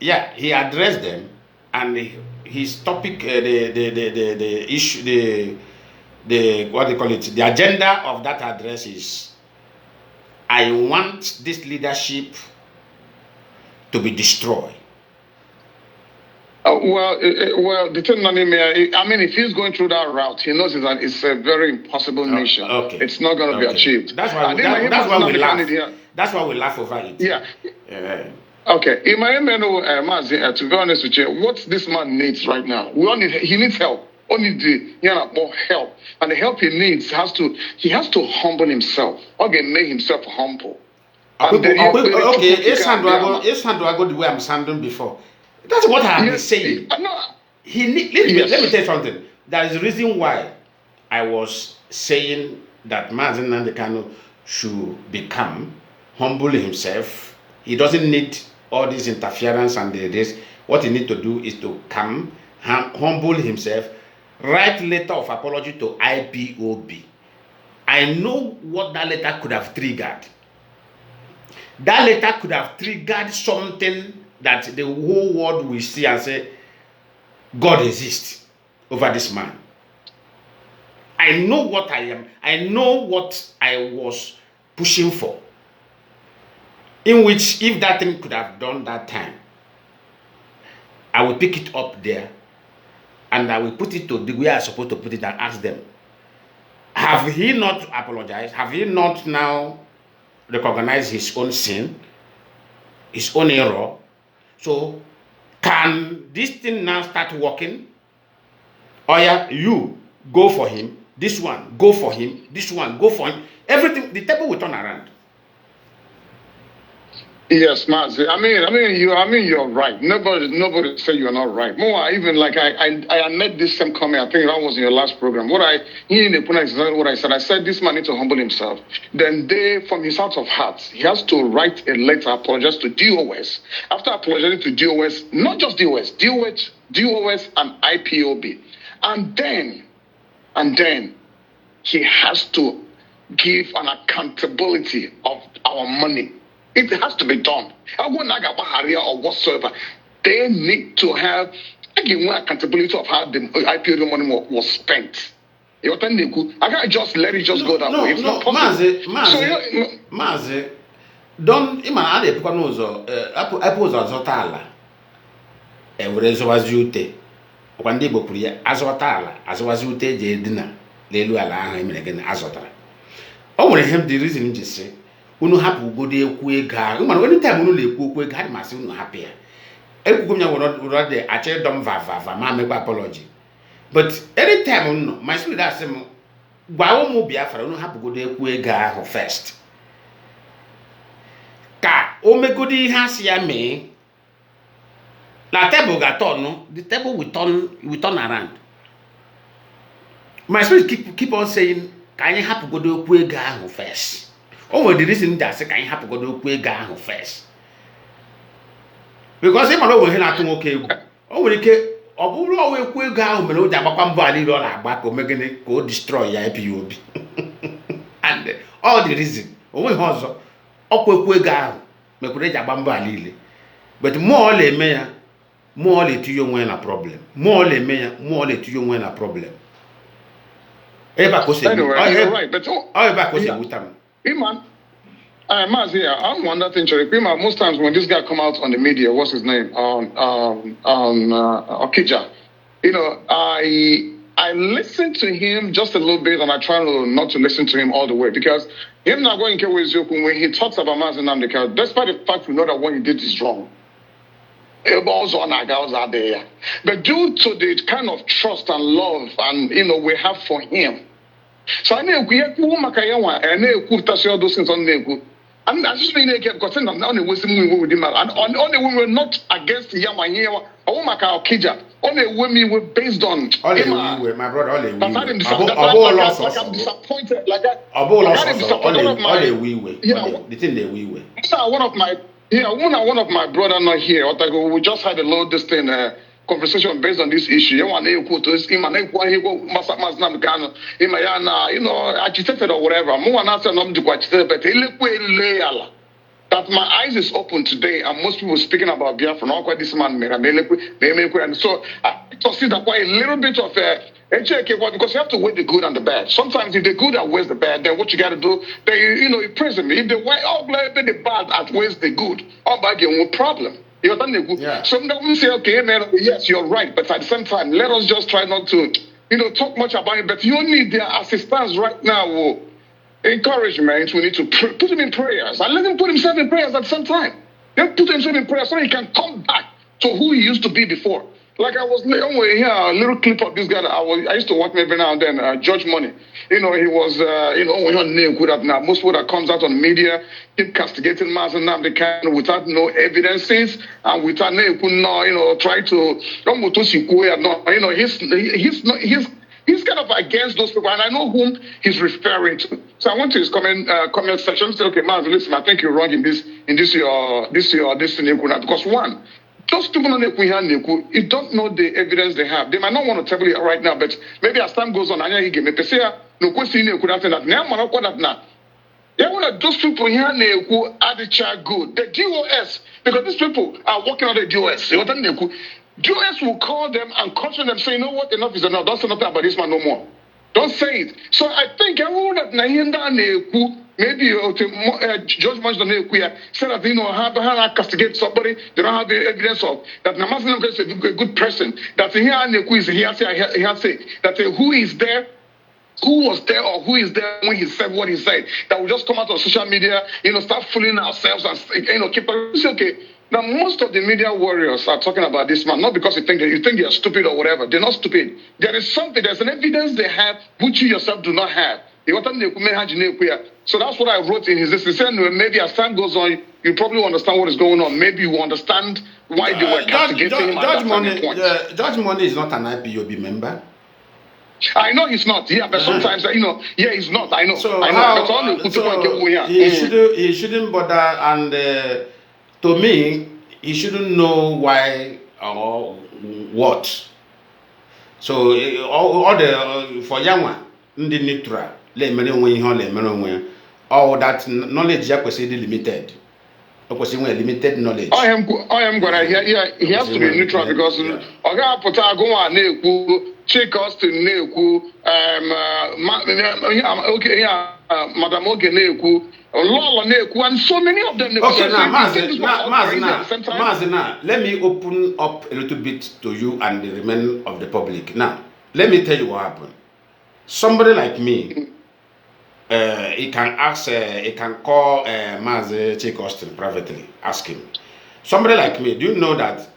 Yeah, he addressed them, and his topic, the issue, the what they call it, the agenda of that address is, I want this leadership to be destroyed. Well, the thing, if he's going through that route, he knows it's a very impossible mission. Okay. It's not going to be achieved. That's why we laugh. That's why we laugh over it. Yeah. Okay, in my Mazi, to be honest with you, what this man needs right now, he needs help. Only more help, and the help he needs he has to humble himself. Okay, make himself humble. Okay, it's how do I go the way I'm sounding before? That's what I've been saying. Let me tell you something. That is the reason why I was saying that Mazi Nnamdi Kanu should become humble himself. He doesn't need all this interference and this. What he needs to do is to come, humble himself, write letter of apology to IPOB. I know what that letter could have triggered. That letter could have triggered something that the whole world will see and say, God exists over this man. I know what I am. I know what I was pushing for. In which, if that thing could have done that time, I will pick it up there and I will put it to the way I'm supposed to put it and ask them, have he not apologized? Have he not now recognized his own sin, his own error? So, can this thing now start working? Or yeah, you go for him, this one, go for him, this one, go for him. Everything, the table will turn around. Yes, Mazi. You're right. Nobody say you're not right. More, even like I made this same comment. I think that was in your last program. What I said. I said this man needs to humble himself. Then from his heart of hearts, he has to write a letter apologize to DOS. After apologizing to DOS, not just DOS, DOS and IPOB, and then he has to give an accountability of our money. It has to be done. Or whatsoever. They need to have accountability of how the IPO money was spent. I can't just let it just go that way. It's not possible. Mazi, don't imagine the people know Apple azotala. Every zoazute. When they go put azotala, azwazute jedina, lelu ala him again azotala. Oh, when him the reason you just say. Unu happy go dey ekwu ego ahụ mana when time unu na-ekwu okwu ego ha dị masị unu happy ya ekwugo nya woro dey ache dom va ma make apology but anytime unu my spirit that say gwa ụmụ Biafra unu happy go dey ekwu ego ahụ first ka o megodi ihe asị ya mee na table ga turn the table will turn around. My spirit keep on saying ka anyị happy go dey ekwu ego ahụ first. Oh, the reason that I can't have to go to Quega first. Because if I don't want to okay, oh, we can overall Quega, but no Jabapam Valley or back or making it go destroy IPOB. And all the reason, only also, Quega, make Jabam Valley. But more le mayor, more le to you when a problem. More le mayor, more le to you when a problem. Anyway, right, but Iman, Mazi, I'm one that thing, Pima. Most times when this guy come out on the media, what's his name? Okija. I listen to him just a little bit, and I try not to listen to him all the way because him not going to when he talks about Mazi Nnamdi Kanu, despite the fact we know that what he did is wrong. Elbows on our girls out there, but due to the kind of trust and love and we have for him. So I know we have Makayawa and all those things on the I just mean because I'm not only with him and only we were not against Yamayewa or Maka Okija. Only women were based on my brother, I'm disappointed like that. The thing they we were. One of my brother not here. We just had a little this thing conversation based on this issue. You want to quote this him and agitated or whatever. That my eyes is open today, and most people speaking about Biafra. Not quite this man, and so I consider quite a little bit of because you have to weigh the good and the bad. Sometimes if the good outweighs the bad, then what you got to do, then you praise him. If the bad outweighs the good, no problem. Yeah. So we say, okay, man, yes, you're right, but at the same time, let us just try not to, talk much about it. But you need their assistance right now. Encouragement. We need to put him in prayers and let him put himself in prayers at the same time. Then put himself in prayer so he can come back to who he used to be before. Like I was here, a little clip of this guy that I used to watch him every now and then, Judge Money. He was, when now most people that comes out on media keep castigating Mazi Nnamdi Kanu without no evidences and without try to, he's kind of against those people, and I know whom he's referring to. So I went to his comment section and said, okay, Mazi, listen, I think you're wrong in this thing, because one, those people you don't know the evidence they have. They might not want to tell you right now, but maybe as time goes on, those people here are the child good. The DOS, because these people are working on the DOS. DOS will call them and caution them, say, you know what, enough is enough. Don't say nothing about this man no more. Don't say it. So I think maybe George Mazi said that how castigate somebody they don't have the evidence of that. Mazi is a good person. That he say that who is there, who was there, or who is there when he said what he said. That will just come out on social media, start fooling ourselves and keep okay. Now, most of the media warriors are talking about this man, not because you think they're stupid or whatever. They're not stupid. There's an evidence they have which you yourself do not have. So that's what I wrote in his list. He said, maybe as time goes on, you probably understand what is going on. Maybe you understand why they were castigating him at that Judge Money is not an IPOB member. I know he's not, but sometimes, he's not. I know. He shouldn't bother, and to me, he shouldn't know why or what. So all the for young one, the neutral, all that knowledge is limited. Limited knowledge. I am gonna he has to be neutral because Oga Potago Neku, Chick Austin Neku, Madam Oge Neku, Lola Neku, and so many of them. Okay, now, let me open up a little bit to you and the remainder of the public. Now, let me tell you what happened. Somebody like me, he can call Mazi Chick Austin privately, ask him. Somebody like me, do you know that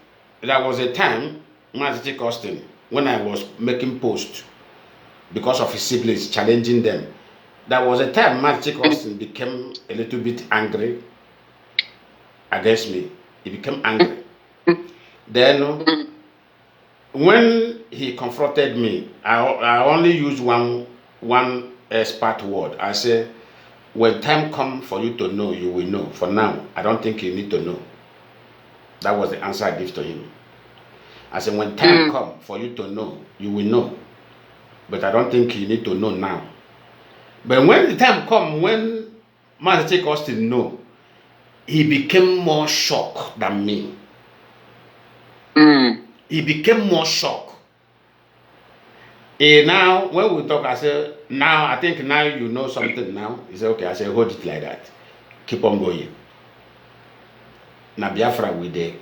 there was a time, Mazi Chick Austin, when I was making posts because of his siblings, challenging them, there was a time Mazi Chick Austin became a little bit angry against me. He became angry. Then, when he confronted me, I only used one expert word. I say, when time comes for you to know, you will know. For now, I don't think you need to know. That was the answer I gave to him. I said, when time comes for you to know, you will know. But I don't think you need to know now. But when the time comes, when Mazi Chick Austin know, he became more shocked than me. He became more shocked. And now, when we talk, I say, I think now you know something now. He said, okay. I said, hold it like that. Keep on going. Now, Biafra with the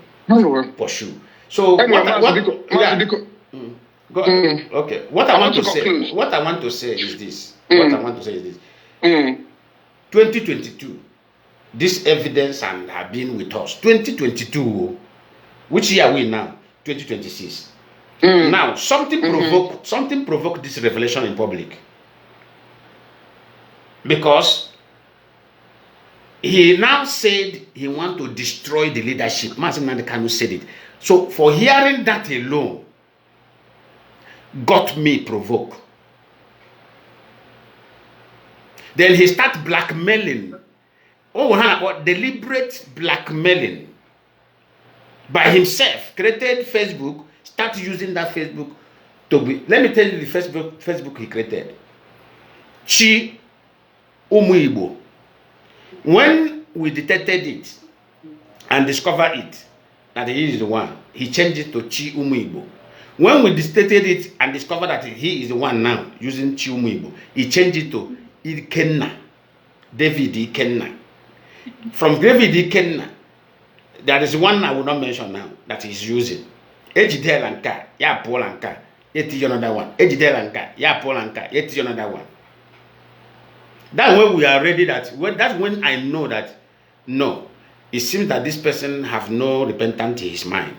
pursue. So, okay. What I want to say is this. 2022, this evidence and have been with us. 2022, which year are we now? 2026. Now, something provoked this revelation in public. Because he now said he want to destroy the leadership. Mazi Nnamdi Kanu said it. So, for hearing that alone, got me provoked. Then he started blackmailing. Deliberate blackmailing by himself. Created Facebook. Start using that Facebook to be. Let me tell you the Facebook he created. Chi Umuibo. When we detected it and discovered it, that he is the one, he changed it to Chi Umuibo. When we detected it and discovered that he is the one now using Chi Umuibo, he changed it to Ikenna. David Ikenna. From David Ikenna, there is one I will not mention now that he's using. Ejidelanka, ya Polanka, yet another one. Ejidelanka, ya Polanka, yet another one. That's when we are ready. That's when I know that no, it seems that this person have no repentance in his mind.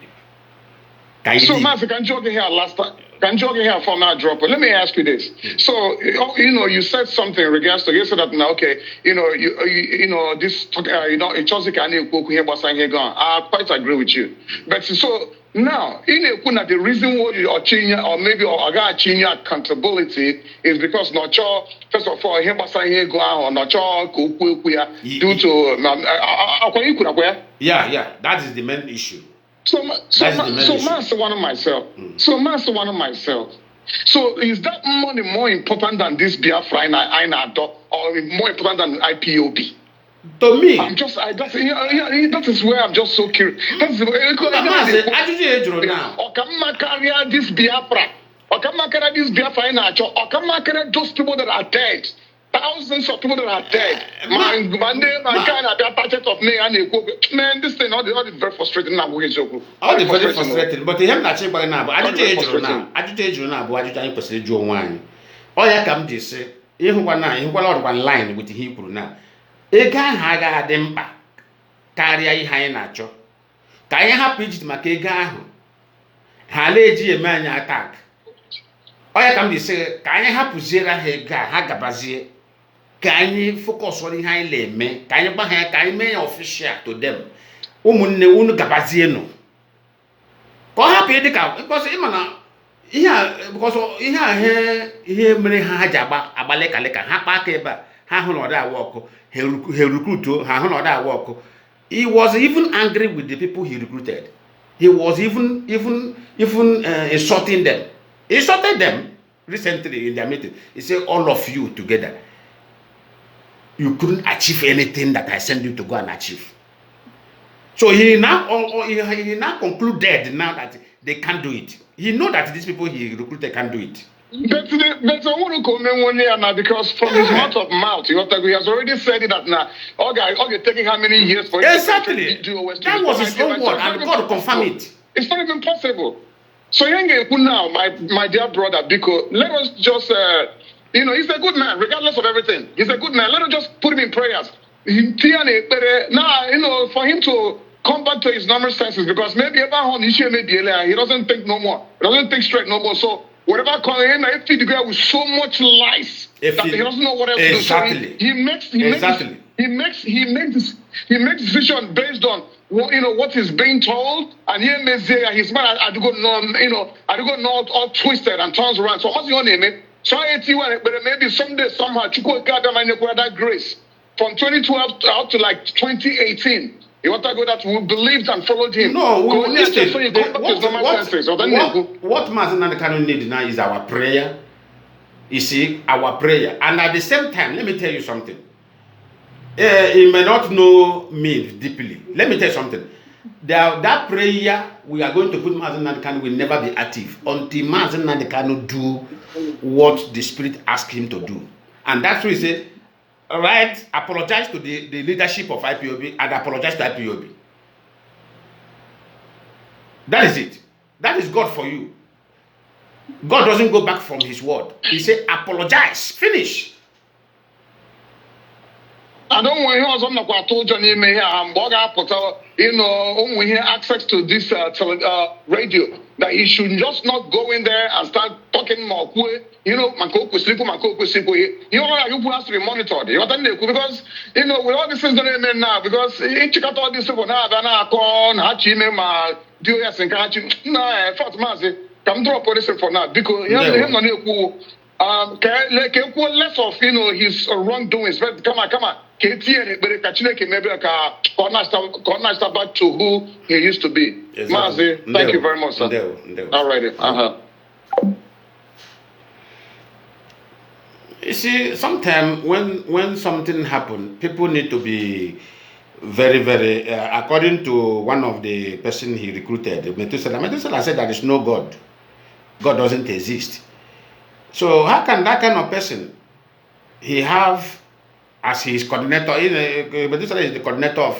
So, Mazi, can you here last time? Can you here for now drop? Let me ask you this. So, you said something in regards to you said that now, okay, this, it shows can you here, but I quite agree with you. But so now, the reason why you are changing, or maybe or got changing accountability is because not sure. First of all, here but here go on, not sure due to yeah, that is the main issue. So master one of myself. So master one of myself. So is that money more important than this Biafra or more important than IPOB? To me, that is where I'm just so curious. That's the way now. Or come carry this Biafra. Or come carry this Biafra or come carry those people that are dead. Thousands of people that are dead. Man, kind of target of me and man, this thing all the very frustrating now. All the very frustrating. But him not by now. Agitation now. Agitation now. But agitation person Joe wine. All you come to say. You one now. You one line with the Hebrew now. A guy haga dempa. Carry a high nacho. Can you have pitched my guy? Haleji a man attack. All you come to say. Can you have Zera Hega Hagabazi? Can you focus on the high lame? Can you buy a may official to them? Umun Gabazieno. Go happy the cow because Imana because here many hajaba, abaleka leka, hapakeba, hahonoda walk, he recruit to hahonoda walk. He was even angry with the people he recruited. He was even insulting them. He insulted them recently in their meeting. He said, all of you together. You couldn't achieve anything that I sent you to go and achieve. So he now concluded now that they can't do it. He know that these people he recruited can't do it. But I want to comment one year now because from his mouth, he has already said it that now. Okay, taking how many years for exactly. That was his own word, and God confirm it. It's not even possible. So now, my dear brother, Biko, let us just. He's a good man, regardless of everything. He's a good man. Let us just put him in prayers. Now, for him to come back to his normal senses, because maybe he doesn't think no more. He doesn't think straight no more. So, whatever calling him, if he together with so much lies that he doesn't know what else to do. So he makes decision based on what is being told, and he may say his man I do not all twisted and turns around. So what's your name? So but maybe someday somehow that grace from 2012 out to like 2018. You want to go that we believed and followed him. No, listen. What Mazi and Kanu need now is our prayer. You see, our prayer. And at the same time, let me tell you something. He may not know me deeply. Let me tell you something. That prayer we are going to put Mazi and Kanu will never be active until Mazi and Kanu do what the Spirit asked him to do. And that's why he said, right, apologize to the leadership of IPOB and apologize to IPOB. That is it. That is God for you. God doesn't go back from his word. He said, apologize. Finish. I don't want to hear something I told you when we hear access to this radio, that he should just not go in there and start talking more. You know, people has to be monitored. Because, with all these things going on now, because check out all these people now, come drop this for now, because less of his wrongdoings. But come on. Maybe back to who he used to be. Exactly. Mazi, thank you very much, sir. All right. You see, sometimes when something happens, people need to be very, very. According to one of the person he recruited, Methuselah said there is no God. God doesn't exist. So how can that kind of person he have as his coordinator? Methuselah is the coordinator of.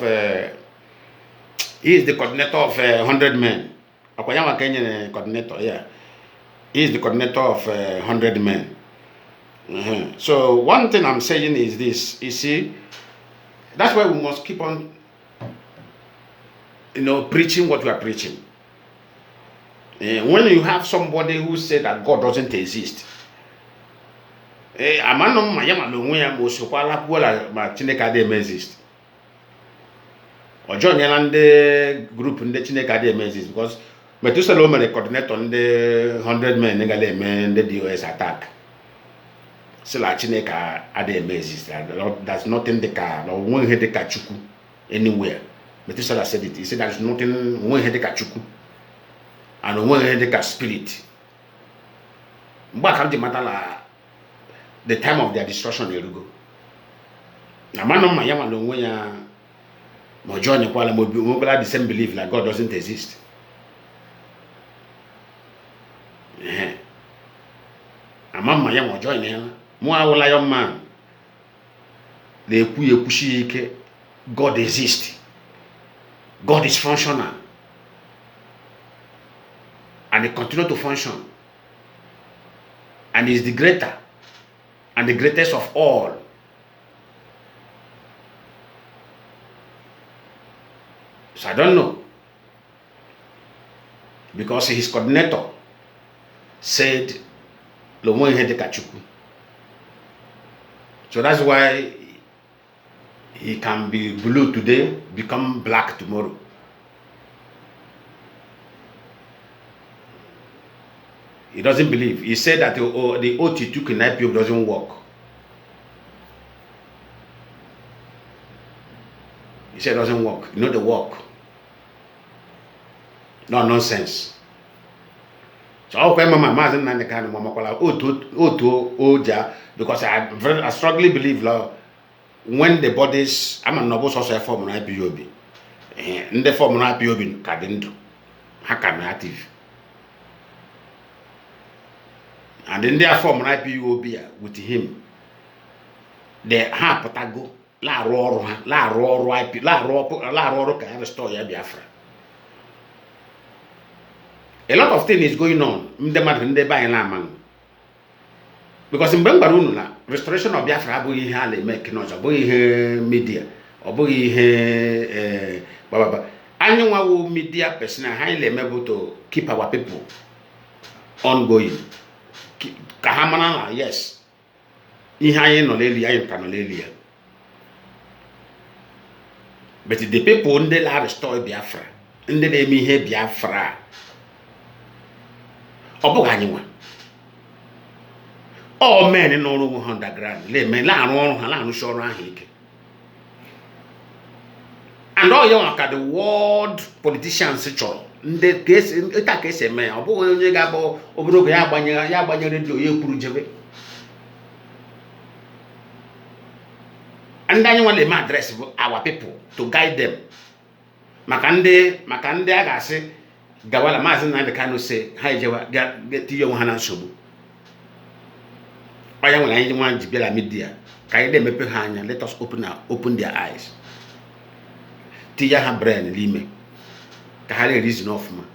He is the coordinator of 100 men. Akwanyama Kenyan coordinator, yeah. He is the coordinator of 100 men. So one thing I'm saying is this. You see, that's why we must keep on preaching what we are preaching. When you have somebody who said that God doesn't exist, a man of my yama most of my Chineka exist. Or join the group in the Chineka exist because Methuselah coordinate on the 100 men the DOS attack. So la Chineka exist. There's nothing the car or one head the kachuku anywhere. Methuselah said it. He said there's nothing one head the kachuku. And one head the spirit. But the matter the time of their destruction they go. Now man on my yama no when ya mo join the kwala mo the same belief like God doesn't exist. Ama my yama join him. Mo a Lionman. The kushi God exists. God is functional. And it continue to function. And is the greater and the greatest of all. So I don't know. Because his coordinator said Lomo Hede Kachuku. So that's why he can be blue today, become black tomorrow. He doesn't believe. He said that the oath he took in Ipob doesn't work. He said it doesn't work. You know the work. No nonsense. So how come my Mazi Nnamdi Kanu mama kola oja because I strongly believe when the bodies I'm a noble social form on Ipob. In the form on Ipob kadendo. Hakame active. And in their form on Ipob with him. The ha potago la roro can restore Biafra. A lot of things is going on. Because in Bembaruna, restoration of Biafra boy hale make no boy media or boy annual media person highly able to keep our people ongoing. Kahamana, yes. Ihaye no lelia canolelia. But the people in the restore Biafra. In the name he Biafra. All men in all underground, lay men la show around here. And all young at the world politicians in the case in that case a man, or boy gabo, or and then you want to address our people to guide them. Makande agase. Gawala Mazi Nnamdi Kanu say, "Hi, get to your Hana Shobu." I am going to want to be a media. Can they make hanya? Let us open their eyes. Tia ha brain lime. Kahale reason of man.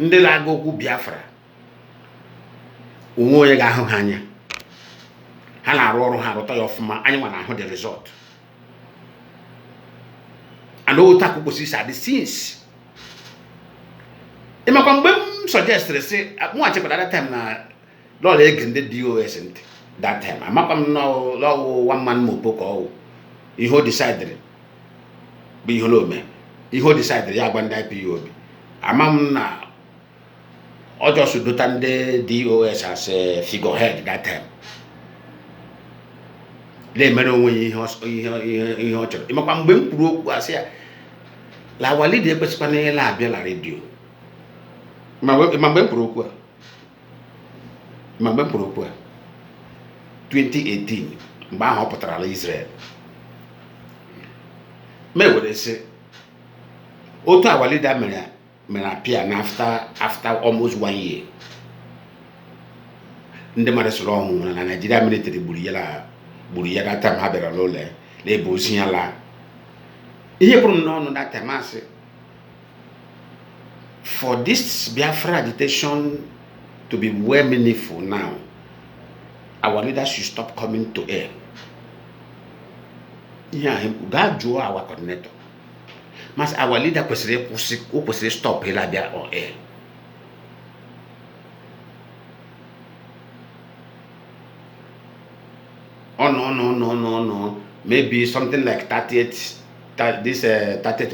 Ndela go ku Biafra. Umo ye ga ho hanya. Ha na ro ha ro to of man. Anya wana ho the result. And all ta ku si sa the scenes. If I suggest say much at that time na Lord again the DOS and that time. I'm not no law 1 man mopoko. He hold decided. Be hello me. He hold decided ya banda Ipob. Amam na ojo su dotande DOS as a figurehead that time. Le mero when he hocho. Imakam bem puro asia. La wali de pesipane la bia la radio. Mamben Purokwa 2018 mgbe ahụ pụtara Israel me were say otu awalida mere appear na after almost 1 year ndị mmadụ soro ọnwụ na Nigeria military gburu ya that time ha bịara n'ụlọ na ebe ozi ya la ihe bụrụ n'ọnụ that time asị for this Biafra agitation to be well meaningful now, our leaders should stop coming to air. Yeah, God draw our coordinator. Mas our leader kwesịrị stop ịla bịa or air. Oh no. Maybe something like 30th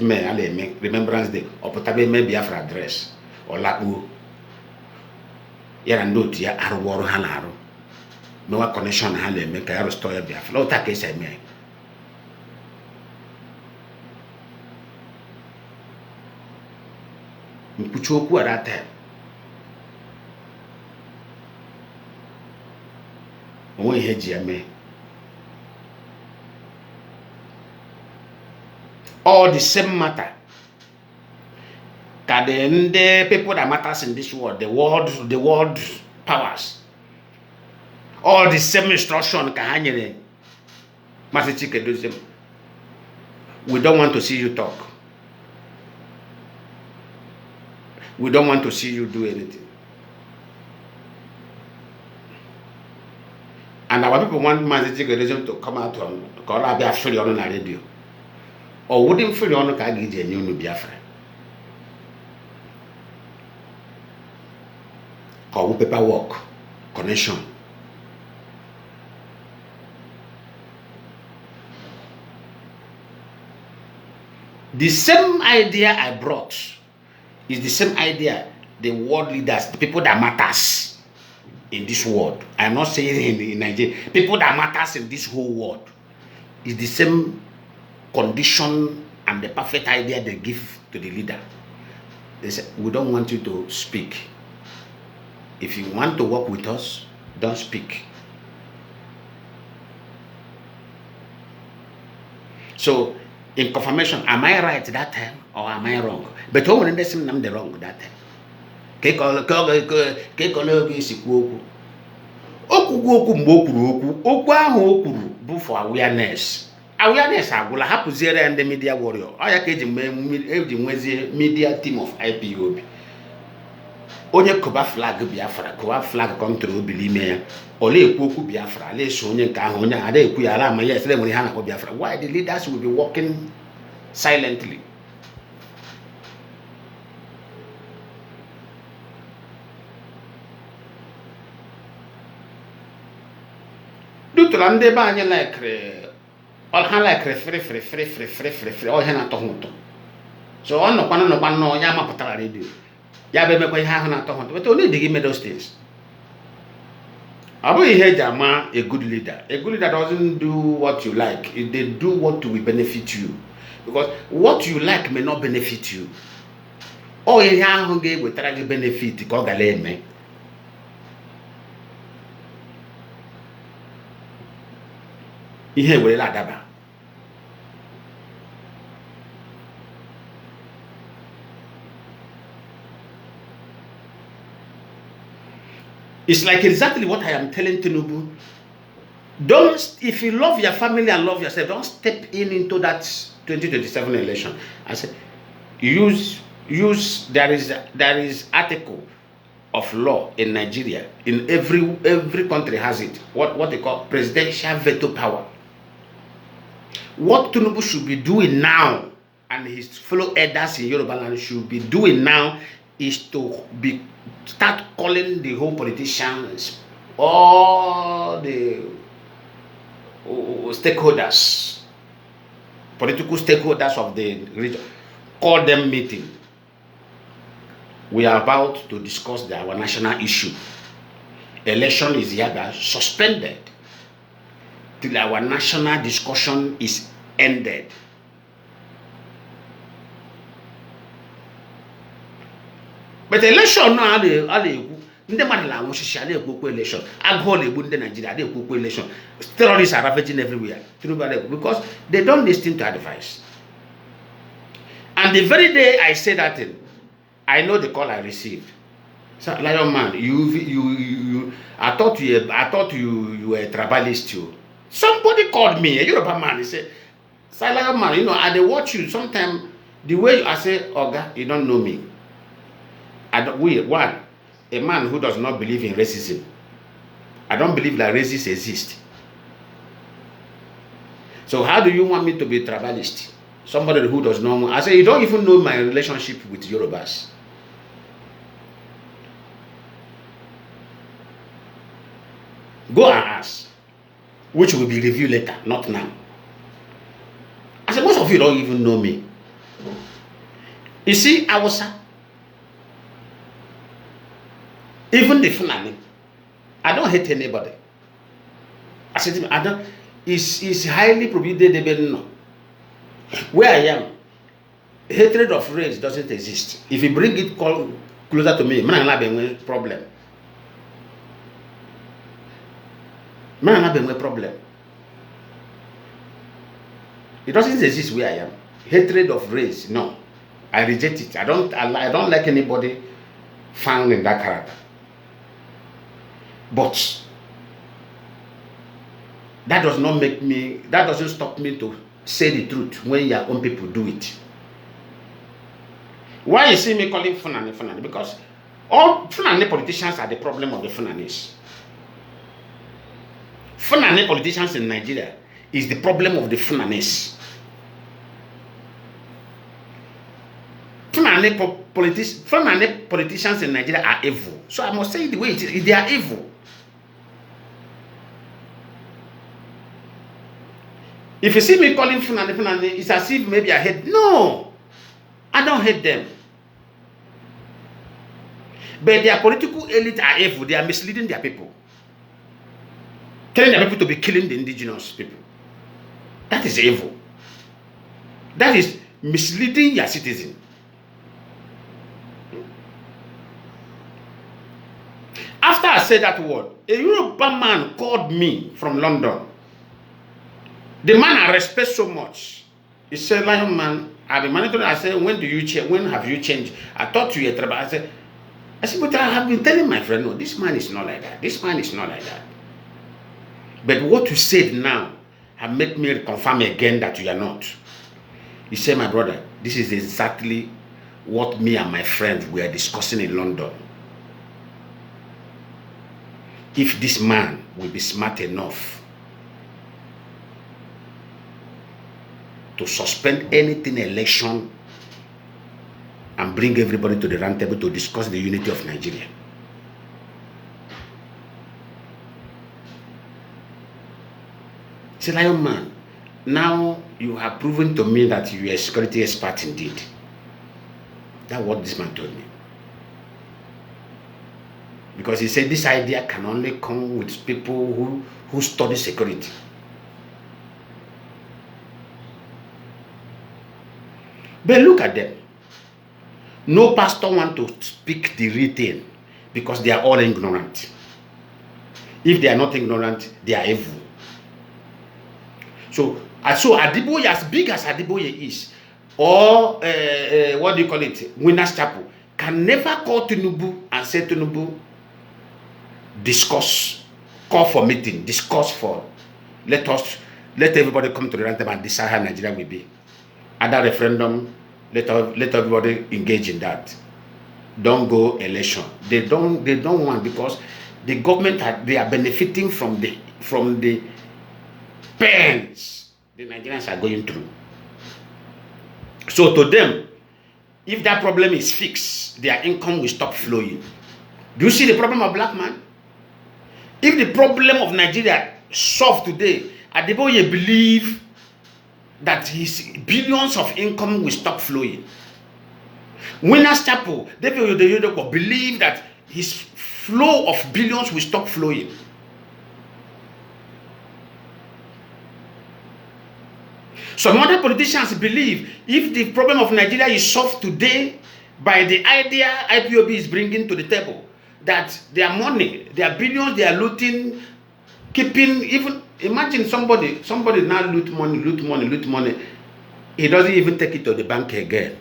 May, I'll make Remembrance Day, or potable maybe Biafra address or Lapu. Yara note ya arworo hanaru. No connection hale make a restore Biafra. No take say me. Mpuchoku at that time. Onwe ihe ji eme. All the same matter. That the people that matters in this world, the world powers. All the same instruction kahanyere. Masichike do them. We don't want to see you talk. We don't want to see you do anything. And our people want Mazi to come out on call a free on the radio. Or wouldn't free on the Kagiji and you Biafra. Or paperwork, connection. The same idea I brought is the same idea the world leaders, the people that matters in this world. I'm not saying in Nigeria. People that matters in this whole world is the same condition and the perfect idea they give to the leader. They say, we don't want you to speak. If you want to work with us, don't speak. So, in confirmation, am I right that time or am I wrong? But when I'm the wrong that time. Okwu for awareness. Awareness agwụla hapụziere ndị media warrior. Ọ ya ka eji nwezie media team of IPOB. Onye koba flag Biafra, koba flag control obili ime ya. Ole ekwu okwu Biafra, ale eso onye nke ahụ onye ada ekwu ya ala ama yes, le nwere ha na Biafra. Why the leaders will be working silently? Due to ndị be anyị like all ha like free all ha na atọ ụtọ. So ọ nọkwanụ onye amapụtara redio. Ya be mekwa ihe ahụ na atọ ụtọ. But only dig me those things. Abu ihe eji ama a good leader. A good leader doesn't do what you like. They do what will benefit you. Because what you like may not benefit you. Ọ ihe ahụ ga-ewetara gị benefit ka ọ ga eme. Ihe werela adaba. It's like exactly what I am telling Tinubu. Don't, if you love your family and love yourself, don't step into that 2027 election. I said, use. There is article of law in Nigeria. In every country has it. What they call presidential veto power. What Tinubu should be doing now, and his fellow elders in Yoruba land should be doing now, is to start calling the whole politicians, all the stakeholders, political stakeholders of the region, call them meeting. We are about to discuss our national issue. Election is hereby suspended till our national discussion is ended. But election no ale ndị mmadụ na-anwụ shishi ale ekwu election. Agụọ na-egbu ndị Nigeria ale ekwu election. Terrorists are ravaging everywhere. Because they don't listen to advice. And the very day I say that thing, I know the call I received. So, Lionman, I thought you were a tribalist too. Somebody called me, a Yoruba man. He said, Lionman, you know, I watch you. Sometimes the way I say, Oga, you don't know me. A man who does not believe in racism. I don't believe that racists exist. So how do you want me to be tribalist? somebody who does not know. I say, you don't even know my relationship with Yorubas. Go and ask, which will be reviewed later, not now. I said, most of you don't even know me. You see, even the Fulani, I don't hate anybody. I said, I don't. It's highly probable. Where I am, hatred of race doesn't exist. If you bring it closer to me, man, I have a problem. Man, I have a problem. It doesn't exist where I am. Hatred of race, no. I reject it. I don't like anybody found in that character. But that doesn't stop me to say the truth when your own people do it. Why you see me calling Fulani? Because all Fulani politicians are the problem of the Fulanis. Fulani politicians in Nigeria is the problem of the Fulanis. Fulani politicians in Nigeria are evil. So I must say it the way it is. They are evil. If you see me calling Fulani, it's as if maybe I hate. No, I don't hate them. But their political elite are evil. They are misleading their people. Telling their people to be killing the indigenous people. That is evil. That is misleading your citizen. After I said that word, a European man called me from London. The man I respect so much. He said, Lionman, I've been monitoring. I said, when have you changed? I thought you were trouble. I said, but I have been telling my friend, no, this man is not like that. This man is not like that. But what you said now have made me confirm again that you are not. He said, my brother, this is exactly what me and my friends were discussing in London. If this man will be smart enough to suspend anything election and bring everybody to the round table to discuss the unity of Nigeria. Say, Lionman, now you have proven to me that you are a security expert indeed. That's what this man told me. Because he said this idea can only come with people who study security. But look at them. No pastor want to speak the real thing because they are all ignorant. If they are not ignorant, they are evil. So Adiboye, as big as Adiboye is, or what do you call it, Winners Chapel, can never call Tinubu and say, Tinubu, call for meeting, let everybody come to the round table and decide how Nigeria will be. Other referendum, let everybody engage in that. Don't go election. They don't want, because the government they are benefiting from the pains the Nigerians are going through. So to them, if that problem is fixed, their income will stop flowing. Do you see the problem of black man? If the problem of Nigeria solved today, Adiboye believe that his billions of income will stop flowing. Winners Chapel, they believe that his flow of billions will stop flowing. Some other politicians believe if the problem of Nigeria is solved today by the idea Ipob is bringing to the table, that their money, their billions, they are looting, keeping, even imagine somebody now loot money. He doesn't even take it to the bank again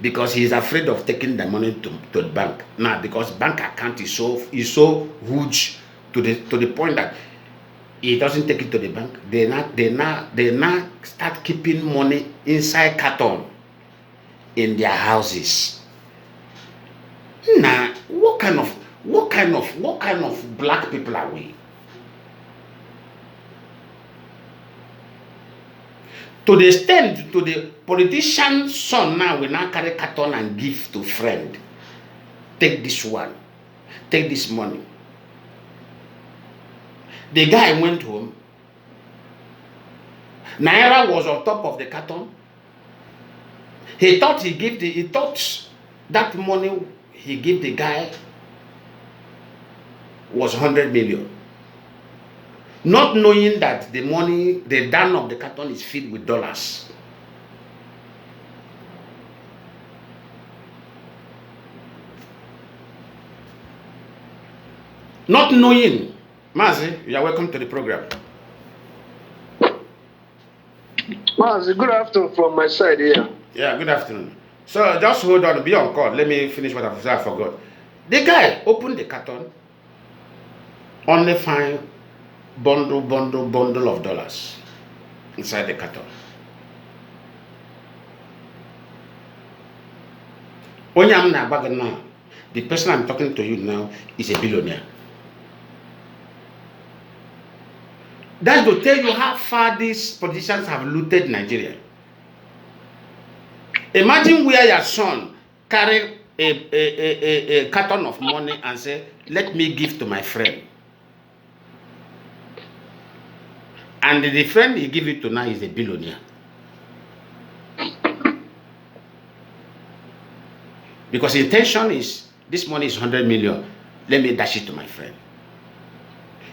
because he is afraid of taking the money to the bank. Now, because bank account is so huge to the point that he doesn't take it to the bank. They now start keeping money inside carton in their houses. Now, what kind of black people are we? To the extent, to the politician's son now will now carry carton and give to friend. Take this one. Take this money. The guy went home. Naira was on top of the carton. He thought that money he gave the guy was 100 million. Not knowing that the money, the down of the carton is filled with dollars. Not knowing. Mazi, you are welcome to the program. Mazi, good afternoon from my side here. Yeah, good afternoon. So just hold on, be on call. Let me finish what I forgot. The guy opened the carton, only find bundle of dollars inside the carton. The person I'm talking to you now is a billionaire. That's to tell you how far these politicians have looted Nigeria. Imagine where your son carry a carton of money and say, let me give to my friend. And the friend he give it to now is a billionaire. Because the intention is, this money is 100 million. Let me dash it to my friend.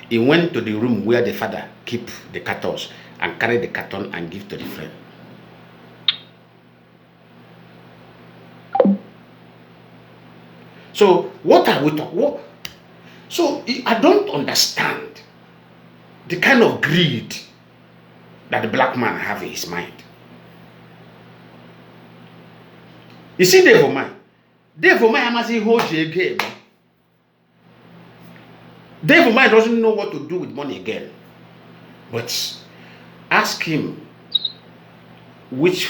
He went to the room where the father keep the cartons and carry the carton and give to the friend. So what are we talking? So I don't understand the kind of greed that the black man have in his mind. You see, Dave Omai Amazi holds you again. Dave Omai doesn't know what to do with money again. But ask him which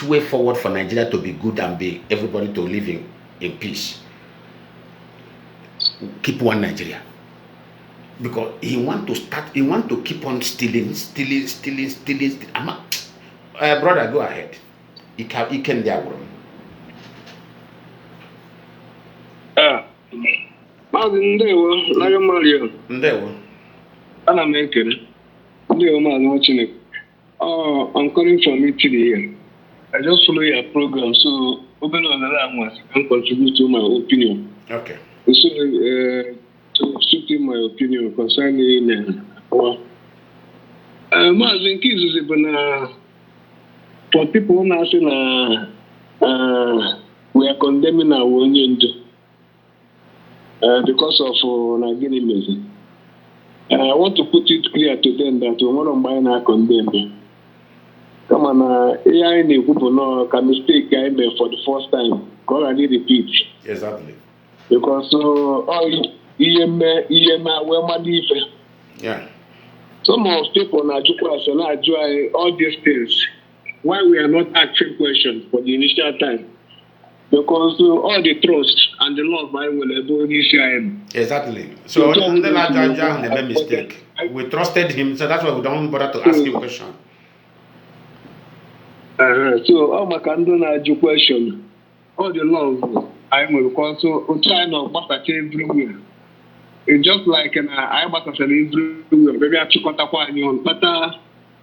way forward for Nigeria to be good and be everybody to live in peace. Keep one Nigeria. Because he want to keep on stealing. Brother, go ahead. He can there. Mazi ndewo, naga Mario. Ndewo. Ana m ekele. Ndewo Mazi Chineke. I'm calling from Italy here. I just follow your program, so open on the line and contribute to my opinion. Okay. So, to speak my opinion concerning Mazi nke izuzi bụ na for people who are saying we are condemning our onye ndu because of Nigerian Mazi. I want to put it clear to them that we want to buy na condemn. Come on, AI na can mistake I made for the first time. Go and repeat. Exactly. Because yeah. Some of people now enjoy all these things. Why we are not asking questions for the initial time? Because all the trust and the love I will have. Exactly. So the made mistake. We trusted him, so that's why we don't bother to ask him question. So all my candidate question, all the love I will also try not to everywhere. It's just like I was everywhere. Maybe I took out one on, but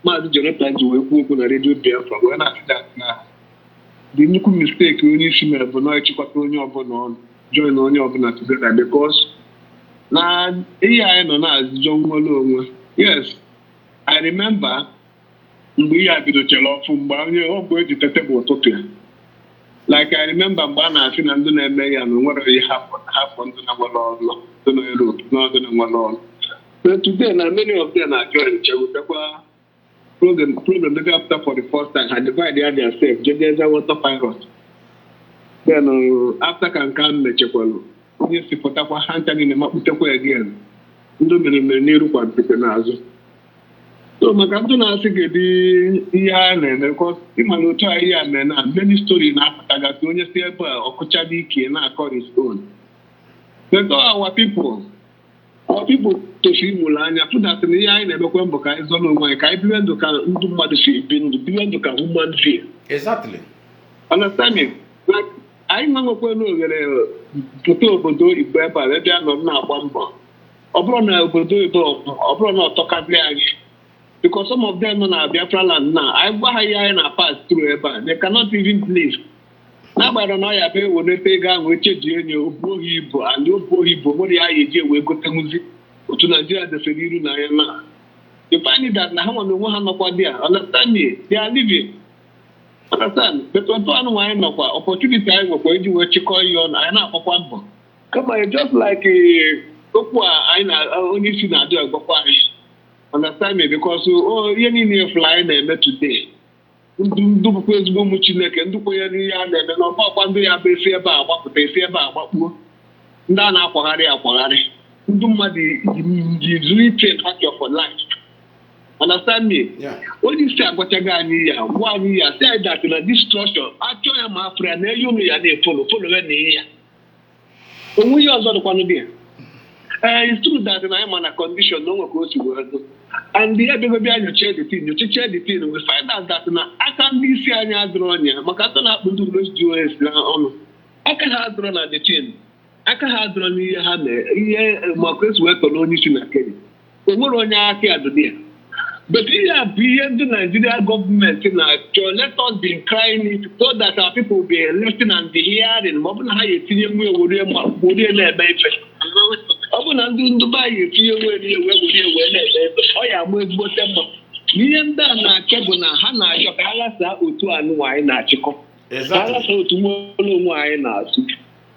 Mazi Jonathan to work on a radio Biafra. When I see that the new mistake we need to make, but now it's got only on join only on together because now AI no na John Molo. Yes, I remember we had to tell off from Banyo going to Tetebo Tokyo. Like I remember Bana Fin and Duna May and what really happened to our law, to Europe, Northern Malone. But today, many of them are joining Chagutapa. Problem maybe after for the first time, had divided themselves, just water pilot. Then after can come the Chapel, yes, if Potapa hunting in the Maputako again. Ndu kwa Pepenazo. So Makantona Sigedi Ian because Imanuta Ian and many stories in Africa that only step or Kochadiki and call his own. But all our people, Our people to see Mulanya, put that in the eye and a local book. I don't know why I didn't do mother sheep in the beyond the human fear. Exactly. Understand me? Like, I remember when we were put over do it, but they are not one bomb. Obrona will do it, Obrona talk at because some of them on our Biafra land now. I buy and I pass through a bar. They cannot even live. Now, I don't know if they will take out which is your Bohibo and your Bohibo, what the idea will go to music to Nigeria, the Fediru Nayana. You find it that now on the one hand of what they are, understand me? They are living. Understand? But what one wine of opportunity I will go you what you call you on, I know for one. Come on, just like a I know only see that do a Gopari. Understand me? Because you need to fly there today. Do Facebook Muchineke and do Poyani and one day I be fair about what they say about what Nana Pahari. Do Madi is really factor for life. Understand me? Yeah. When you say what you got 1 year, said that in a destruction, actually, my friend, you may follow any year. When we are not going to be. It's true that I am on a condition no one goes to work. And the other way you check the thing, we find out that I can't be seeing any other on here. Macatona to lose Jews on. I can have drawn at the chin. I can have drawn here, Marcus work on only in a case. More on your care to dear. But here, beyond the Nigerian government, let us be crying so that our people will be listening and be hearing. Mobile high, would Ọbụna ndị Dubai etinye nwere ọ ya mụ ezigbo temọ n'ihe ndị a na-achọ bụ na ha na-achọ ka ha ghasa otu anụ anyị na-achịkọ ka ha ghasa otu nwere onwe anyị na-asụ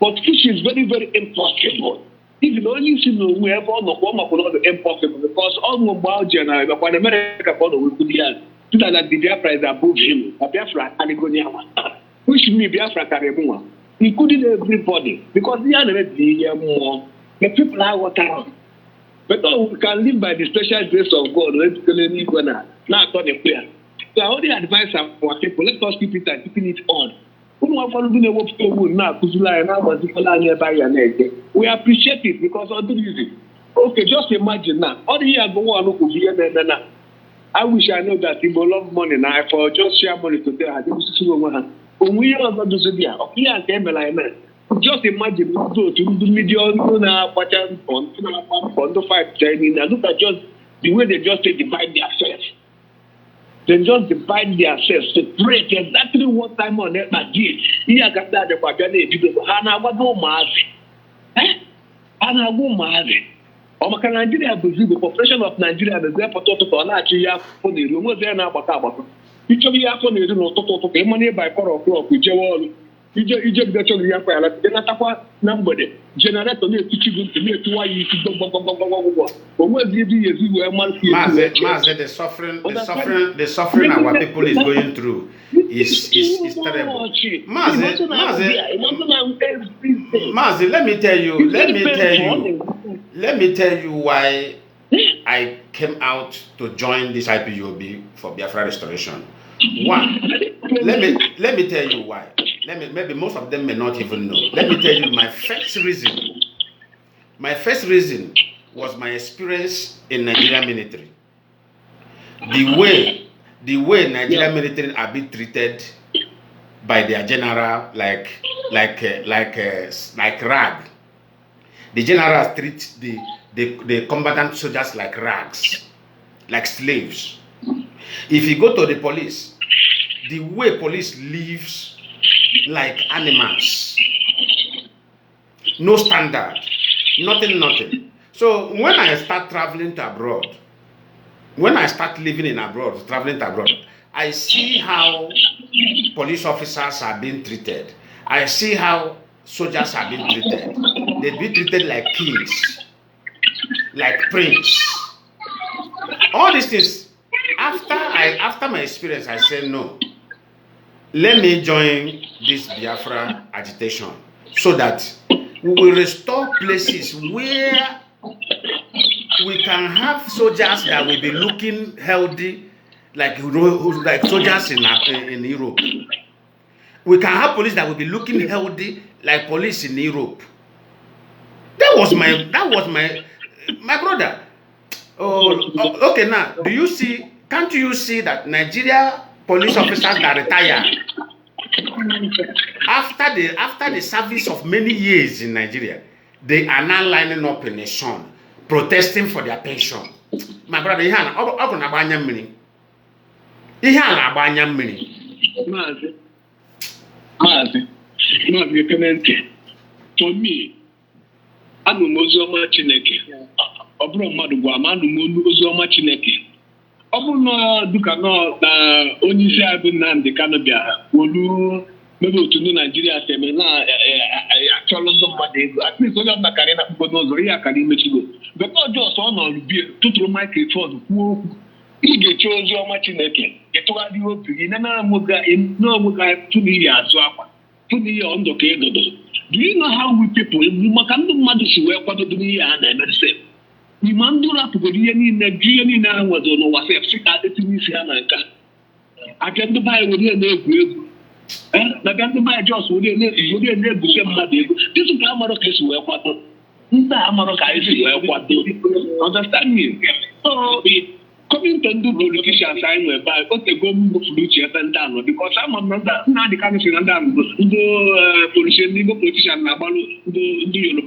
but which is very very impossible even onye isi na onwe ebe ọ nọkwa ọ makwụna ọ dị impossible because ọ nwe mgbe ahụ jere na bakwa na America ka ọ nọwekwu di ya tụta na the Biafra is above him na Biafra adịgoni awa which means Biafra karịa mụnwa including everybody because ya na-emebi ihe mmụọ. The people are what are. But we can live by the special grace of God. Not on the prayer. So I only advise our people, let us keep it and keeping it on. We appreciate it because of the reason. Okay, just imagine now. All the years go on could be here. I wish I know that people love money now for just share money today. I think this is when we are not doing it. Okay, I came like just imagine to the media on the fight training and look at just the way they just divide their self. They just divide their self to break exactly what time on earth I did. Here got that the Pagani Hana Wado Mazi. Hana Mazi. Or can Nigeria believe the population of Nigeria is there for total Nigeria for the room was there now about. Each of you have on the money by 4 o'clock with your Egypt the children are then attack number generator near teaching to me to why you should go. But where did you were Mazi, the suffering our people is going through is terrible. Mazi, let me tell you why I came out to join this IPOB for Biafra restoration. One, let me tell you why. Maybe most of them may not even know. Let me tell you my first reason. My first reason was my experience in Nigerian military. The way Nigerian military are being treated by their general like rag. The generals treat the combatant soldiers like rags, like slaves. If you go to the police, the way police lives like animals, no standard, nothing. So when I start traveling to abroad, when I start living in abroad, traveling to abroad, I see how police officers are being treated. I see how soldiers are being treated. They're being treated like kings, like prince. All these things. After my experience, I said no. Let me join this Biafra agitation so that we will restore places where we can have soldiers that will be looking healthy, like soldiers in Europe. We can have police that will be looking healthy, like police in Europe. That was my My brother. Okay, now, can't you see that Nigeria police officers that retire after the service of many years in Nigeria, they are now lining up in the sun, protesting for their pension. My brother, for me, anụ m oziọma Chineke. Ọ bụrụ mmadụ gwa m anụ m oziọma Chineke. Ọ bụrụ na duka na onye isi anyị bụ Nnamdi Kanu bịara olu mebe otu ndị Naijiria si eme na-achọrọ ndị mmadụ ego. At least onye ọbụla karị na mkpụrụ n'ụzọ ihe akara imechigo. Bekee ọjọọ sọ ọ nọ rubie tụtụrụ microphone kwuo okwu. Ị ga-eche oziọma Chineke ịtụgharị obi gị na onwe gị tụrụ ihe azụ akwa tụrụ ihe ndụ ka egodo. Do you know how we people maka ndị mmadụ si wee kwadodo n'ihe a na-emerese? N'ime ndị rapụgoro ihe niile ha nwezoro n'ụwa sef si ka etinye isi ha na nka. Abịa ndị be anyị were na-egwu egwu. Na-abịa ndị be anyị jos were na-ebufe mmadụ ego. Dịtụ ka amarọ ka esi wee kwado. Ndị a amarọ ka esi wee kwado. Understand me? So, coming to ndị politicians anyị nwe ebe anyị, otego mbufuru uche ebe ndị anọ because ama m na Nnamdi Kanu si na ndị anọ ndị polisi ndị Igbo politician na-agbalụ ndị Yoruba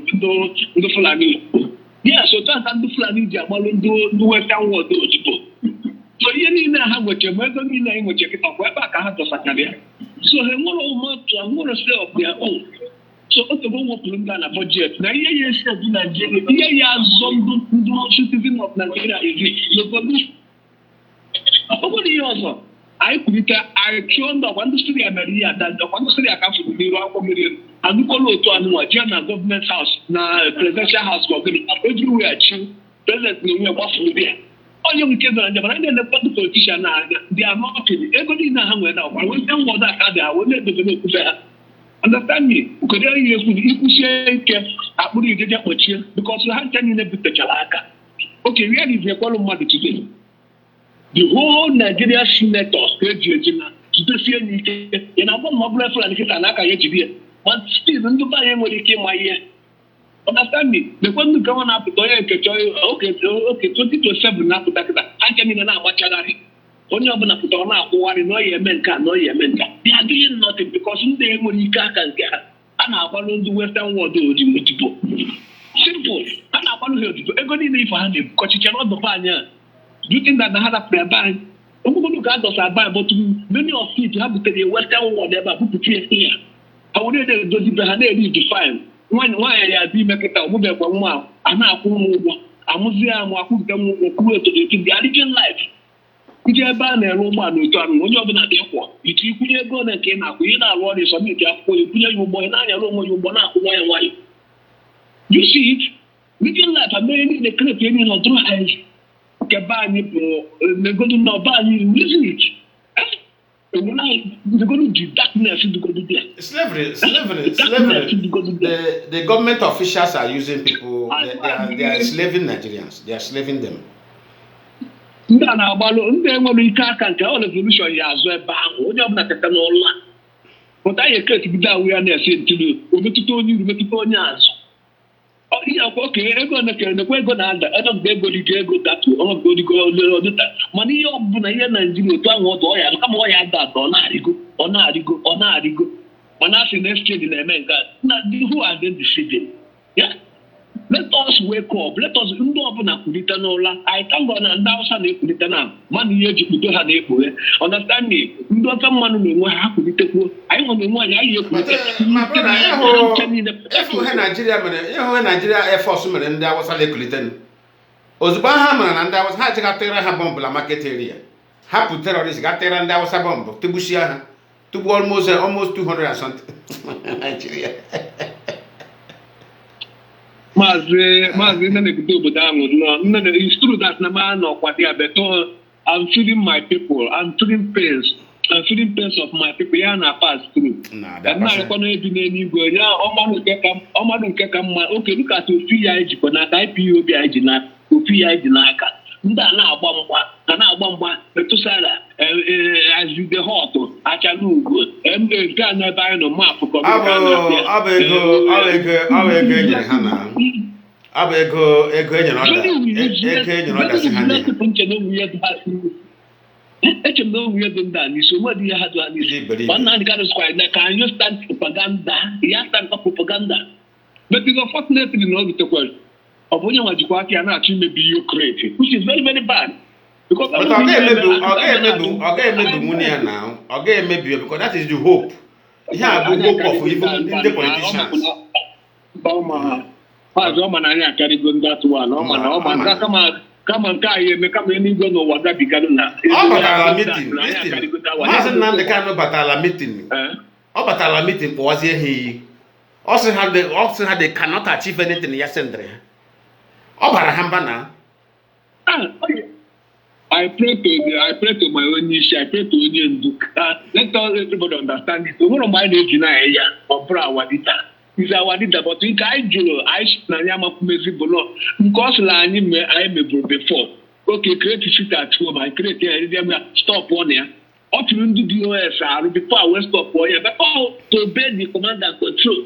ndị Fulani. Yes, so taa ndị Fulani ji agbalụ ndị Western world ojigbo. So ihe niile ha nweche ma ego niile anyị nweche kịta kwa ebe a ka ha dọsachara ya. So ha nwere ụmụatụ nwere say of their own. So otego wepụrụ ndị a na budget na ihe ya esi edu Nigeria ihe ya azọ ndị citizen of Nigeria ezi n'obodo. Ọ bụrụ ihe ọzọ anyị kwurịta anyị chụọ ndị ọkwa ndị Syria mere ihe ada ọkwa ndị Syria ka fụrụ n'iru akwụkwọ mmiri anụkọla otu anụnwa jee na gọọmenti haus na presidential house gọgịnị everywhere chi president na onwe gbafuru ya onye nke nọ na njem na ndị na-elekọta ndị politishan na-aga dị anọkịrị ego niile ha nwere na ọkwa wete nwọdụ aka dị ha wee na-edobe n'okwufe ha. Understand me? Ụkọdị ihe ekwu ikwuchie ike akpụrụ ijeje kpọchie because ha ncha niile butechara aka. Okay, where is the ekwalụ mmadụ today? The whole Nigeria senators eji na jidesie n'ike ị na-agba ma ọ bụla Fulani nkịta n'aka ya ejiri ya but still ndị be anyị nwere ike ịma ihe. Understand me? Lekwa ndị gawa na-apụta onye nke chọọ oke 2027 na-apụta kịta ha nke niile na-agbachagharị onye ọbụla pụta ọ na-akwụgharị na ọya eme nke a na ọya eme nke a they are doing nothing because ndị nwere ike aka nke ha a na-agbalụ ndị Western world odibo simple a na-agbalụ ha odibo ego niile ife ha na-ebu kọchiche n'ọdụba anyị a. Do you think that they had a prayer bank? Ogbogbo ka adọsa buy but many of it ha butere Western world ebe a bupụta ihe. Ha were na-edozi be ha na-eri define nwaanyị ya dị imekịta ọmụbekwa nwa a na-akwụ m ụgwọ amụzie amụ akwụgide m ụgwọ kwuru eto the American life. Ndị ebe a na-ere ụgbọala otu anụ onye ọbụla dị kwọ ite ikwunye ego na nke ị na-akwụ ihe na-arụ ọrụ ịsọmiti akwụkwọ ya kwunye ya ụgbọ ị na-anyara onwe ya ụgbọ na-akwụ nwayọ nwayọ. You see it? American life amere niile krep ya niile ọdụrụ ha ezi nke be anyị bụ negodu na ọba anyị reason it. The darkness in the slavery. The government officials are using people. They are enslaving Nigerians. They are enslaving them. Ndị a na-agbalụ ndị enwere ike aka nke ọ revolution ya azụ ebe ahụ onye ọbụla teta n'ụlọ pụta ya eketibido ahụ ya na-esi ntuli ometụta onye iru metụta onye azụ ihe akwa oke ego nekwe ego na-ada ọnọdụ ego dị ego datu ọnọdụ odigo ọdịta mana ihe ọbụla ihe Naijiria otu ahụ ọdụ ọya kama ọya ada ada ọ na-arịgo mana asị na exchange na-eme nke na who are they deceiving? Yeah? Let us wake up. Let us ndị ọbụla kwurịta n'ụla anyị tangọ na ndị Hausa na-ekwurịta na mmanụ ihe eji kpudo ha na-ekpughe. Understand me? Ndị ọcha mmanụ na-enwe ha kwurịtekwuo anyị nọ na-enwe anyị ekwurịta ihe Nigeria Air Force mere ndị Hausa na-ekulite ozugbo ha mere na ndị Hausa ha jigatara ha bọmbụ na market area hapụ terrorist gatara ndị Hausa bọmbụ tụgbusia ha tụgbu almost 200 and something Nigeria. Mazi na-ekwute obodo ahụ it's true that na ma nọkwa there but I'm feeling my people. I'm feeling pains of my people ya na pass through. Na-arịkwa na-ebi n'eluigwe ya ọmadụ nke ka mma oke dịkata ofi ya ejikwa n'aka IPOB anyị ji n'aka ofi ya ji n'aka ndị a na-agba mgba metụsara azide hot achala ugo nke a n'ebe anyị nọ mapụ Abo ego enye no da. Ego enye no da se ha ni. Echem no we do that. So what do you have to do? One man got us quite like can you stand propaganda? You stand for propaganda. But unfortunately, no the world. Obonya wajikwa aka na achi maybe you create, which is very very bad. Because but okay maybe money now. Okay maybe because that is the hope. Yeah, the hope of even the politicians. Bama na anya carry go that one. No man kama nkai eme kama eni go no wada bigano na. Batala meeting. Mazi Nnamdi Kanu batala meeting. Batala meeting for was here. Also they cannot achieve anything yesterday. Barahamba na. I pray to my own issue. I pray to Onyendu. Let everybody understand it. We don't mind it na eya. Obra wadita. Is our leader, but we can't do. I should not mezi bolo. Because la ani me I me before. Okay, create shit at home. I create here. Stop one here. What you do DOS before I will stop one here. But to obey the command and control.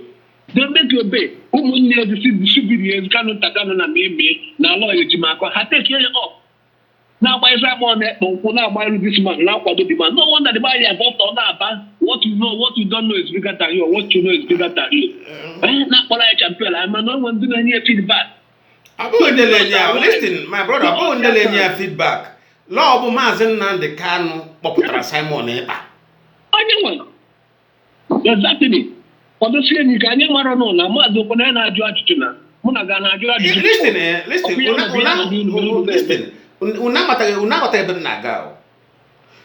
Don't make you obey. Who will need to see the civilians cannot takano na me na law ejimako. Ha take care of. Now by Simon now by this man now for the man. No wonder the buyer about on that. What you know, what you don't know is bigger than you. What you know is bigger than you. Not for I champion. I'm not one doing any feedback. Listen, my brother, about the feedback. Law of Mazi Nnamdi Kanu popular Simon Epa. Anyone. Exactly. For the same you can never know. Now, what do you na judge tuna? Muna gana judge. Listen. Unamata ebe na-aga.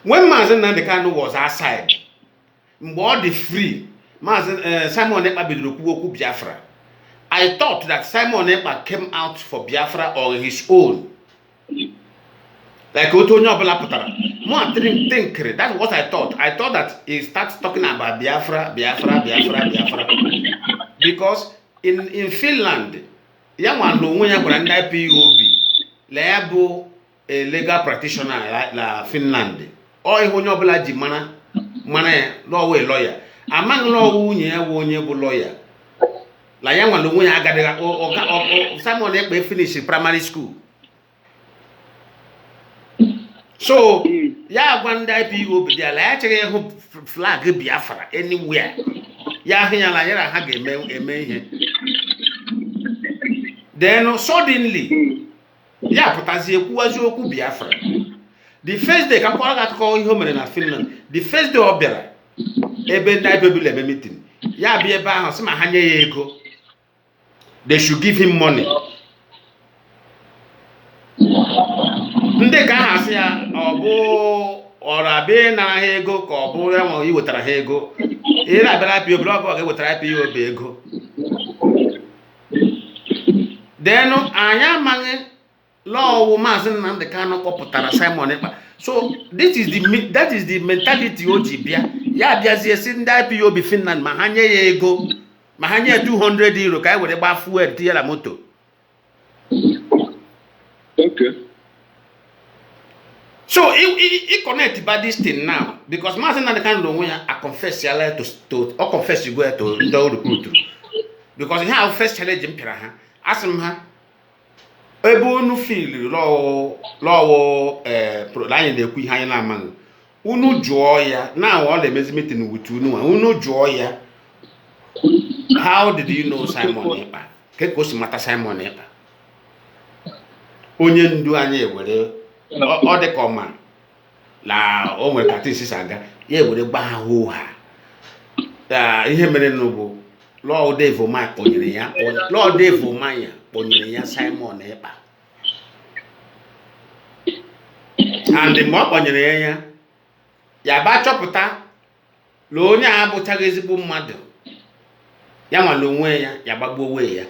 When Mazi Nnamdi Kanu was outside, mgbe ọ dị free, Simon Ekpa bidoro kwuo okwu Biafra. I thought that Simon Ekpa came out for Biafra on his own. Like otu onye ọbụla pụtara. More think, that's what I thought. I thought that he starts talking about Biafra. Because in Finland, ya nwa na onwe ya gwara ndị IPOB, la ya bụ a legal practitioner la Finland. Or ihe onye ọbụla ji mana ya law we lawyer. Among law nwunye ya onye bụ lawyer. La ya nwa na onwe ya agadịga Simon Ekpa finish primary school. So ya gwa ndị IPOB dị ala ya chere ịhụ flag Biafra anywhere. Ya ahụ ya la ya ha ga-eme ihe. Then suddenly ya pụtazie kwuwazi okwu Biafra. The first day ka mkpọrọ ga-akụkọ ihe o mere na Finland. The first day ọ bịara ebe ndị IPOB eme meeting. Ya bịa ebe ahụ sị ma ha nye ya ego. They should give him money. Ndị ka ha asị ya ọ bụ ọrụ abịa na ha ego ka ọ bụ enwe iwetara ha ego. Ire abịara IPOB ọ bụ ọ ga-ewetara IPOB ego. Then anyị amaghị law Mazi Nnamdi Kanu kpọpụtara Simon Ekpa. So that is the mentality o ji bịa. Ya bịazie si ndị IPOB Finland ma ha nye ya ego. Ma ha nye €200 ka anyị were gba fuel tinye la moto. Okay. So he connect by this thing now because Mazi Nnamdi Kanu onwe ya confess ya to confess you go to ndị recruit because he have first challenge mpịara ha asị ha ebe unu feel law anyị na-ekwu ihe anyị na-amaghị unu jụọ ya na ọ na-emezi meeting with unu jụọ ya how did you know Simon Ekpa ka o si mata Simon Ekpa onye ndu anyị ewere ọ dị ka ọma la o nwere ka tisi saga ya ewere gba ha ihe mere n'ugbo Lord Devil ma kpọnyere ya Simon Ekpa and mgbe ọ kpọnyere ya ba chọpụta la onye a abụchaghị ezigbo mmadụ ya nwa na onwe ya gbagbuo onwe ya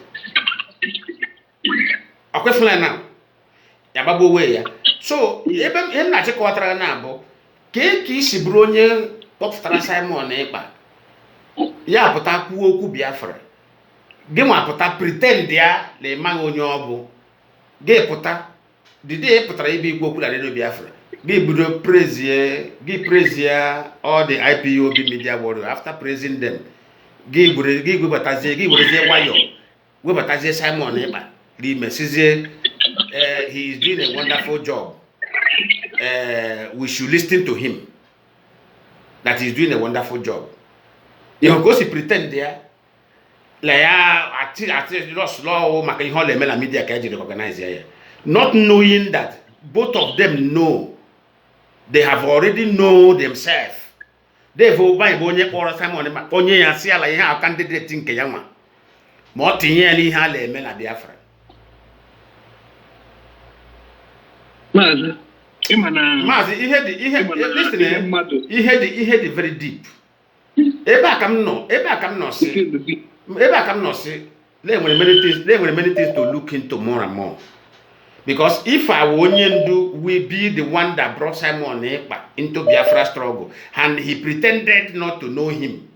ọkwefula na ya gbagbuo onwe ya. So ebe m na-achịkọtara na abụ ka isi bụrụ onye kpọpụtara Simon Ekpa ya pụta kwuo okwu Biafra gị nwa pụta pretend ya na ịmaghị onye ọ bụ gị pụta dide pụtara ibe igwe okwu na redio Biafra gị bido praise all the IPOB media world. After praising them gị webatazie nwayọ webatazie Simon Ekpa he is doing a wonderful job. We should listen to him. That he's doing a wonderful job. You know, because he pretend there. Like media recognize here. Not knowing that both of them know. They have already know themselves. They've obeyed onye ya si ala ihe a candidate nke ya nwa. Ma o tinye ya ihe a na-eme na Biafra. Mazi, ihe dị very deep. Ebe a ka m nọ si there were many things to look into more and more. Because if I will be the one that brought Simon Ekpa into Biafra struggle, and he pretended not to know him,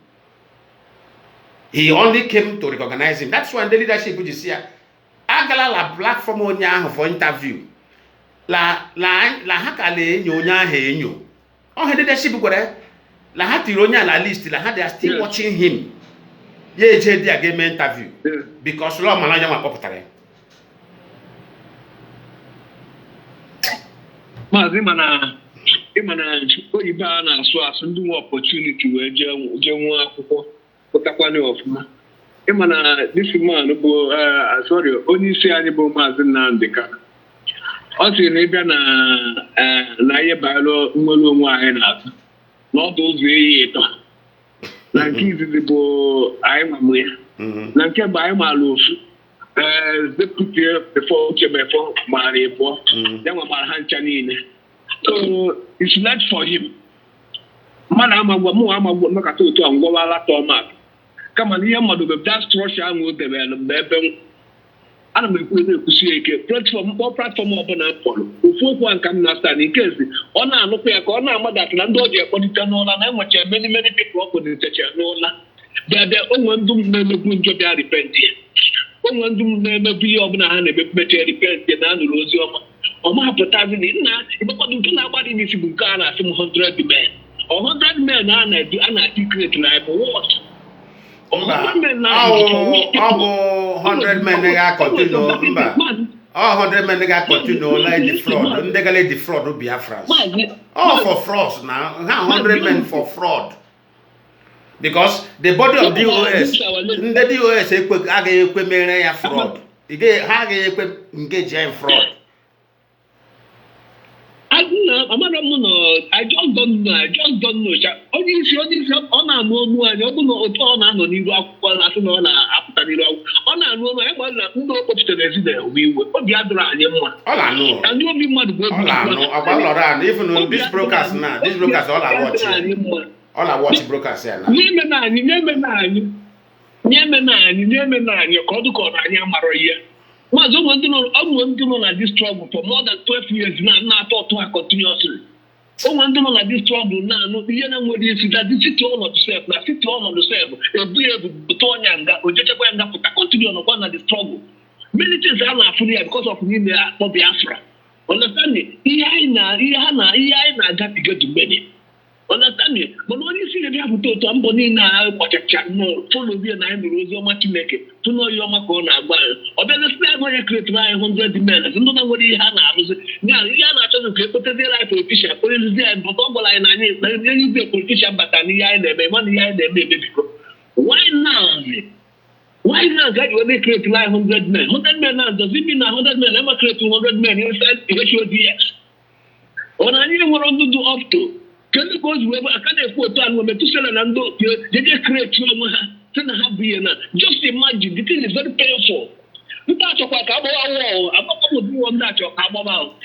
he only came to recognize him. That's why the leadership which is here, agala la platform onya for interview. La hakale nyonya he nyo. Oh, the leadership gore. La hati ronya la list. La they are still watching him. Ye je dia game interview because law malanya ma poputare. Mazi imana oyiba na asụ ndị nwe opportunity wee je nwa akwụkwọ pụtakwana ọfụma. Imana this man bụ sorry onye isi anyị bụ Mazi Nnamdi Kanu. Ọ sị na ịbịa na ihe banyere nnwere onwe anyị na-azụ n'ọdụ ụzọ eyi ịtọ. Na nke izizi bụ anyị mamụ ya. Na nke bụ anyị maara ofu. Deputy before Chemefo Maripo, then we Marhancha Nine. So it's left for him. Manama Makato to Angola Tomat. Come on, here, Mother, that's Russia will develop the I'm going to see a platform open up for one can understand in case on a look at Kona that Nandoja, Ponitanola, and much many people open the Chanola. They are the only one to be repenting. One be of Nahane, better repent than Rosium. Or my advertising in now, if I do nobody in Sibukana, some 100 men. 100 men are secret life or what? 100 men got continue. 100 men got continue like the fraud. They got the fraud of Biafrans. All for fraud now. 100 men for fraud. Because the body of DOS, the DOS fraud. Engage in fraud. I just don't know. Only on a more, I don't know what on a new after the on a no opportunity. We will be other one. All I know. And you'll be mad. All I know about even this broadcast now. This broadcast all I watch. All I watch broadcast here now. Was on this trouble for more than 12 years now, not to her continuously. Oh, one doing on this trouble now, no, the young would is that the city all of the self, now city all of the self, a brave Tonya, or just continue on one of the struggle. Many things are not fully because of me for Biafra. Understand me? Iana got to get to many. Understand me? But when you see the people to Amboni now, what a chat, no, follow me and I will much make it to know your Macona. Or then the spare money create 900 men. I don't know what he had. Now, Yana doesn't create a life politician, but it is there, but all I need, you be a politician, but I need one year, they may be. Why now? Why now that when they create 900 men? 100 men now, does it mean 100 men? Never create 200 men inside eventual DX. When I need what to do up to. Can you go to I can't afford to and to sell and do they just create just imagine the thing is very painful. You talk about war, I'm not going to do on that your about.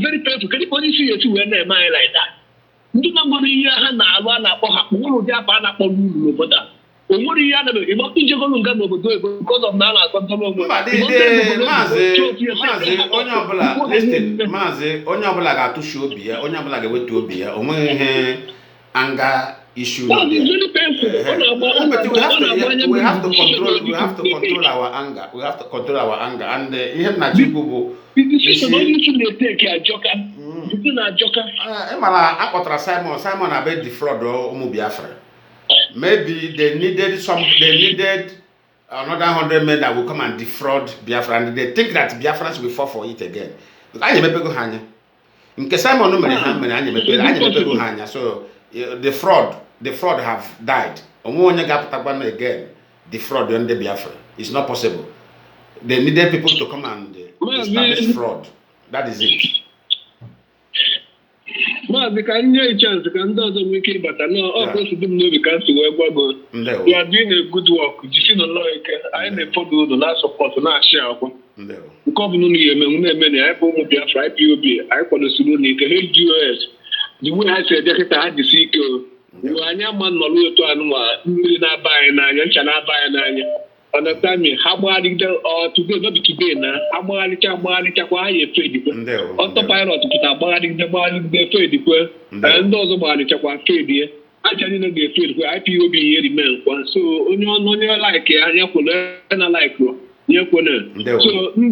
Very painful. Can you see you two when they're like that? Ndị na-agbara ihe ha na-alụ a na-akpọ ha kpụrụ ụdị afọ a na-akpọ n'uru n'obodo a. O nwere ihe a na-eme ịgbapụ ijegolu nga n'obodo ebe because of na a na-akọ ntọrọ obodo. Maazị onye ọbụla ga-atụshi obi ya, onye ọbụla ga-ewetu obi ya, o nweghị ihe anga issue. It's very painful. We have to control our anger. We have to control our anger. And him na chibubu. Simon abeg defraud ụmụ Biafra. Maybe they needed another 100 men that will come and defraud Biafra, and they think that Biafrans will fall for it again. Because nke Simon no mere so the fraud have died. Again, defraud on the Biafra. It's not possible. They needed people to come and establish fraud. That is it. Mazi, can you a chance? Can do the wiki, but I know all those who don't know because you are doing a good work. You see, no, like I am a photo, the last support, not share. Because many Biafra, Ipob, I call the Sunni, the US. The way I said, I had the sequel. You are a man, no to Anua, not buying a chana buying a. Understand me? How much or today, not today now. How much trade autopilot to put a body in the body, the trade, and those about the trade. Actually, not the trade where Ipob here remain. So, only like I like you. So, do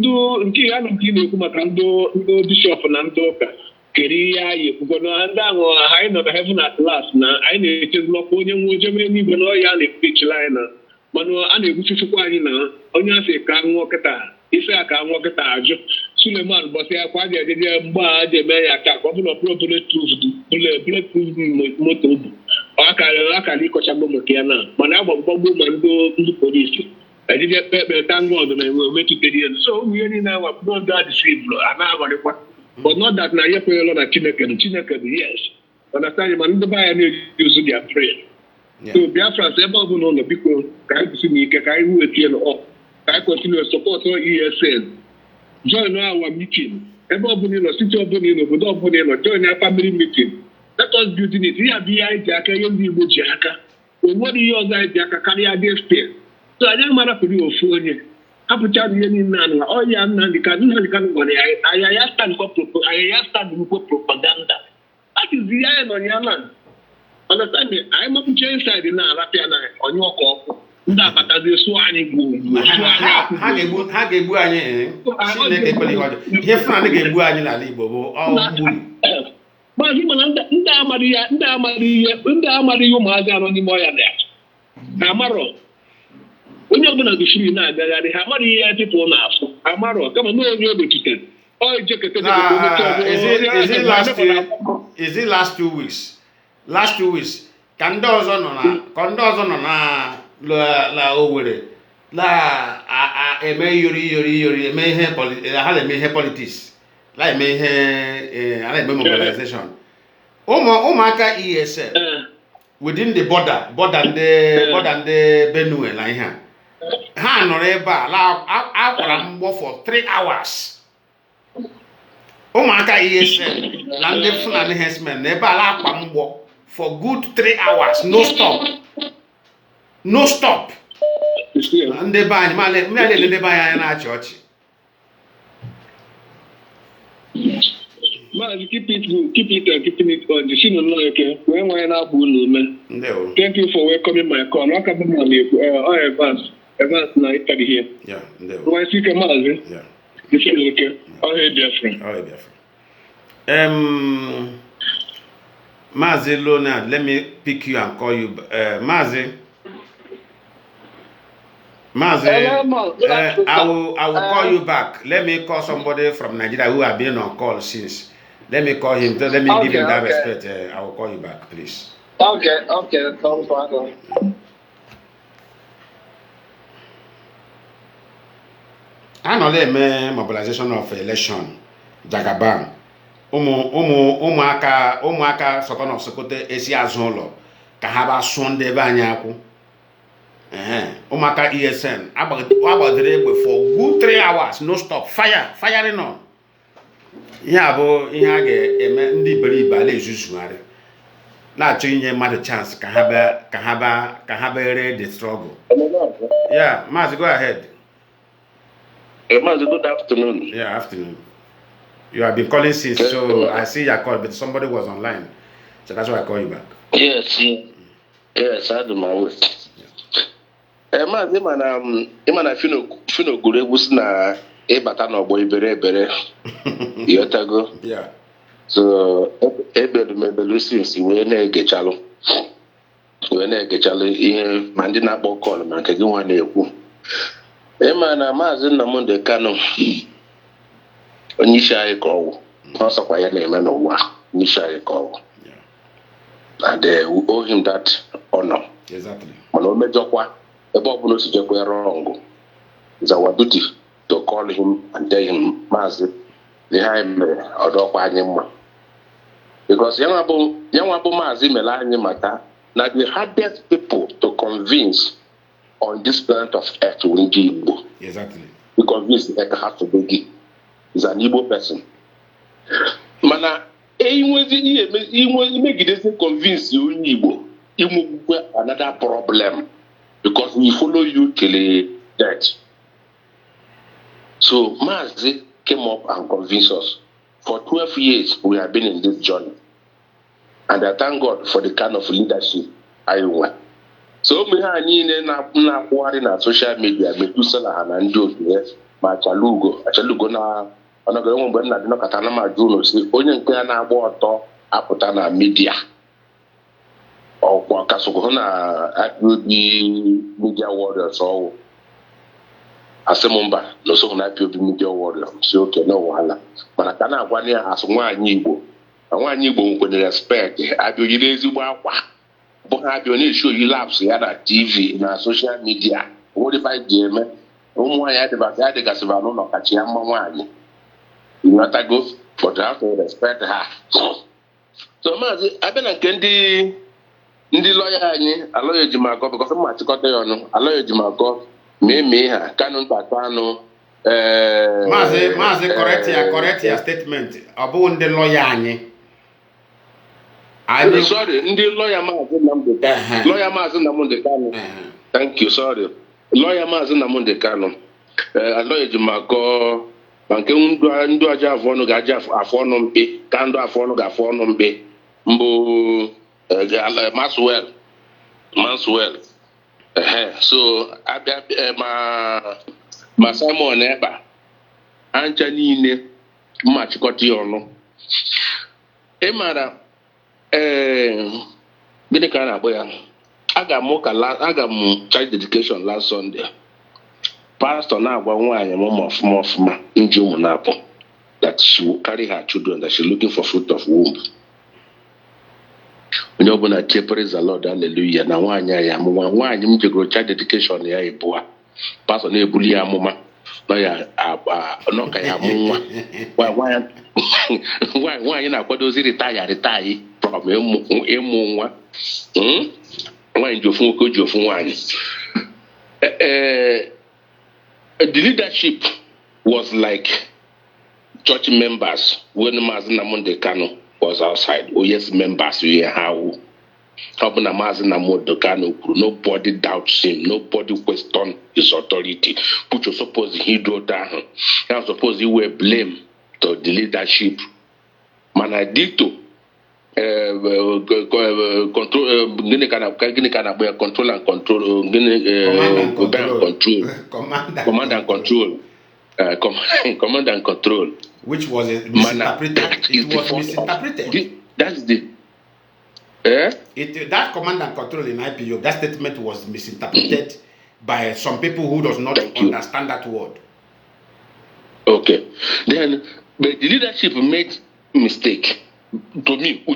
Bishop Nandoka. Career, you go on down or high not heaven at last. Now, I need to look on your Germany, but no young pitch liner. Manu ane bufi kwa ni na onya se ka nwo keta ife aka nwo keta ajo Suleiman bo se akwa de mba de me ya ka ko no bullet proof moto bu aka li ko chambo mo kia na mana agbo ndu police e de pe thank God na we metu tedi so we ni na wa no that deceive ana agbo kwa but not that na ye pe lo na Chineke yes understand man ndo ba ya ni use their prayer. So Biafra say about no because can see me can we train up. Can continue to support our ESN. Join our meeting. Everybody no city of Bonino, but don't Bonino, join our family meeting. Let us build it. Here be Jaka, you be Jaka. What do you say Jaka carry a day stay? So I don't matter for you for you. Hapo chani yeni nani oh ya nani kanu ngone I stand for propaganda. That is the eye on your man. Understand me? I'm up inside in Arapiana on your call. Ndabata ze swani gu. Ha ga-egbu anyị Chineke kweli ihe funa na ga-egbu anyị n'ala Igbo bụ ọgburu. Mazi mana ndị amari ihe ụmụazị anọ n'ime ọya na amarọ onye ọbụla gụsiri na-agagharị ha amara ihe people na-afụ amarọ kama na onye obetutere is it last 2 weeks? Last 2 weeks, ka ndị ọzọ nọ na la Owerri la eme yori eme ihe ha eme ihe politics la eme ihe ala eme mobilization ụmụaka ESL within the border ndị Benue na ihe ha nọrọ ebe a akwara mgbọ for 3 hours. Ụmụaka ESL na ndị Fulani herdsmen na ebe ala akwa mgbọ for good 3 hours, no stop. And they buy na-achị ọchị. Man, keep it on the scene okay. When we're not man. Thank you for welcoming my call. I can advance now here. Yeah, I speak a Mazi. Yeah. You feel okay? All right, Biafra. Mazi Leonard, let me pick you and call you. Mazi, I will call you back. Let me call somebody from Nigeria who have been on call since. Let me call him. Let me give him that respect. I will call you back, please. Okay, that's all fine. I know they may mobilization of election, Jagaban. Ụmụaka Sokon of Sokoto esi azụ ụlọ ka ha ba sụọ ndị ebe anyị akwụ. Ụmụaka ESN agbadoro egbe for good 3 hours no stop firing on. Ihe a bụ ihe a ga-eme ndị iberibe ala ezuzugharị na-achọ inye mmadụ chance ka ha bere the struggle. Yeah, Mazi, go ahead. Mazi, good afternoon. Yeah, afternoon. You have been calling since, so I see your call, but somebody was online, so that's why I call you back. Yes. Yes, I do my way. Mazi mana fino guru egwu si na ịbata n'ọgbọ ibere yotago. Yeah. So ebelu since wee na-egechalụ ihe ma ndị na-akpọ kọl ma nke gị nwa na-ekwu. Ịma na Maazị Nnamdi Kanu onye isi anyị ka ọwụ ọ sọkwa ya na-eme n'ụwa onye isi anyị ka ọwụ. And we owe him that honor. Exactly. Mana o mejọkwa ebe ọ bụla o si jekwa wrong. It's our duty to call him and tell him, Mazi, ihe anyị mere ọdọkwa anyị mma. Because ya nwa bụ Mazi mere anyị maka na the hardest people to convince on this planet of earth will be Igbo. Exactly. To convince the earth has to be is an Igbo person. Mana imegidesi convince onye Igbo inwekwe another problem because we follow you till death. So Mazi came up and convinced us. For 12 years we have been in this journey. And I thank God for the kind of leadership I want. So me ha niile na-akwụgharị na social media metusala ha na ndị otu ya ma achalugo na ọnọgoro nwe mgbe nna dị nọkọta na majụ ụlọ si onye nke ya na-agba ọtọ apụta na media ọkwa kasụkwu na IPOB media warriors ọwụ asị m mba na osogwu na IPOB media warriors si oke na wahala mana ka na-agwa ya asụ nwaanyị Igbo nkwenyere respect abịogide ezigbo akwa bụ ha abịa na-eshi oyi laps ya na TV na social media wodifa ji eme ụmụ nwaanyị adịgasịba n'ụlọ kacha ya mma nwaanyị go but I have to respect her. So Mazi abịa na nke ndị lọya anyị alọya ejimakọ because mma chịkọta ya ọnụ alọya ejimakọ mee ha Kanu ntakwanụ Mazi correct ya statement ọ bụ ndị lọya anyị. Sorry, ndị lawyer Mazi Nnamdi Kanu. Thank you, sorry. Lawyer Mazi Nnamdi Kanu. Lawyer ejimakọ ma nke ndụ aja afọ ọnụ ga-aja afọ ọnụ mkpe ka ndụ afọ ọnụ ga-afọ ọnụ mkpe mbụ Manswell. So abịa ma Simon Ekpa ancha niile mma chịkọta ya ọnụ. Ị mara gịnị ka a na-akpọ ya aga m child dedication last Sunday. Pastor na-agwa nwaanyị m ọfụma nji ụmụ na-apụ that she will carry her children, that she's looking for fruit of womb. Onye ọbụla che praise the Lord, hallelujah, na nwaanyị ya amụma nwaanyị m jegoro child dedication ya ịbụa pastor na-ebuli ya amụma nọ ka ya amụ nwa nwaanyị na-akwadozi ritayi from ịmụ nwa nwaanyị ji ofu nwoke ji ofu nwaanyị. The leadership was like church members when Mazi Nnamdi Kanu was outside. Oh yes, members we how na Mazi Nnamdi Kanu kwuru, nobody doubts him, nobody question his authority. Put your suppose he do that. I suppose he will blame to the leadership. Man, I did to control control and control command and control, which was misinterpreted. It was misinterpreted. That's the that command and control in IPO, that statement was misinterpreted by some people who does not understand that word. Okay, then but the leadership made mistake. To me, you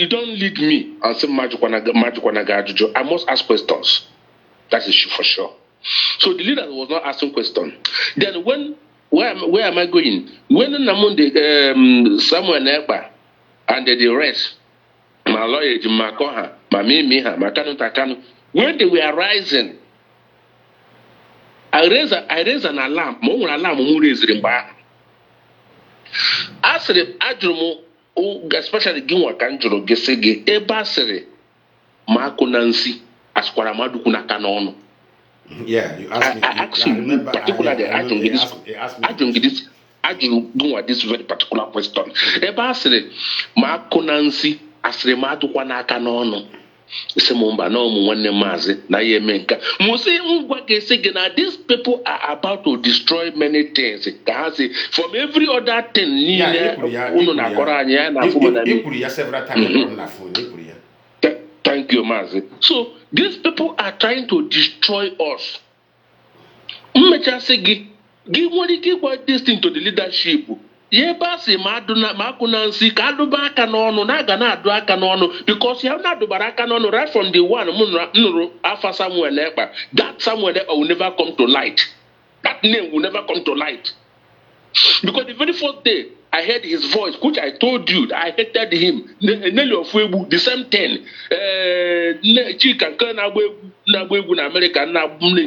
don't lead me and say magic. I must ask questions. That is for sure. So the leader was not asking questions. Then where am I going? When Nnamdi Samuel Ekpa and the rest, my lawyer Jimakoha, my Kanu Takanu, when they were rising, I raise an alarm. More alarm, more raise the bar. I said, Adrumo, especially Ginwa Kanjuro Gesege, Ebasere, Marco Nancy, Asquaramadu Kunakanon. Yeah, you asked me. I actually, particularly, I don't get ajụrụ gụnwa this very particular question ebe a sịrị ma akụ na nsị asịrị ma adụkwa n'aka n'ọnụ isi m mba na ụmụ nwanne Mazi na ya eme nka mụsị ngwa ga-esi gị na these people are about to destroy many things ka ha si from every other thing niile unu na-akọrọ anyị ya na-afụ mana ikwuru ya several times na phone ikwuru ya. Thank you, Mazi. So these people are trying to destroy us. Mmechasị gị nwere ike ịgwa this thing to the leadership. Ye basi ma akụ na nsị ka adụba aka n'ọnụ na aga na-adụ aka n'ọnụ because ya na-adụbara aka n'ọnụ right from the one m nụrụ afa Samuel Ekpa. That Samuel Ekpa will never come to light. That name will never come to light. Because the very first day I heard his voice, which I told you that I hated him. Nelly of Webu, the same thing. Chika na-agba egwu na America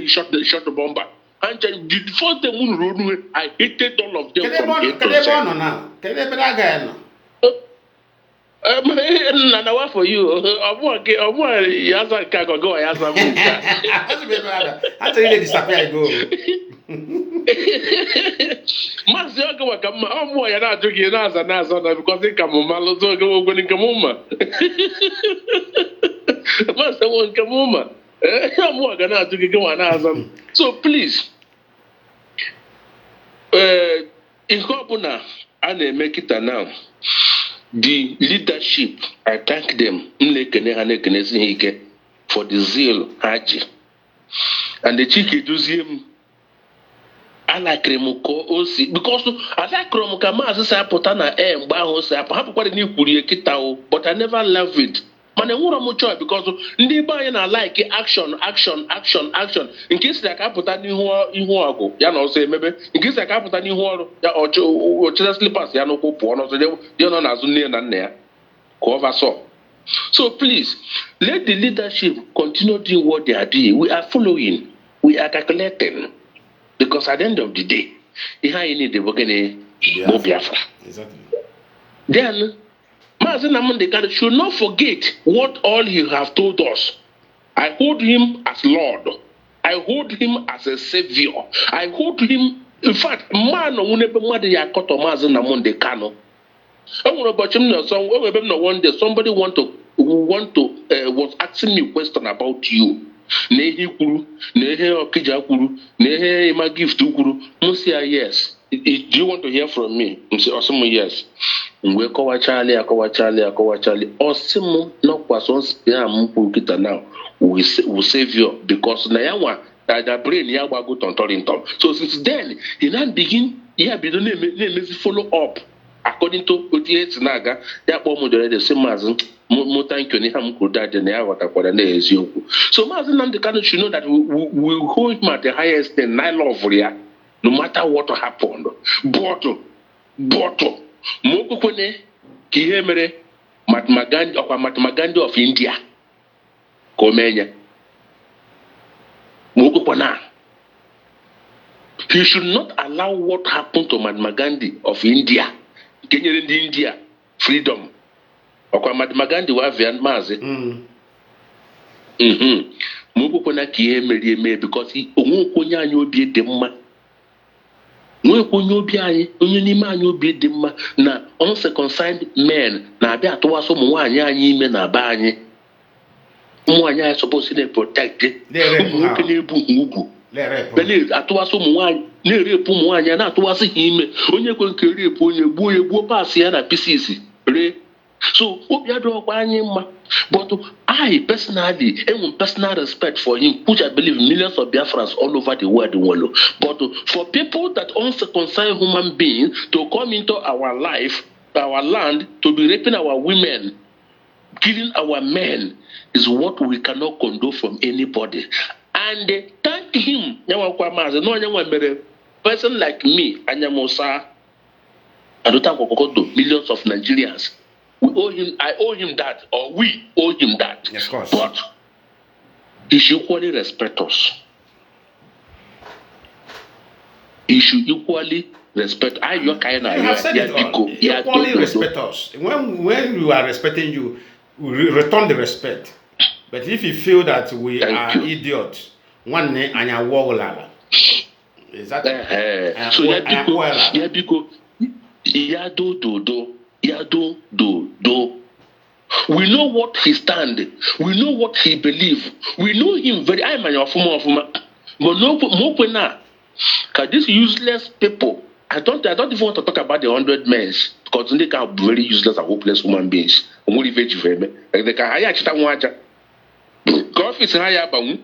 shot the bomber. And the first thing I hated all of them from A to Z. Na what for you? Yaza Kago go Yaza. I tell you disappear go. Mazi oge ka mma ọmụ ya na-ajụ gị na-aza na because ka mụ malụ zo oge ogwe nke mụma. Mazi nwe nke mụma. Ọmụ ga na-ajụ gị nwa na-aza m. So please ihe ọbụla a na-eme kịta now the leadership I thank them na-ekene ha na-ekenesi ha ike for the zeal ha ji and the chike duzie m alakịrị m ka o si because alakịrị m ka Mazi si apụta na mgbe ahụ o si apụ hapụkwara na ikwuru ya kịta o but I never love it mana enwere m choice because ndị be anyị na like action nke isi ka apụta n'ihu ọgụ ya na ọsọ emebe nke isi ka apụta n'ihu ọrụ ya ọchịcha slippers ya n'ụkwụ pụọ n'ọzọ ya nọ n'azụ nne na nna ya ka ọva so please let the leadership continue doing what they are doing. We are following, we are calculating. Because at the end of the day, you need the Biafra. Exactly. Then, Mazi Nnamdi Kanu should not forget what all he have told us. I hold him as Lord. I hold him as a savior. I hold him. In fact, man, one day somebody was asking me a question about you. Nehe kwuru, nehe okija kwuru, nehe ima gift kwuru. Yes. Do you want to hear from me? Osimu yes. Mwe kọwachali. Osimu no kwason spia mpu kita now. We save you because na yawa the brain ya gbago tontorintom. So since then, he now begin to follow up according to OTH Naga. Ya po modere the same as mo thank you ni ham kudade na ya watakwara na eziokwu. So Mazi Nnamdi Kanu should know that we hold him at the highest and love ya, no matter what happened. But mo kwene ki ihe mere Mahatma Gandhi of India komenya mo kwena. He should not allow what happened to Mahatma Gandhi of India. Kenyere ndị India freedom. Okwa Mahatma Gandhi wa Vian Mazi. Mo kwena ki ihe mere eme because onwe onye anyị obi dị mma. Nwe onye obi anyị, onye n'ime anyị obi dị mma na uncircumcised men na-abịa atụwasị ụmụ nwaanyị anyị ime na be anyị. Ụmụ nwaanyị anyị supposed to protect. Ụmụ nwoke na-ebu ugwu. Atụwasị ụmụ nwaanyị na-erepụ ụmụ nwaanyị na-atụwasị ha ime. Onye kwe nke repụ onye gbuo paasị ya na pieces ree. So obi adọkwa anyị mma. But I personally have personal respect for him, which I believe millions of Biafrans all over the world. But for people that uncircumcised human beings to come into our life, our land, to be raping our women, killing our men, is what we cannot condone from anybody. And thank him, person like me, Anyamosa, I don't talk about millions of Nigerians. We owe him, I owe him that, or we owe him that. Yes, of course. But he should equally respect us. He should equally respect. Equally respect us. When we are respecting you, we return the respect. But if you feel that we are idiots, one day and your wall, Is that so ya biko ya do. We know what he stand. We know what he believe. We know him very. I'm an ofuma. But no na. Cause these useless people. I don't even want to talk about the 100 men because they can be very useless and hopeless human beings. Only very they can hire chita waja. Office hire bangu.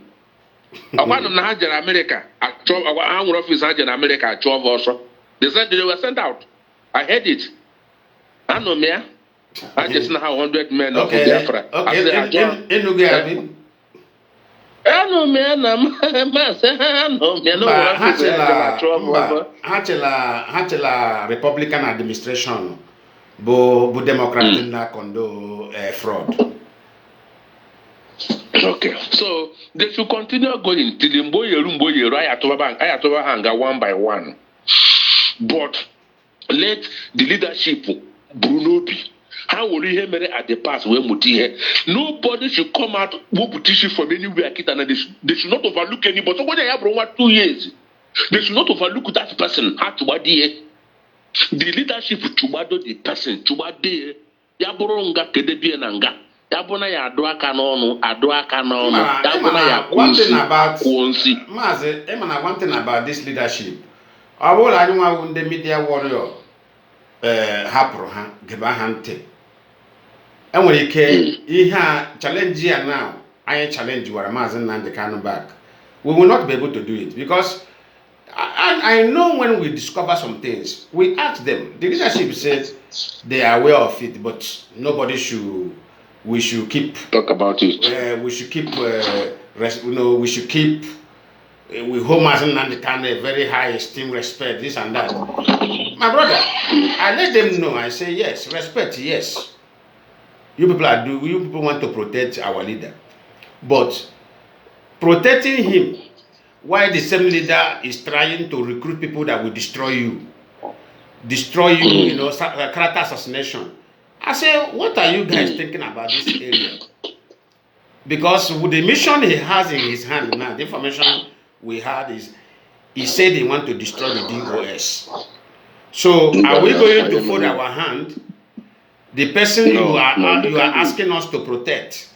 I want to hire in America. Our office hire in America. 12 also. They said they were sent out. I heard it. I know me. I just know how 100 men of Biafra. Okay. I know me. Hachela Republican administration bo Democrat na kondo fraud. Okay, so they should continue going till the Mboye Ayatoba hanga one by one. But let the leadership Brunobi. How will you hear at the past where Muti? Nobody should come out from anywhere. They should not overlook anybody. So when they have 2 years, they should not overlook that person. The leadership Chubado the person Chubade Yaboronga Kedebi Nanga. Yabona ya adoaka n'ọnụ. Yabona ya kunsi. Mazi, one thing about this leadership. I will anyone the media warrior hapro ha geba hante. And when you can challenge here now, I challenge you Mazi Nnamdi Kanu back. We will not be able to do it because I know when we discover some things, we ask them. The leadership said they are aware of it, but nobody should. We should keep talk about it. We should keep, we should keep. We hold Mazi Nnamdi Kanu a very high esteem, respect, this and that. My brother, I let them know. I say yes, respect, yes. You people want to protect our leader, but protecting him while the same leader is trying to recruit people that will destroy you, character assassination. I say, what are you guys thinking about this area? Because with the mission he has in his hand now, the information we had is, he said he want to destroy the DOS. So are we going to fold our hand? The person you are asking us to protect,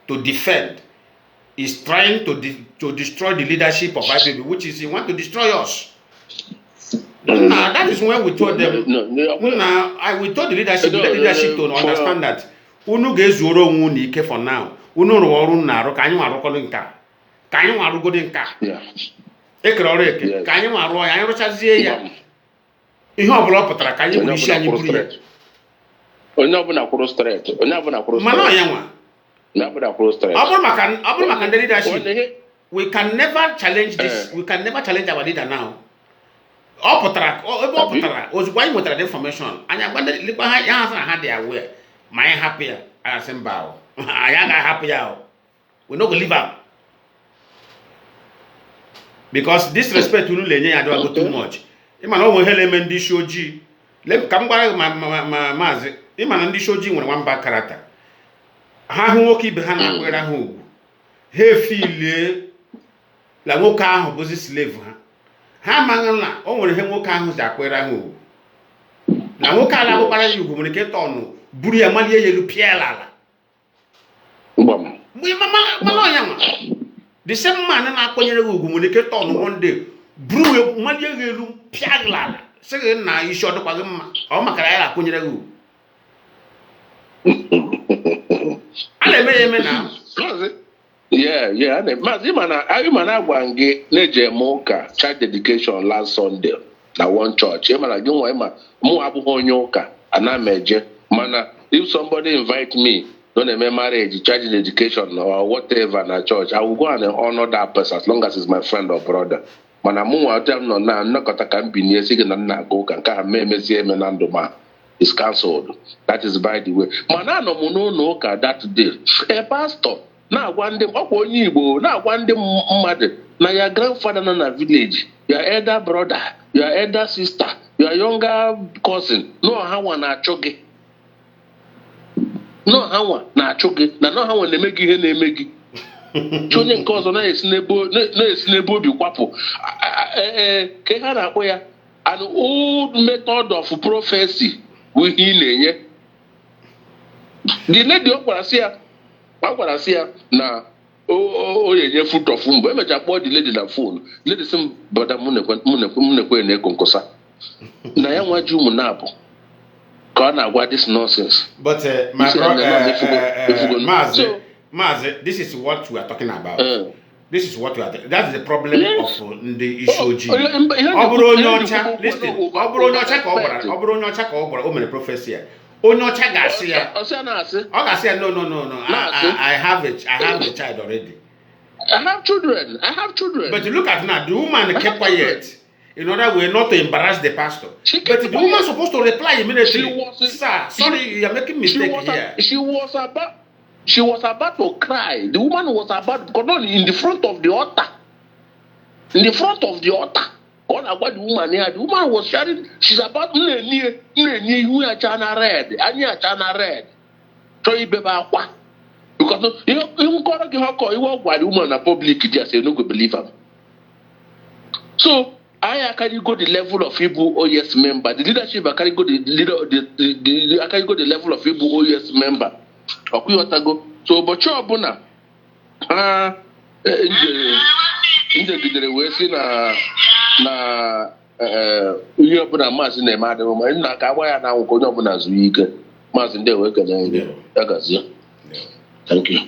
to defend, is trying to destroy the leadership of IPB, which is he want to destroy us. That is when we told them. We told the leadership to understand that unu gezuro unu ike for now. Unu ruoru na ro kanyi waru kolu nka. Kanyi waru godi nka. Ekroro eke. Kanyi waru ya anyị rụchazie ya. Ihe ọbụla pụtara kanyi buru isi anyị buru ya. Onye ọbụla kwuru straight. Mana ya nwa. Onye ọbụla kwuru straight. Ọ bụrụ maka the leadership. We can never challenge this. We can never challenge our leader now. Ọ pụtara ozugbo anyị nwetara the information anyị agbalịkwa ha ya asị na ha dị aware ma anyị hapụ ya asị mba ahụ anyị agaghị hapụ ya ahụ we no go leave am because this respect unu na-enye ya adịwago too much ịma na ọ nwere ihe na-eme ndị isi ojii ka m gwara ma maazị ịma na ndị isi ojii nwere nwamba karata ha hụ nwoke ibe ha na-akwere ha ugwu ha efilie la nwoke ahụ bụzi slave ha amaghị na o nwere ihe nwoke ahụ ji akwere ha ugwu na nwoke ala bụkwara ya ugwu nwere ike tọnụ buru ya malie ya elu pịa ala mgbe mana ọnya nwa the same man na-akwanyere gị ugwu nwere ike tọnụ one day buru ya malie ya elu pịa ala sị gị na isi ọ dịkwa gị mma ọ makara ya akwanyere gị ugwu a na-eme ya eme na Mazi mana agwa gị na-eje ụka child dedication last Sunday na one church. Mana gị nwa mụ abụghị onye ụka ana m eje mana if somebody invite me don't eme marriage, child dedication or whatever na church, I will go and honor that person as long as it's my friend or brother. Mana mụ nwa ọtọ m nọ na nnọkọta ka m binye sị gị na nna aga ụka nke ha memezie eme na ndụ ma is cancelled. That is by the way. Mana anọ m n'ụlọ ụka that day. A pastor na-agwa ndị ọkwa onye Igbo na-agwa ndị mmadụ na ya grandfather nọ na village, your elder brother, your elder sister, your younger cousin, no ha nwa na-achụ gị. No ha nwa na-achụ gị na no ha nwa na-eme gị ihe na-eme gị. onye nke ọzọ na-esi n'ebe obi kwapụ ka ha na-akpọ ya an old method of prophecy bụ ihe ị na-enye. The lady ọ gwara sị ya na o yenye fruit of womb. Emechaa kpọọ the lady na phone. Lady sị m brother m na-ekwe na-eko nkosa na ya nwa ji ụmụ na-abụ ka ọ na-agwa this nonsense. But my brother, Mazi, this is what we are talking about. This is what we are. That's the problem of the issue. Listen, Obronyocha ka o mere prophecy. Onyocha Garcia. No. I have a child already. I have children. But look at now, the woman kept quiet in order way not to embarrass the pastor. But the woman is supposed to reply immediately. Sir, sorry, you are making mistake here. She was about to cry. The woman was about to go in the front of the altar. In the front of the altar. All about the woman here. The woman was shouting. She's about you are China red. So you because you can't give her call. You walk by the woman in public. Just say no go believe her. So I can go the level of Igbo OES member. The leadership I can go I can go the level of Igbo OES member. So but ọbụna njegidere wee si na ihe ọbụla Maazị na-eme adịghị ma nna ka agba ya na anwụ ka onye ọbụla zuo ike. Maazị ndị wee kelee ya gazie. Thank you.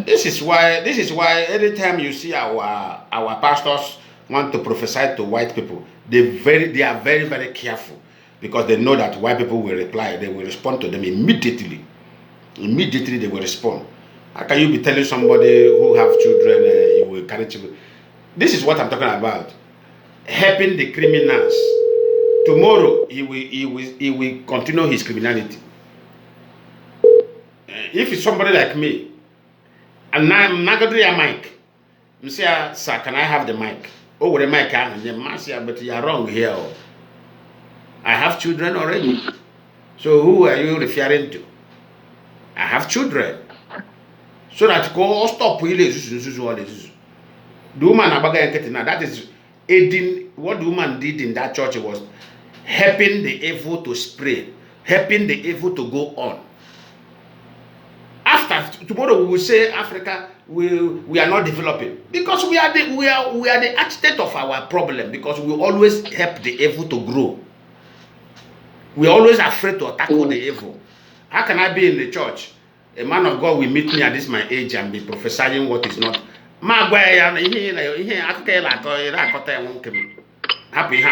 This is why anytime you see our pastors want to prophesy to white people, they are very, very careful. Because they know that white people will reply, they will respond to them immediately. Immediately they will respond. How can you be telling somebody who have children, you will carry children? This is what I'm talking about. Helping the criminals. Tomorrow he will continue his criminality. If it's somebody like me, and I'm not going to do a mic, I say, sir, can I have the mic? Oh, with the mic, but you are wrong here. I have children already. So who are you referring to? I have children. So that go stop really. The woman that is aiding. What the woman did in that church was helping the evil to spread, helping the evil to go on. After tomorrow we will say Africa we are not developing because we are the architect of our problem because we always help the evil to grow. We're always afraid to tackle the evil. How can I be in the church? A man of God will meet me at this my age and be prophesying what is not. Happy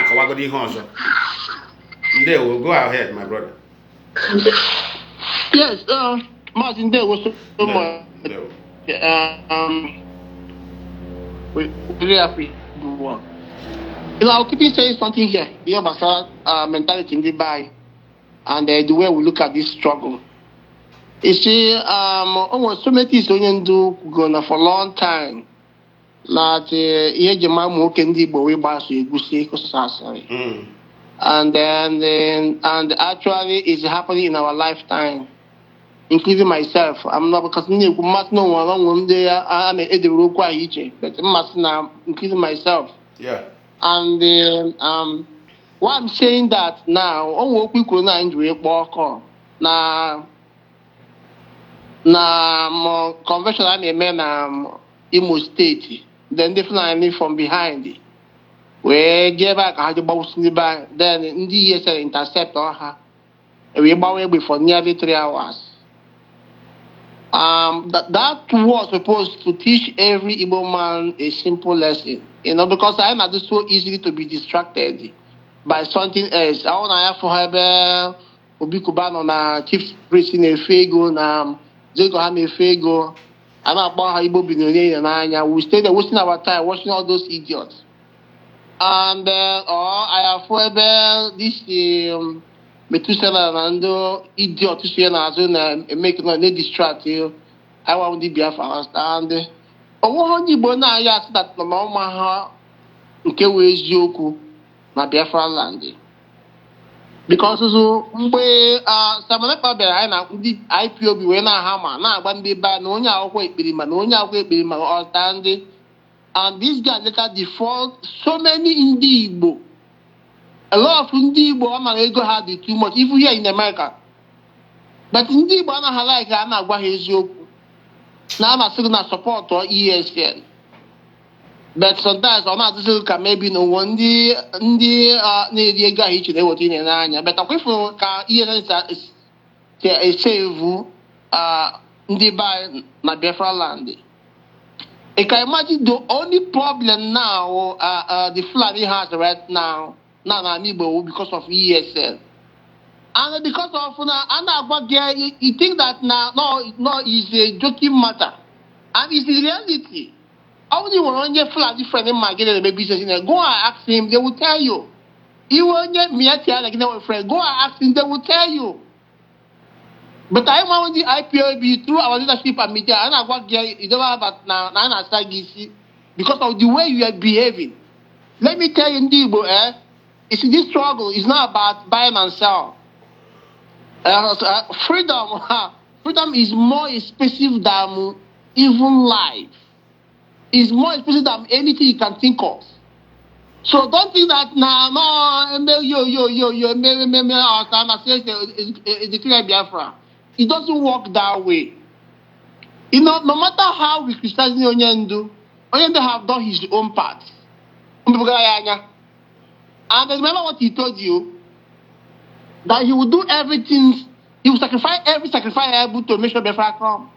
They will go ahead, my brother. Yes, Martin, there was so much. We really appreciate good work. I'll keep saying something here. The Biafra mentality in the Dubai and the way we look at this struggle. You see, almost so many things don't do gonna for a long time. That here the man who can do but we pass you say and then actually it's happening in our lifetime, including myself. I'm not because you must know one day I'm a but must now including myself. Yeah. And what I'm saying that now, all we could not enjoy now convention I mean Imo State, then definitely from behind. We gave back how the boss in the back, then in the years intercept on her. We about away for nearly 3 hours. That was supposed to teach every Igbo man a simple lesson. You know, because I am not so easily to be distracted by something else. I want to have for her Obikuban on chief priest in a fego, Jago Ham a fego. I'm not about how Igbo billionaire and I. We stay there wasting our time watching all those idiots. And I have forever this Metusela and idiot to see and make no distract you. I want the Biafrans and ọwọ́ Igbo na ya asị that na ọma ha nke wee eziokwu na Biafra land. Because Samanapa bịara na ndị IPOB wee na-aha ma na-agba ndị ba na onye akwụkwọ ekperima na onye akwụkwọ ekperima ọta ndị, and this guy later default so many ndị Igbo. A lot of ndị Igbo ọ mara ego ha dị too much even here in America. But ndị Igbo anaghị like ha na-agwa ha eziokwu na a na-asị na support or ESL. But sometimes ọ na-adịsị ka maybe n'ụwa ndị na-eri ego ahụ iche na-eweta ihe n'anya. But akwụfụ ka ESL esevu ndị be na Biafra land. You can imagine the only problem now the Fulani has right now because of ESL. And because of you think that now no is a joking matter. And it's the reality. Only when you Fulani friend in my business, go and ask him, they will tell you. You won't get me at like friend, go and ask him, they will tell you. But I want the IPOB through our leadership and media, and I got you don't have now because of the way you are behaving. Let me tell you, Ndibo, it's this struggle is not about buying and sell. Freedom is more expensive than even life. It's more expensive than anything you can think of. So don't think that declare Biafra. It doesn't work that way. No matter how we criticize Onyendu have done his own part. And remember what he told you, that he will do everything, he will sacrifice every sacrifice able to make sure Biafra come.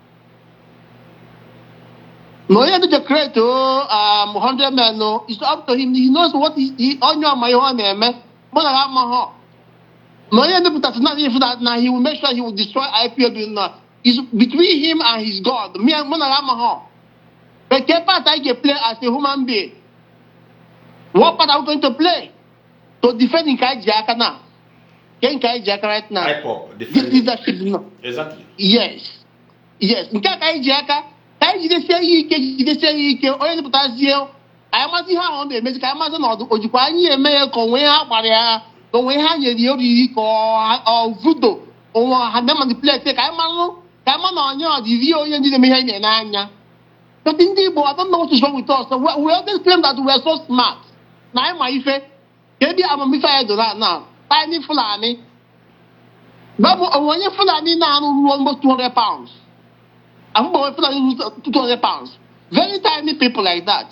No, he had to create 100 men. No, it's up to him. He knows what he on your my own man. No, he had to put that now. He will make sure he will destroy IPOB. It's between him and his God. Me and Monagamaho. But what part I can play as a human being? What part are we going to play to defend Nkai Jaka now? Nkai Jaka right now. Ipob, this leadership, no. Exactly. Yes. Nkai Jaka. I just say you can only put us here. I must see how on the music. I must not occupy a mayor conway barrier, the way you or voodoo or Hanam the place. I'm on your view and the Mahania. But indeed, I don't know what is wrong with us. We always claim that we are so smart. Now, my effect, maybe I'm a missile now. Tiny Fulani. But when you're Fulani now, almost 200 pounds. I'm going to 200 pounds. Very tiny people like that.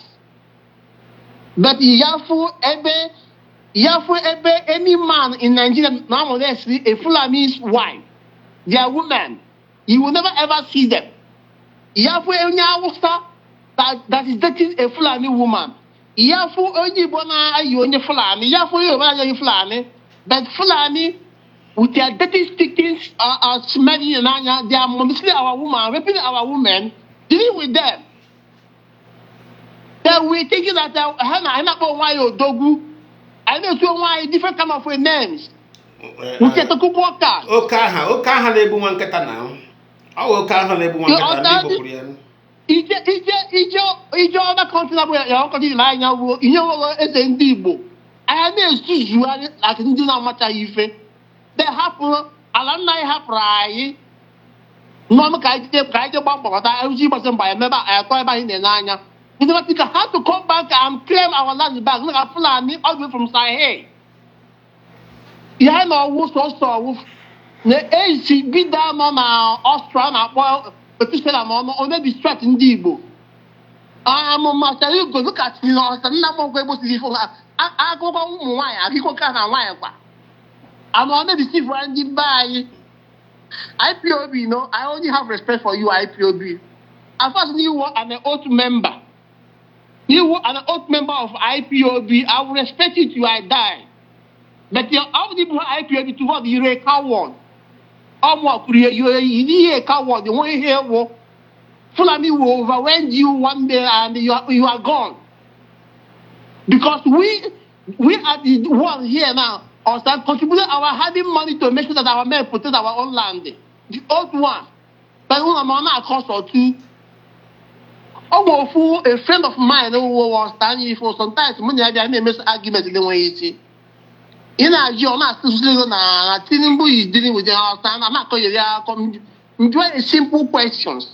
But Yafu Ebe, any man in Nigeria, nowadays, a Fulani's wife, they are women. You will never ever see them. Yafu Enyawusa, that is dating a Fulani woman. Yafu Onyibona, you only Fulani. Yafu Yobana, Fulani. But Fulani, with their dirty stickings, smelling and they are mostly our women, raping our women, dealing with them. Then we're thinking that I'm not going why dogu. I know why different kind of names. We get a good worker. Okaha lebu manketa now. Oh, Okaha lebu manketa. Ijo other country that we are country lying now. You know, it's in Dibo. I know you like in Dina Mata Ife. They happen, alumni have right. No, I was by a member, I call by in the Nanya. You know, we have to come back and claim our land back. Look at Fulani all the way from Sahel. Yeah, no, who's also the AC be down on Australia, petition on the distract in Dibo. I am a master. You go look at you, I'm not able to live. I go on why I go can and why. I'm on the receive Randy by IPOB, no, I only have respect for you, IPOB. As far as you were an oath member, you were an oath member of IPOB, I will respect you till I die. But you're all the IPOB to what you're a coward. You're a coward, the one here will Fulani will overwhelm you one day and you are gone. Because we are the one here now. Or start contributing our having money to make sure that our men protect our own land. The old one. But when I'm on a cost or two, a friend of mine who was standing for sometimes money I may miss arguments in the way you see. In a year, not Tinubu is dealing with the house, and I'm not going to enjoy simple questions.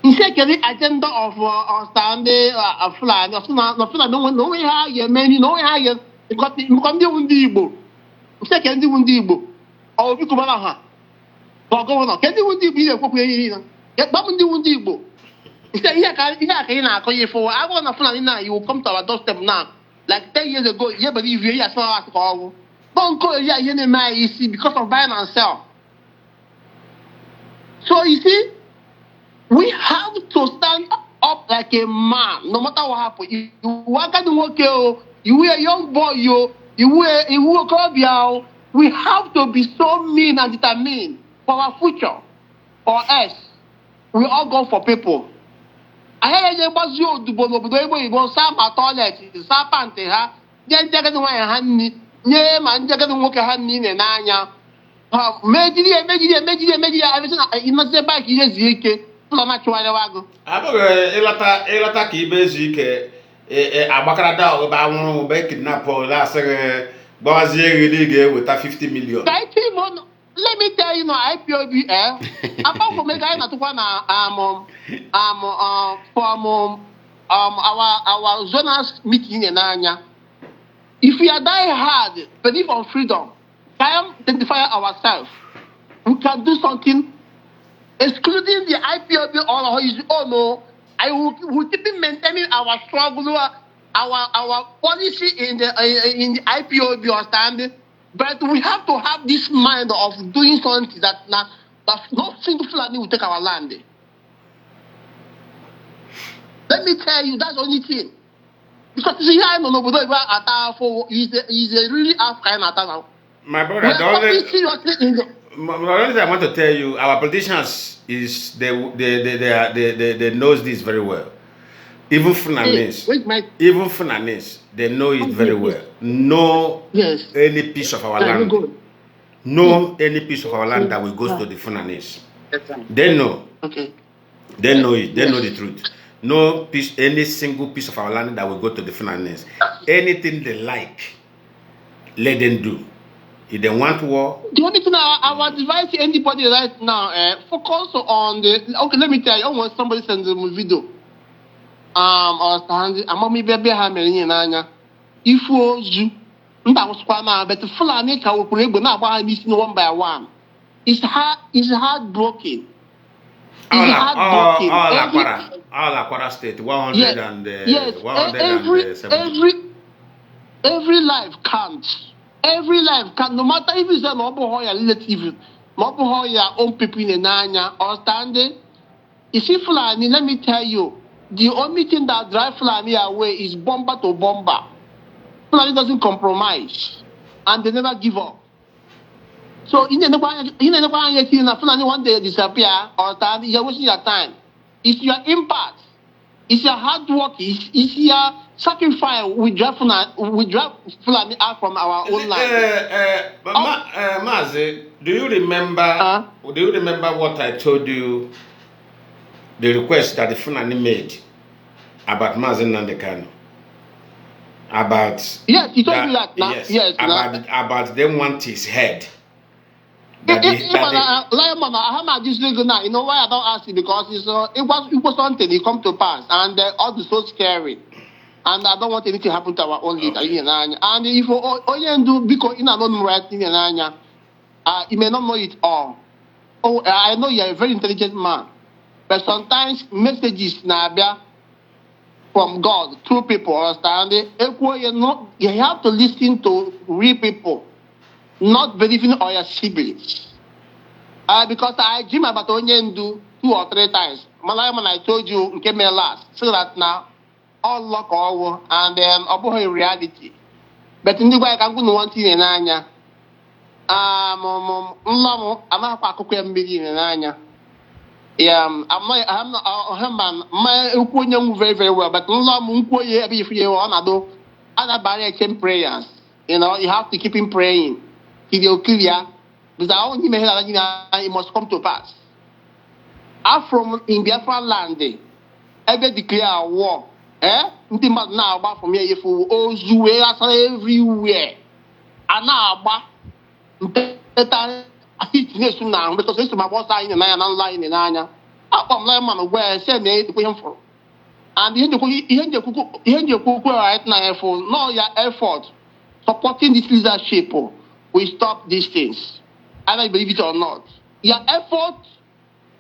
He said, the agenda of Sunday, a flag, of no way how you many, no way how you got the Undibo. Second, the Undibo. Or you come on, or governor, can the Undibo appropriate? Get Babin the Undibo. He said, yeah, I call you for. I want a flag now, you will come to our doorstep now. Like 10 years ago, yeah, but if you are smart, don't call yeah, you see, because of buying and sell. So you see, we have to stand up like a man, no matter what happens. You work at the work, you were a young boy, you were a we have to be so mean and determined for our future, or else we all go for people. I hear about you to go some toilet, some panty, then take it away a hand, yeah, man, take it walk a hand in an anya. Media, everything you must say back here, Zeke, so much while I go. Elata Kibezike, a Bacarada about one back kidnap or last Bazi really with 50 million. Let me tell you, IPOB, apart from the guy that one, our zonal meeting in Anya. If we are die hard, believe on freedom, can identify ourselves, we can do something, excluding the IPOB or his own. I will keep maintaining our struggle, our policy in the IPOB or standing. But we have to have this mind of doing something that no single Fulani will take our land. Let me tell you, that's the only thing. Because you see, I don't know, he's a really African attack. My brother, I want to tell you, our politicians they knows this very well. Even Fulanese, they know it very well. No, any piece of our land, any piece of our land that will go to the Fulanese. They know. Okay. They know it. They know the truth. No piece, any single piece of our land that will go to the Fulanese. Anything they like, let them do. If they want war. The only thing I would advise anybody right now, focus on the. Okay, let me tell you. I want somebody send them a video. Or standing, I'm mommy baby hammer in Anya. If you was quite but the Fulani will play, but not by missing one by one. It's heartbroken. All Aquara State, 100 and yes, 170. Every life counts. Every life counts. No matter if it's an Obohoya relative, Mobohoya own people in Anya or standing. You see, Fulani, let me tell you. The only thing that drives Fulani away is bomber to bomber. Fulani doesn't compromise, and they never give up. So in the Fulani one day disappear or time, you're wasting your time. It's your impact, it's your hard work, it's your sacrifice. We drive Fulani out from our own land. Mazi, do you remember? Do you remember what I told you? The request that the Fulani made about Mazi Nnamdi Kanu. About he told me that. Yes, about them want his head. Lionman, I have this legal now. You know why I don't ask you? Because it was something. It come to pass, and all is so scary. And I don't want anything to happen to our own leader. And if you do because in alone right in Anya, you may not know it all. Oh, I know you are a very intelligent man. But sometimes messages from God through people, understand? You have to listen to real people, not believing all your siblings. Because I dream about Onyendu 2 or 3 times. Malayaman, I told you, came here last. So that now, all luck, all and then about reality. But in the way I can go one thing in Anya. I'm not yeah, I'm not my very, very well, but if you want to do other barrier prayers, you know, you have to keep him praying. If you kill ya, because it must come to pass. I'm from in Biafra land, ever declare war. Now about from here, if everywhere. ana-agba nteta na-esu na ahụ because esi m agba ọsọ anyị n'anya na nla anyị n'anya akpọ m Lionman gwa ya sị na edikwa ihe m fụrụ and ihe njekwu right now for no your effort supporting this leadership will stop these things either you believe it or not. Your effort,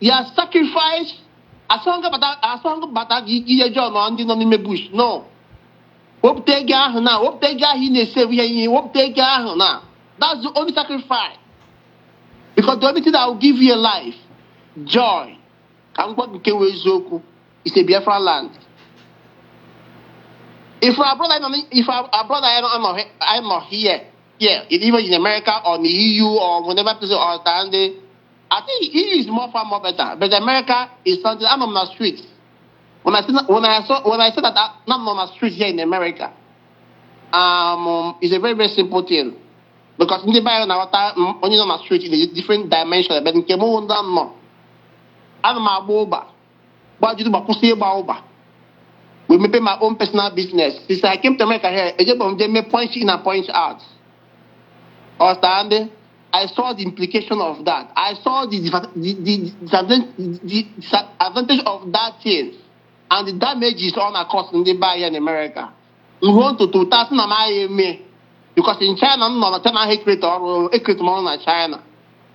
your sacrifice, as long as you John on the bush, no. What take now? What take he ne say we what take now? That's the only sacrifice. Because the only thing that will give you a life, joy, can what is a Biafra land. If our brother, I'm not here, even in America or in the EU or whatever place or standing. I think EU is more better, but America is something. I'm on the streets. When I said that I'm on the streets here in America, it's a very simple thing because in the Bible only on the street in a different dimension. But in Kemo, I'm a boba. What do you do about we may pay my own personal business. Since I came to America here, they may point in and point out. Understand? I saw the implication of that. I saw the advantage of that thing and the damages on a cost in the buy in America. We want to 2000 because in China, I'm not a creator or a creator in China.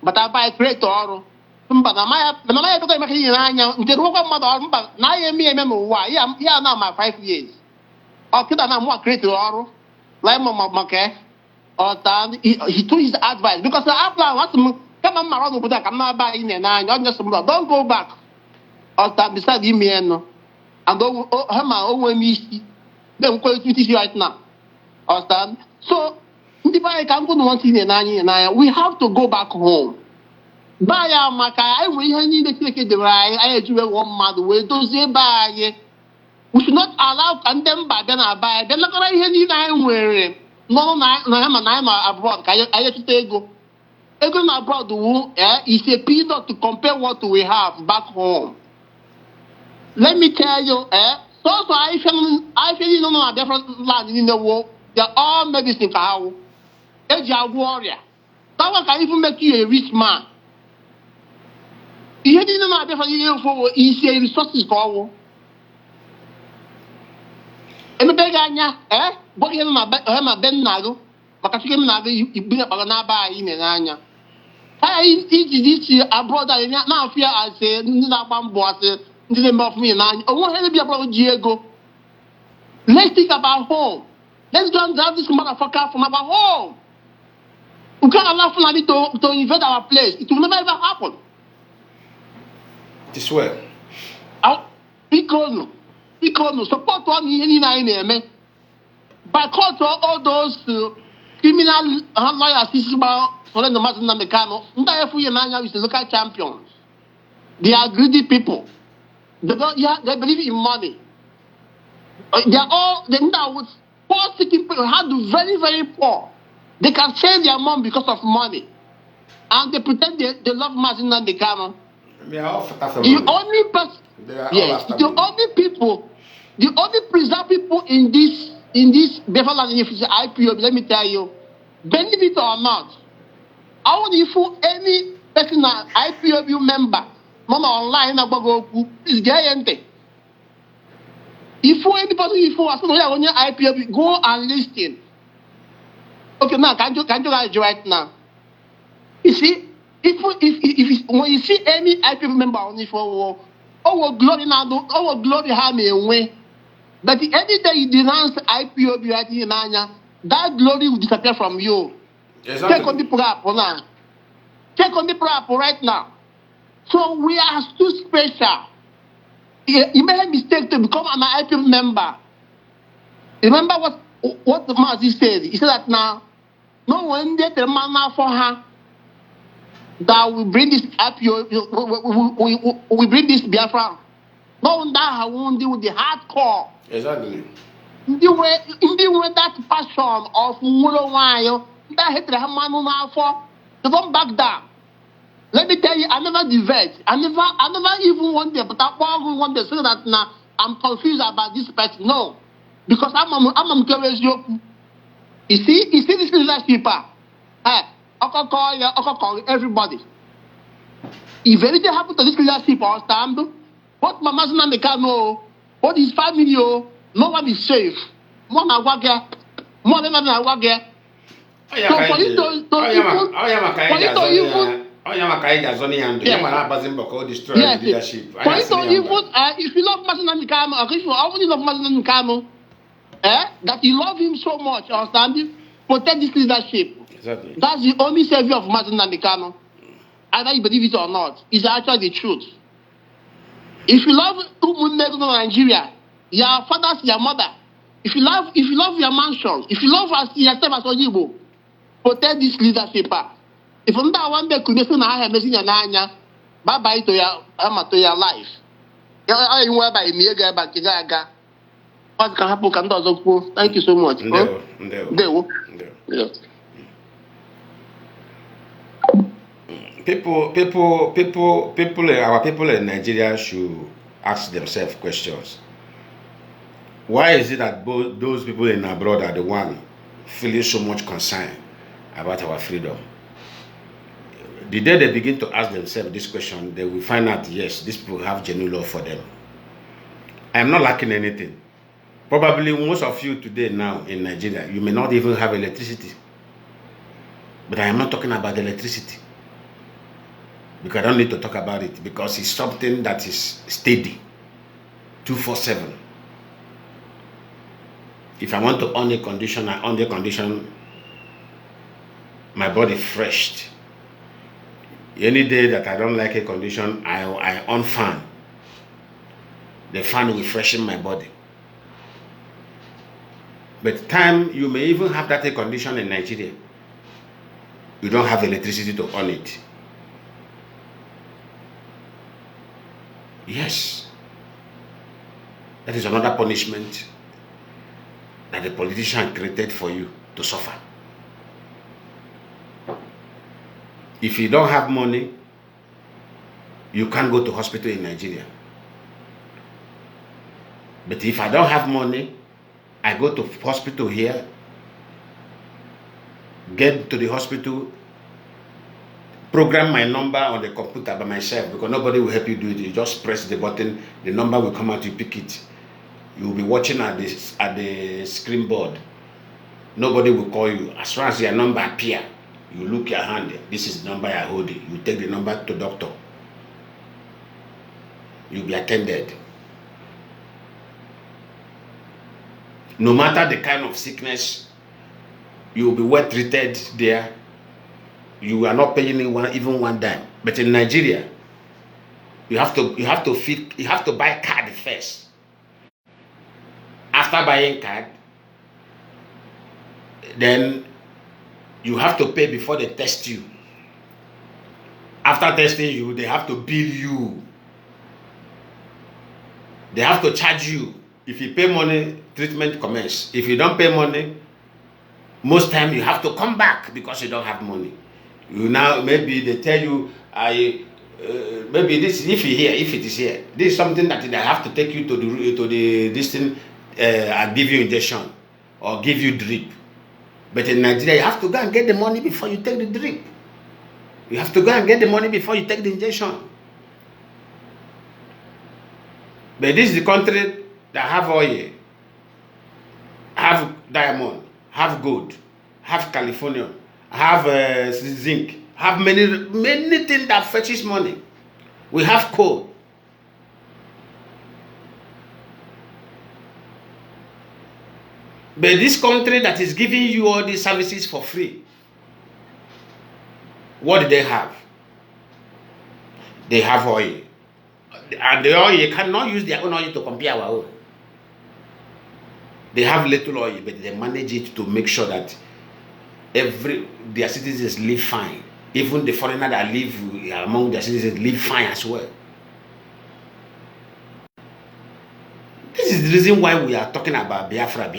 But I buy a creator. But now 5 years. Okay, I'm more creator or like Mama. Or he took his advice because after what come on around with that, I'm not buying and don't go back. Or stand beside him and me. Then go to right now. Or stand. So if I can't go one thing and we have to go back home. Buy our Maka, I will need to take the right. I do one mother way to say buy. We should not allow condemn by then I buy. Then look at I'm wearing. No, I'm abroad. I just go. Going abroad is a period to compare what we have back home. Let me tell you, so I feel a different land in the world. They're all medicine how. They're a warrior. That one can even make you a rich man. You didn't know different for easy resources for. And the beggar, but you have been nago, but you can bring up a in an anya. I eat this abroad. I now fear I say, Nabam boss, didn't of me and I won't be about Diego. Let's think about home. Let's go and drive this motherfucker from our home. We can't allow Nnamdi to invade our place. It will never ever happen. This way. Because support one in by court all those criminal lawyers for the Mazi Kanu, Kanu is the local champions. They are greedy people. They believe in money. They are all poor seeking people how to very poor. They can sell their mom because of money. And they pretend they love Mazi Kanu. They are all the only person, the only preserved people in this Biafra IPO, let me tell you, believe it or not, I want if any person IPO member, not online, is guaranteed. If anybody on your IPO, go and listen. Okay, now can you guys right now? You see. If when you see any IPO member on the phone, glory now, glory have me away. But any day you denounce IPO right in Anya, that glory will disappear from you. Exactly. Check on the prop now. Check on the prop right now. So we are too special. You made a mistake to become an IPO member. Remember what the Mazi said? He said that now, no one did the man for her. That we bring this IPO, we bring this Biafra. No one that won't deal with the hardcore. Exactly. In the way that passion of Mulo that hit the man for to don't back down. Let me tell you, I never divert. I never even wanted, but I wanted to say that now I'm confused about this person. No, because I'm curious. You see this leadership, call everybody. If anything happens to this leadership or stand, what my Mazi Nnamdi Kanu, what his family, no one is safe. More than Wagga. So for you to if you love Mazi Nnamdi Kanu, or if you already love Mazi Nnamdi Kanu, that you love him so much, understand? Protect this leadership. Exactly. That's the only savior of Mazi Nnamdi Kanu. Either you believe it or not, it's actually the truth. If you love Nigeria, your fathers, your mother, if you love your mansion, if you love yourself as Oyibo, protect this leadership. If you don't want to create an eye, bye bye to your life. What can happen? Thank you so much. Our people in Nigeria should ask themselves questions. Why is it that those people in abroad are the one feeling so much concern about our freedom? The day they begin to ask themselves this question, they will find out, yes, these people have genuine love for them. I am not lacking anything. Probably most of you today now in Nigeria, you may not even have electricity. But I am not talking about electricity. Because I don't need to talk about it, because it's something that is steady, 247. If I want to on a condition, I on the condition, my body fresh. Any day that I don't like a condition, I on fan. The fan will freshen my body. But time you may even have that a condition in Nigeria, you don't have electricity to on it. Yes, that is another punishment that the politician created for you to suffer. If you don't have money, you can't go to hospital in Nigeria. But if I don't have money, I go to hospital here, get to the hospital, program my number on the computer by myself, because nobody will help you do it. You just press the button, the number will come out, you pick it. You will be watching at the screen board. Nobody will call you. As soon as your number appears, you look your hand. This is the number I hold. You take the number to doctor. You'll be attended. No matter the kind of sickness, you will be well treated there. You are not paying even one dime. But in Nigeria, you have to buy card first. After buying card, then you have to pay before they test you. After testing you, they have to bill you. They have to charge you. If you pay money, treatment commence. If you don't pay money, most time you have to come back because you don't have money. You now, maybe they tell you, maybe this, if it is here, this is something that they have to take you to this thing, and give you injection or give you drip. But in Nigeria, you have to go and get the money before you take the drip. You have to go and get the money before you take the injection. But this is the country that have oil, have diamond, have gold, have California, have zinc, have many things that fetches money. We have coal. But this country that is giving you all these services for free, what do they have? They have oil. And the oil, you cannot use their own oil to compare our own. They have little oil, but they manage it to make sure that their citizens live fine. Even the foreigner that live among their citizens live fine as well. This is the reason why we are talking about Biafra.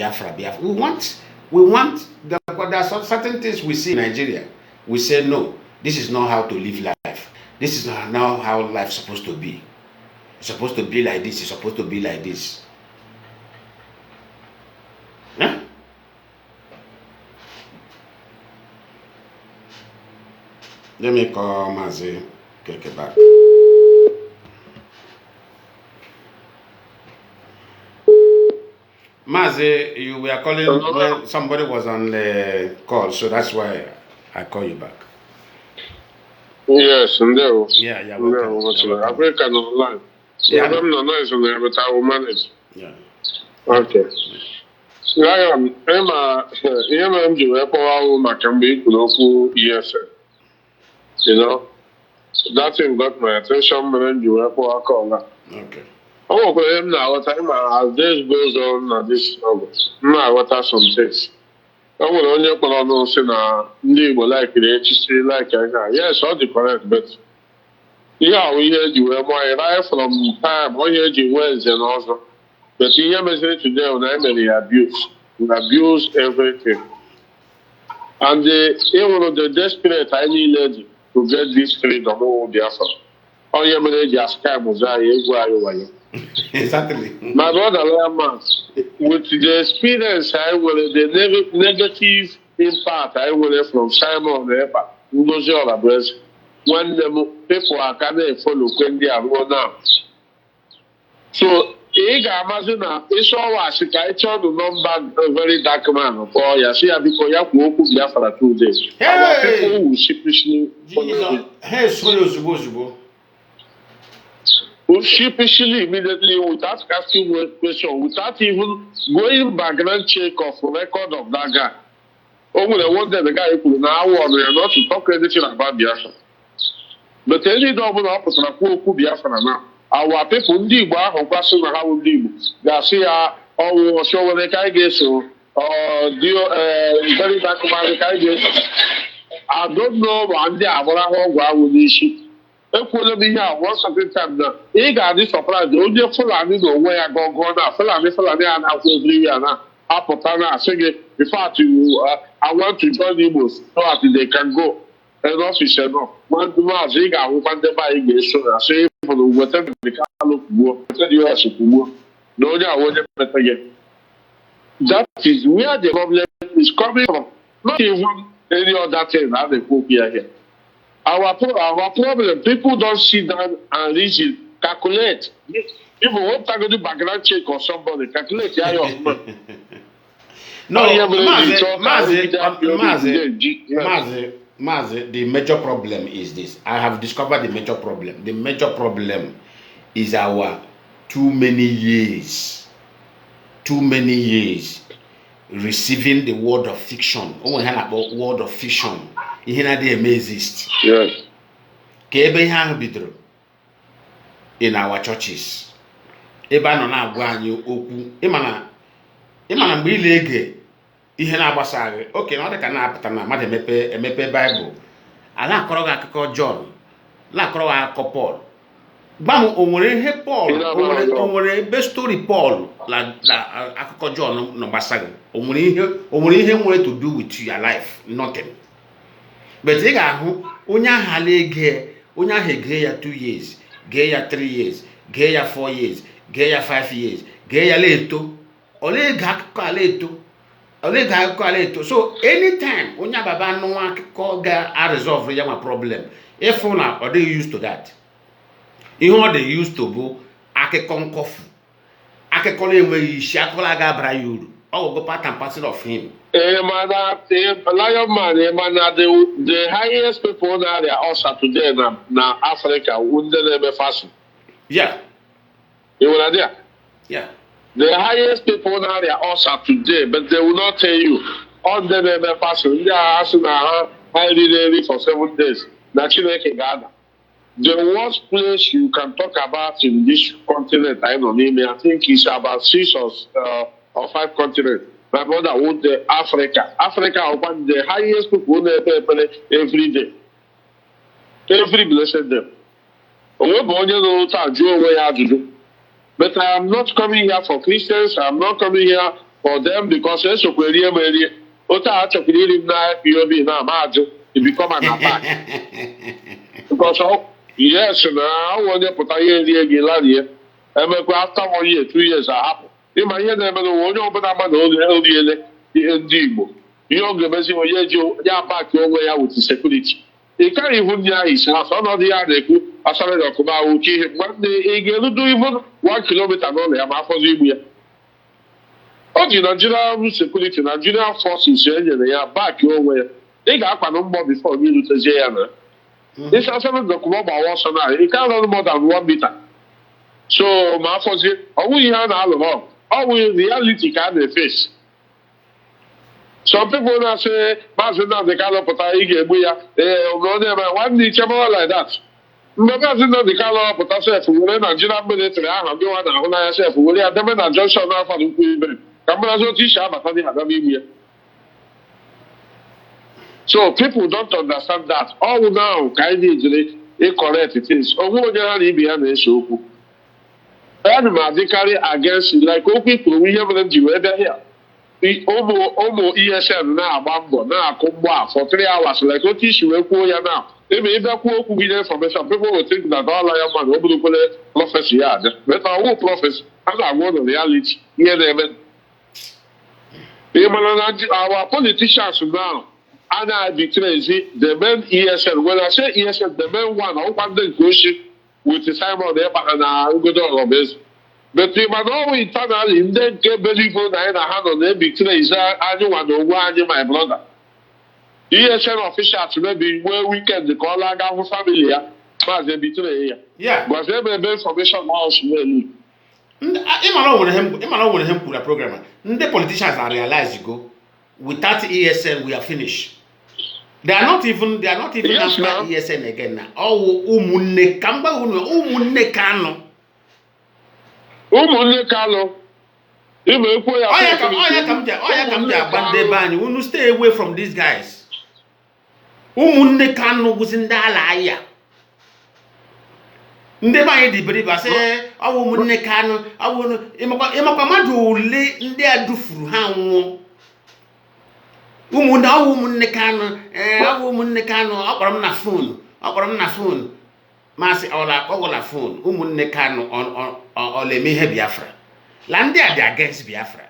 We want there are some certain things we see in Nigeria. We say no, this is not how to live life. This is not how life is supposed to be. It's supposed to be like this. It's supposed to be like this. Huh? Let me call Mazi. Get back. Mazi, you were calling when somebody was on the call, so that's why I call you back. Yes, and there was. Yeah, welcome. African online. So Yeah, I'm not nice on there, but I will manage. Yeah. Okay. Lion, Emma, MG, Apple, can be local ESL. You know, that thing got my attention when you Apple call. Okay. Oh, but him now, what time as this goes on, this August. Now, what are some things? I will only put on those in a legal like it, like yes, all the correct, but yeah, we heard you were more right from time, we heard you was and also. But you hear me say today on Emily abuse. We abuse everything. And the desperate I needed to get this freedom over Biafra. Oh, yeah, man, just scam was Exactly. My brother Lionman, with the experience I will, the negative impact I will from Simon Epa, Ngozi Olabres, when the people are coming follow when they are run out. So, imagine it's always a child of number a very dark man. For you see, because you have to Biafra 2 days. Our people will sheepishly follow. Hey, Zubo. Who sheepishly immediately without asking one question, without even going background check of record of that guy. Oh, when I wanted the guy who now want not to talk anything about Biafra. But any double opposite of who Biafra now. Our people dig who question how we live. Garcia, or show when they can get so, or very back about the guy. I don't know what they are, what will this shit. Equally, once upon a time now, he got this surprise. The only Fulani know where I go now. Fulani, and I will be here now. Apotana, saying, in fact, I want to join Igbos so that they can go. And officer, no. One Mazi got who can buy English, so I say, for the whatever the car look more, you are so cool. No, I won't better again. That is where the problem is coming from. Not even any other thing that they put here. Our problem, people don't sit down and reason, calculate. People want to do background check on somebody, calculate. No, Mazi, the major problem is this. I have discovered the major problem. The major problem is our too many years receiving the word of fiction. Oh, we have about word of fiction. Ihe na dey exist. Yes. Ka ebe ihe ahụ bidoro in our churches. Ebe a nọ na-agwa anyị okwu. Ịma na mgbe ile ege ihe na-agbasaghị. Okay, na ọ dị ka na-apụta na mmadụ emepe Bible. Ala akọrọ gị akụkọ John. La akọrọ gị akụkọ Paul. Gba m o nwere ihe Paul, o nwere ebe story Paul la akụkọ John nọ gbasaghị. O nwere ihe nwere to do with your life, nothing. But ị ga-ahụ onye ahụ ege ya 2 years, gee ya 3 years, gee ya 4 years, gee ya 5 years, gee ya leto, ole ga akụkọ aleto. So anytime onye ababa anụnwa akụkọ ga-resolve ya ma problem, ịfụ na ọ dịghị used to that. Ihe ọ dị used to bụ akụkọ nkọfu, akụkọ na-enweghị isi, akụkọ ga-abara ya uru. Oh, go part and parcel of him. Lionman, the highest people now they are also today now Africa, wouldn't they be fashion? Yeah. You were there? Yeah. The highest people now they are also today, but they will not tell you. On the name fashion, they are asking highly for 7 days. Naturally, Ghana. The worst place you can talk about in this continent, I don't know, I think it's about 6 or 5 continents. My brother went to Africa. Africa opened the highest people every day. Every blessed day. But I am not coming here for Christians. I am not coming here for them because it become an attack. Because yes, now when they put after 1 year, 2 years, I happen. Ima ihe na-eme na onye ọbụla mmadụ oriele ihe ndị Igbo ihe ọ ga-emezi onye ji ya baki onwe ya with security You can't even hear his house. Another year they could aside of Kuba will kill him. One day he get to do even 1 kilometer on the Amaphos. Oh, the Nigerian security, Nigerian forces, they are back your way. They got a number before you to say, this is something the Kuba was on. It can't run more than 1 meter. So, Maphos, oh, we have all along. Oh, we reality can they face. Some people now say, Mazi Nnamdi Kanu pụta ị ga-egbu ya, nwanne ichebe like that. Mgbe Mazi Nnamdi Kanu pụta sef were Nigerian military ahụ ndị nwa na-ahụ n'anya sef were ya debe na junction n'afọ ukwu ibere ka mgbe otu isi abata dị aga n'ime ya. So people don't understand that. All now ka anyị na-ejiri correct things. Onwe onye ha na ibe ya na-ese okwu. Ana m adịkarị against like okwu ikpuru ihe mere m ji wee bịa here. Ụmụ ESN na-agba mbọ na-akụ mgba for 3 hours like otu isi wee kwuo ya na ebe ịbịa kwuo okwu gị information people will think that all ya mmadụ ọ bụrụkwere prọfesi ya aja meta ọwụ prọfesi a na-agwa ụlọ reality ihe na-eme ịmara na our politicians now a na-arbitrage the main ESN when I say ESN the main one ọkwa ndị nke ochi with Simon ịkpa ha na ngodo ọrọbezi. But mana ọnwụ internally ndị nke beligbo na anyị na ha nọ na-ebitrage anyị nwa na onwe anyị my brother. ESN officials maybe nwee weekend ka ọ laga hụ family ya maazị ebitre ya. Gwazi ebe information house n'elu. Ịmara o nwere hem kwuru na program ndị politicians are realized go without ESN we are finished. They are not even yes, after ESN again na. Ọwụ ụmụnne ka mgba unu ụmụnne Kanu. Ụmụnne Kanu. Ime ekwu ya. Oya ka m ji agba ndị ebe anyị. Unu stay away from these guys. Ụmụnne Kanu bụzi ndị ala aya. Ndị be anyị diberiba sị ọwụ ụmụnne Kanu ọwụ ịmakwa mmadụ ole ndị a dufuru ha nwụọ. Ụmụnne Kanu ọwụ ụmụnne Kanu ọ kpọrọ m na phone masị ọgwụla phone ụmụnne Kanu ọ na-eme ihe Biafra la ndị a dị against Biafra.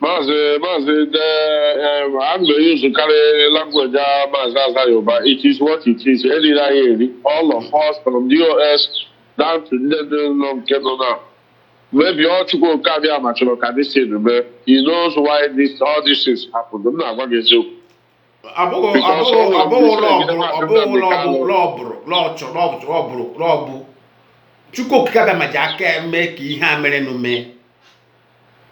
Mazi, I'm going to use the current language, Mazi. It is what it is. All of us from the US down to the maybe all to go Kabia Machoro Kadisi, but he knows why all these things happen. I'm not going to do. Chukwu kaba majaka make ihe mere no me.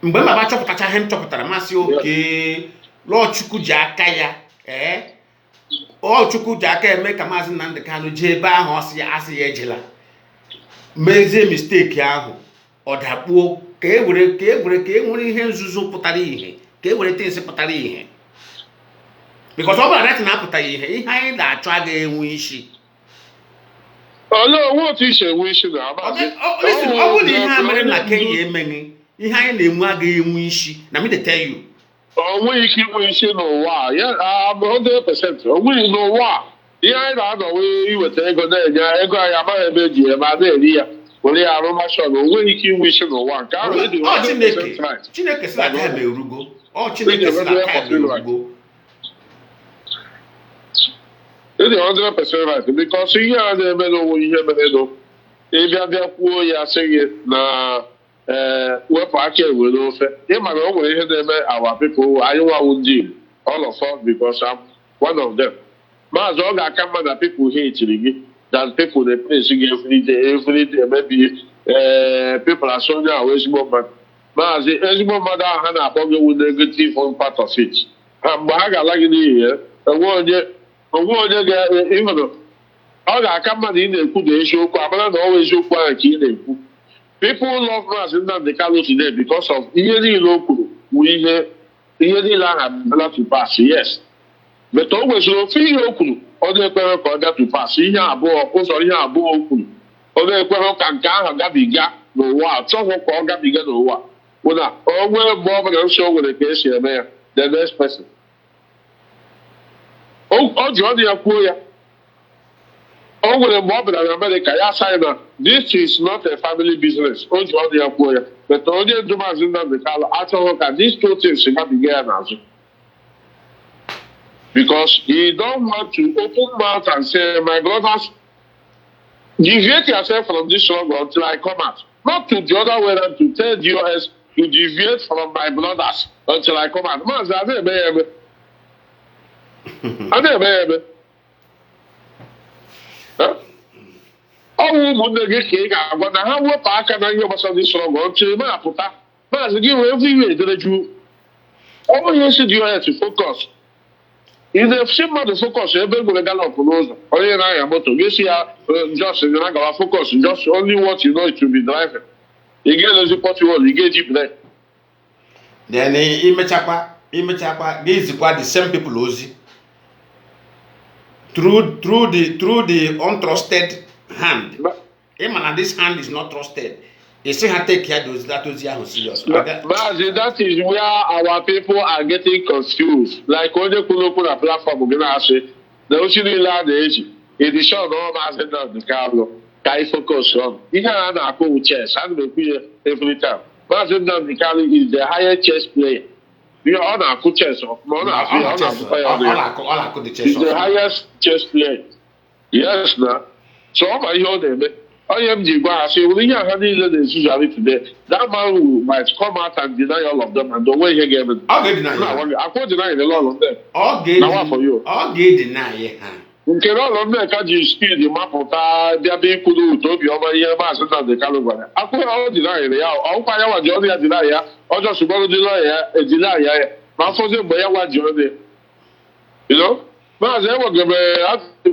Mgbe maba chọpụtacha ihe m chọpụtara masị oke lọ Chukwu ji aka ya Chukwu ji aka eme ka Mazi Nnamdi Kanu jee ebe ahụ asị ya ejela mezie mistake ahụ ọ dakpuo ka e nwere ihe nzuzo pụtara ihe ka e were tins pụtara ihe because ọ bụla na apụta ihe anyị na-achọ aga enwe isi. No, what is a wish now? Ọ bụrụ ihe a mere na Kenya emeghị ihe anyị na-enwe agaghị enwe isi na me dey tell you. Onwe ike inwe isi n'ụwa ya 100%. Onwe n'ụwa ihe anyị na-anọ wee iweta ego na-enye ego anyị amaghị ebe eji eme a na-eri ya were ya arụ mashọn onwe ike inwe isi n'ụwa nke ahụ ịdị 100% right. Chineke sị na time erugo. Chineke sị na time erugo. Ịdị 100% right because ihe a na-eme n'onwe ihe mere nụ ịbịa kwuo ya sị gị na wepụ aka ewere ofe ịmara o nwere ihe na-eme our people anyị nwawu ndị Igbo all of us because I'm one of them. Maazị ọ ga-aka mma na people hate gị than people dey praise gị every day maybe people are so now ezigbo mmadụ. Maazị ezigbo mmadụ ahụ ha na-akpọ gị wu negative part of it. Ha mgbe ha ga-ala gị n'ihi ya onwe onye ga-ịhụrụ ọ ga-aka mma na ị na-ekwu na eziokwu amara na ọwa eziokwu ahụ ka ị na-ekwu. People love Mazi Nnamdi Kanu today because of ihe niile o kwuru wu ihe niile aha bịara to pass, yes. But o nweziri ofe ihe o kwuru ọ na-ekwere ka ọ bịa to pass ihe abụọ ụzọ ihe abụọ o kwuru ọ na-ekwere ka nke ahụ gabiga n'ụwa achọghị ka ọ gabiga n'ụwa bụ na o nwee mgbe ọ bụla nsọ nwere ka esi eme ya the next person ọ ji ọnụ ya kwuo ya. O nwere mgbe ọ bịara na Amerịka ya asị na this is not a family business. O ji ọnụ ya kwuo ya. But onye ndu Mazi Nnamdi Kanu achọghị ka these two things gabiga ya n'azụ. because he don't want to open mouth and say, my brothers, deviate yourself from this struggle until I come out. Not to the other way around to tell DOS to deviate from my brothers until I come out. Mazi, I don't know. Ọnwụ ụmụnne gị ka ị ga-agwa na ha wepụ aka na ihe gbasara ndị sọrọ gọ ntiri ma apụta maazị gị wee ebe iwe edere juu ọ bụghị esi dị onye to focus si mmadụ focus ebe e gwere galop n'ụzọ onye na-anya moto ga-esi ya just na gawa focus just only what you know it will be driving ị ga-elezi potwol ị ga-eji brek then imechakwa ga-ezikwa the same people ozi through the untrusted hand. Imana, this hand is not trusted. You see how take care of that serious. That is where our people are getting confused. Like when they put a platform, we're gonna say the ocean land age. It is shown all Mazi Nnamdi Kanu. Can focus on? You can have a chess and we play every time. Mazi Nnamdi Kanu is the highest chess player. We are on our chess off. All the chess. He's the highest chess player. Yes, now. So I hear them. I am the guy. I say, well, you have any today. That man who might come out and deny all of them, and the way he gave it. I'll deny it. I can't deny a lot of them. Now for you. I'll deny it. Nke all of them can you speed the map of their being cool to be over here, Mazi Nnamdi Kanu. I can't all deny it. I'll find out what Johnny deny. Or just about deny. My father, what Johnny. You know? Mazi, I want to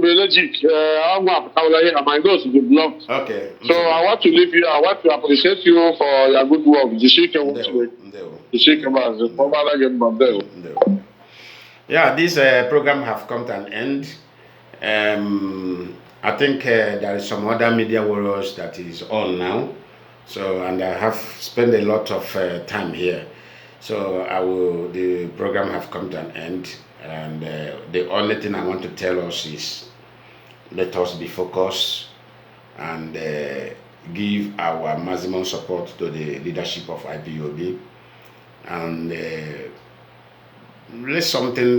be allergic. My nose will be blocked. Okay. So I want to leave you. I want to appreciate you for your good work. Yeah, this program have come to an end. I think there is some other media warriors that is on now. So, and I have spent a lot of time here. So the program have come to an end. And the only thing I want to tell us is let us be focused and give our maximum support to the leadership of IPOB. And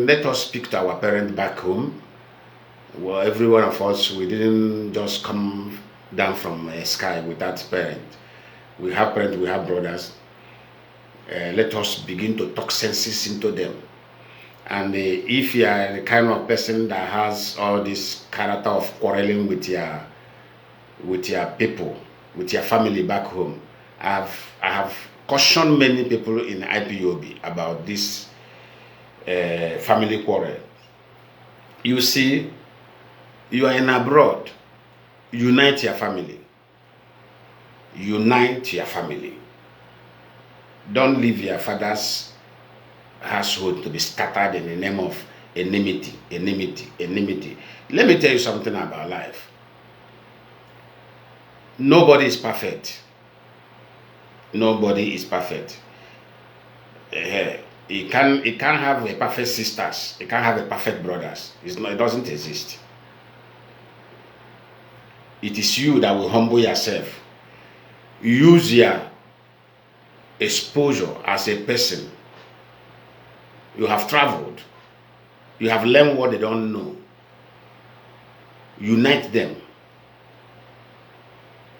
let us speak to our parents back home. Well, every one of us, we didn't just come down from a sky without parents. We have parents, we have brothers. Let us begin to talk senses into them. And if you are the kind of person that has all this character of quarreling with your people, with your family back home, I have cautioned many people in IPOB about this family quarrel. You see, you are in abroad, unite your family. Unite your family. Don't leave your father's household to be scattered in the name of enmity. Let me tell you something about life. Nobody is perfect. Nobody is perfect. You can't have a perfect sisters. You can't have a perfect brothers. It doesn't exist. It is you that will humble yourself. Use your exposure as a person. You have traveled. You have learned what they don't know. Unite them.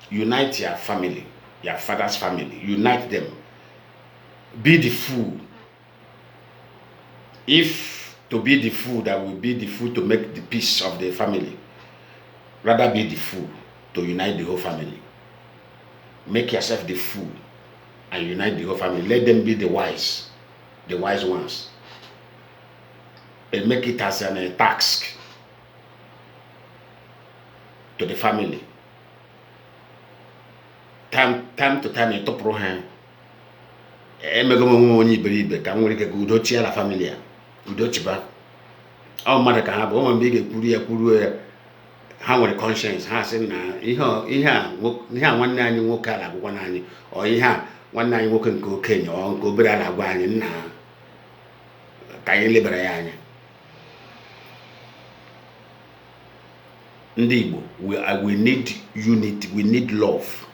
Unite your family, your father's family. Unite them. Be the fool. If to be the fool, that will be the fool to make the peace of the family. Rather be the fool to unite the whole family. Make yourself the fool and unite the whole family. Let them be the wise ones. And make it as a task to the family. Time to time, you top rohan. La familia. Udochiba. Our mother can have one big Kuria, how with conscience has in one night you walk out one night, or one night you walk and cocaine or go brother one now. Can you liberate? We need unity, we need love,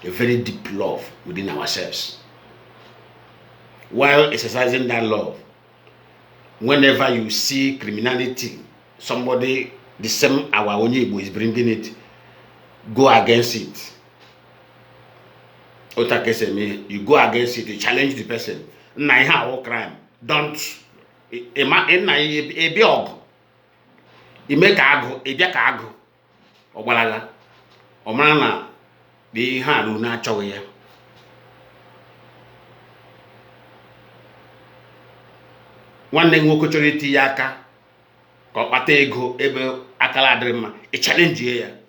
a very deep love within ourselves. While exercising that love, whenever you see criminality, somebody, the same our own Igbo is bringing it, go against it. You go against it, you challenge the person. Now, crime. Don't. You make ago, a jack ago, or walaga, or mana, the hand na choya. One thing we could yaka, or patego, ebe akala dream, a challenge here.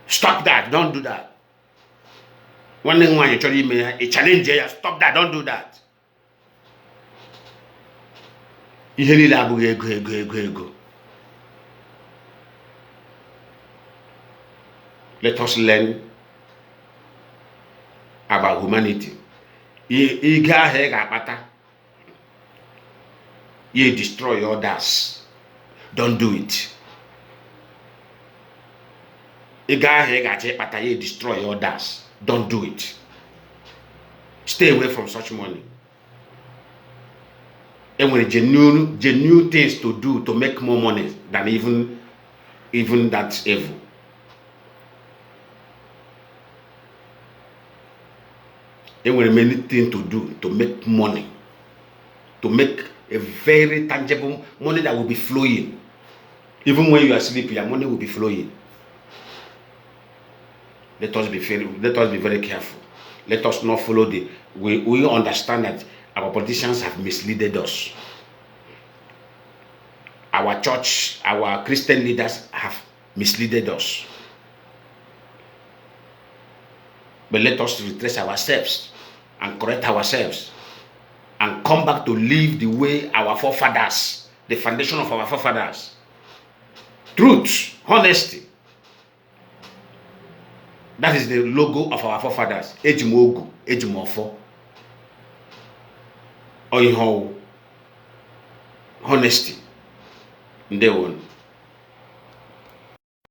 Stop that, don't do that. One thing when you tell me a challenge here, stop that, don't do that. Ego. Let us learn about humanity. You destroy others. Don't do it. You destroy others. Don't do it. Stay away from such money. And when genuine things to do to make more money than even that's evil. And when many things to do to make money, to make a very tangible money that will be flowing. Even when you are sleeping, your money will be flowing. Let us be very careful. Let us not follow we understand that our politicians have misled us. Our church, our Christian leaders have misled us. But let us retrace ourselves and correct ourselves and come back to live the way our forefathers, the foundation of our forefathers. Truth, honesty. That is the logo of our forefathers. Ejimogu, Ejimofo. Honesty. They won.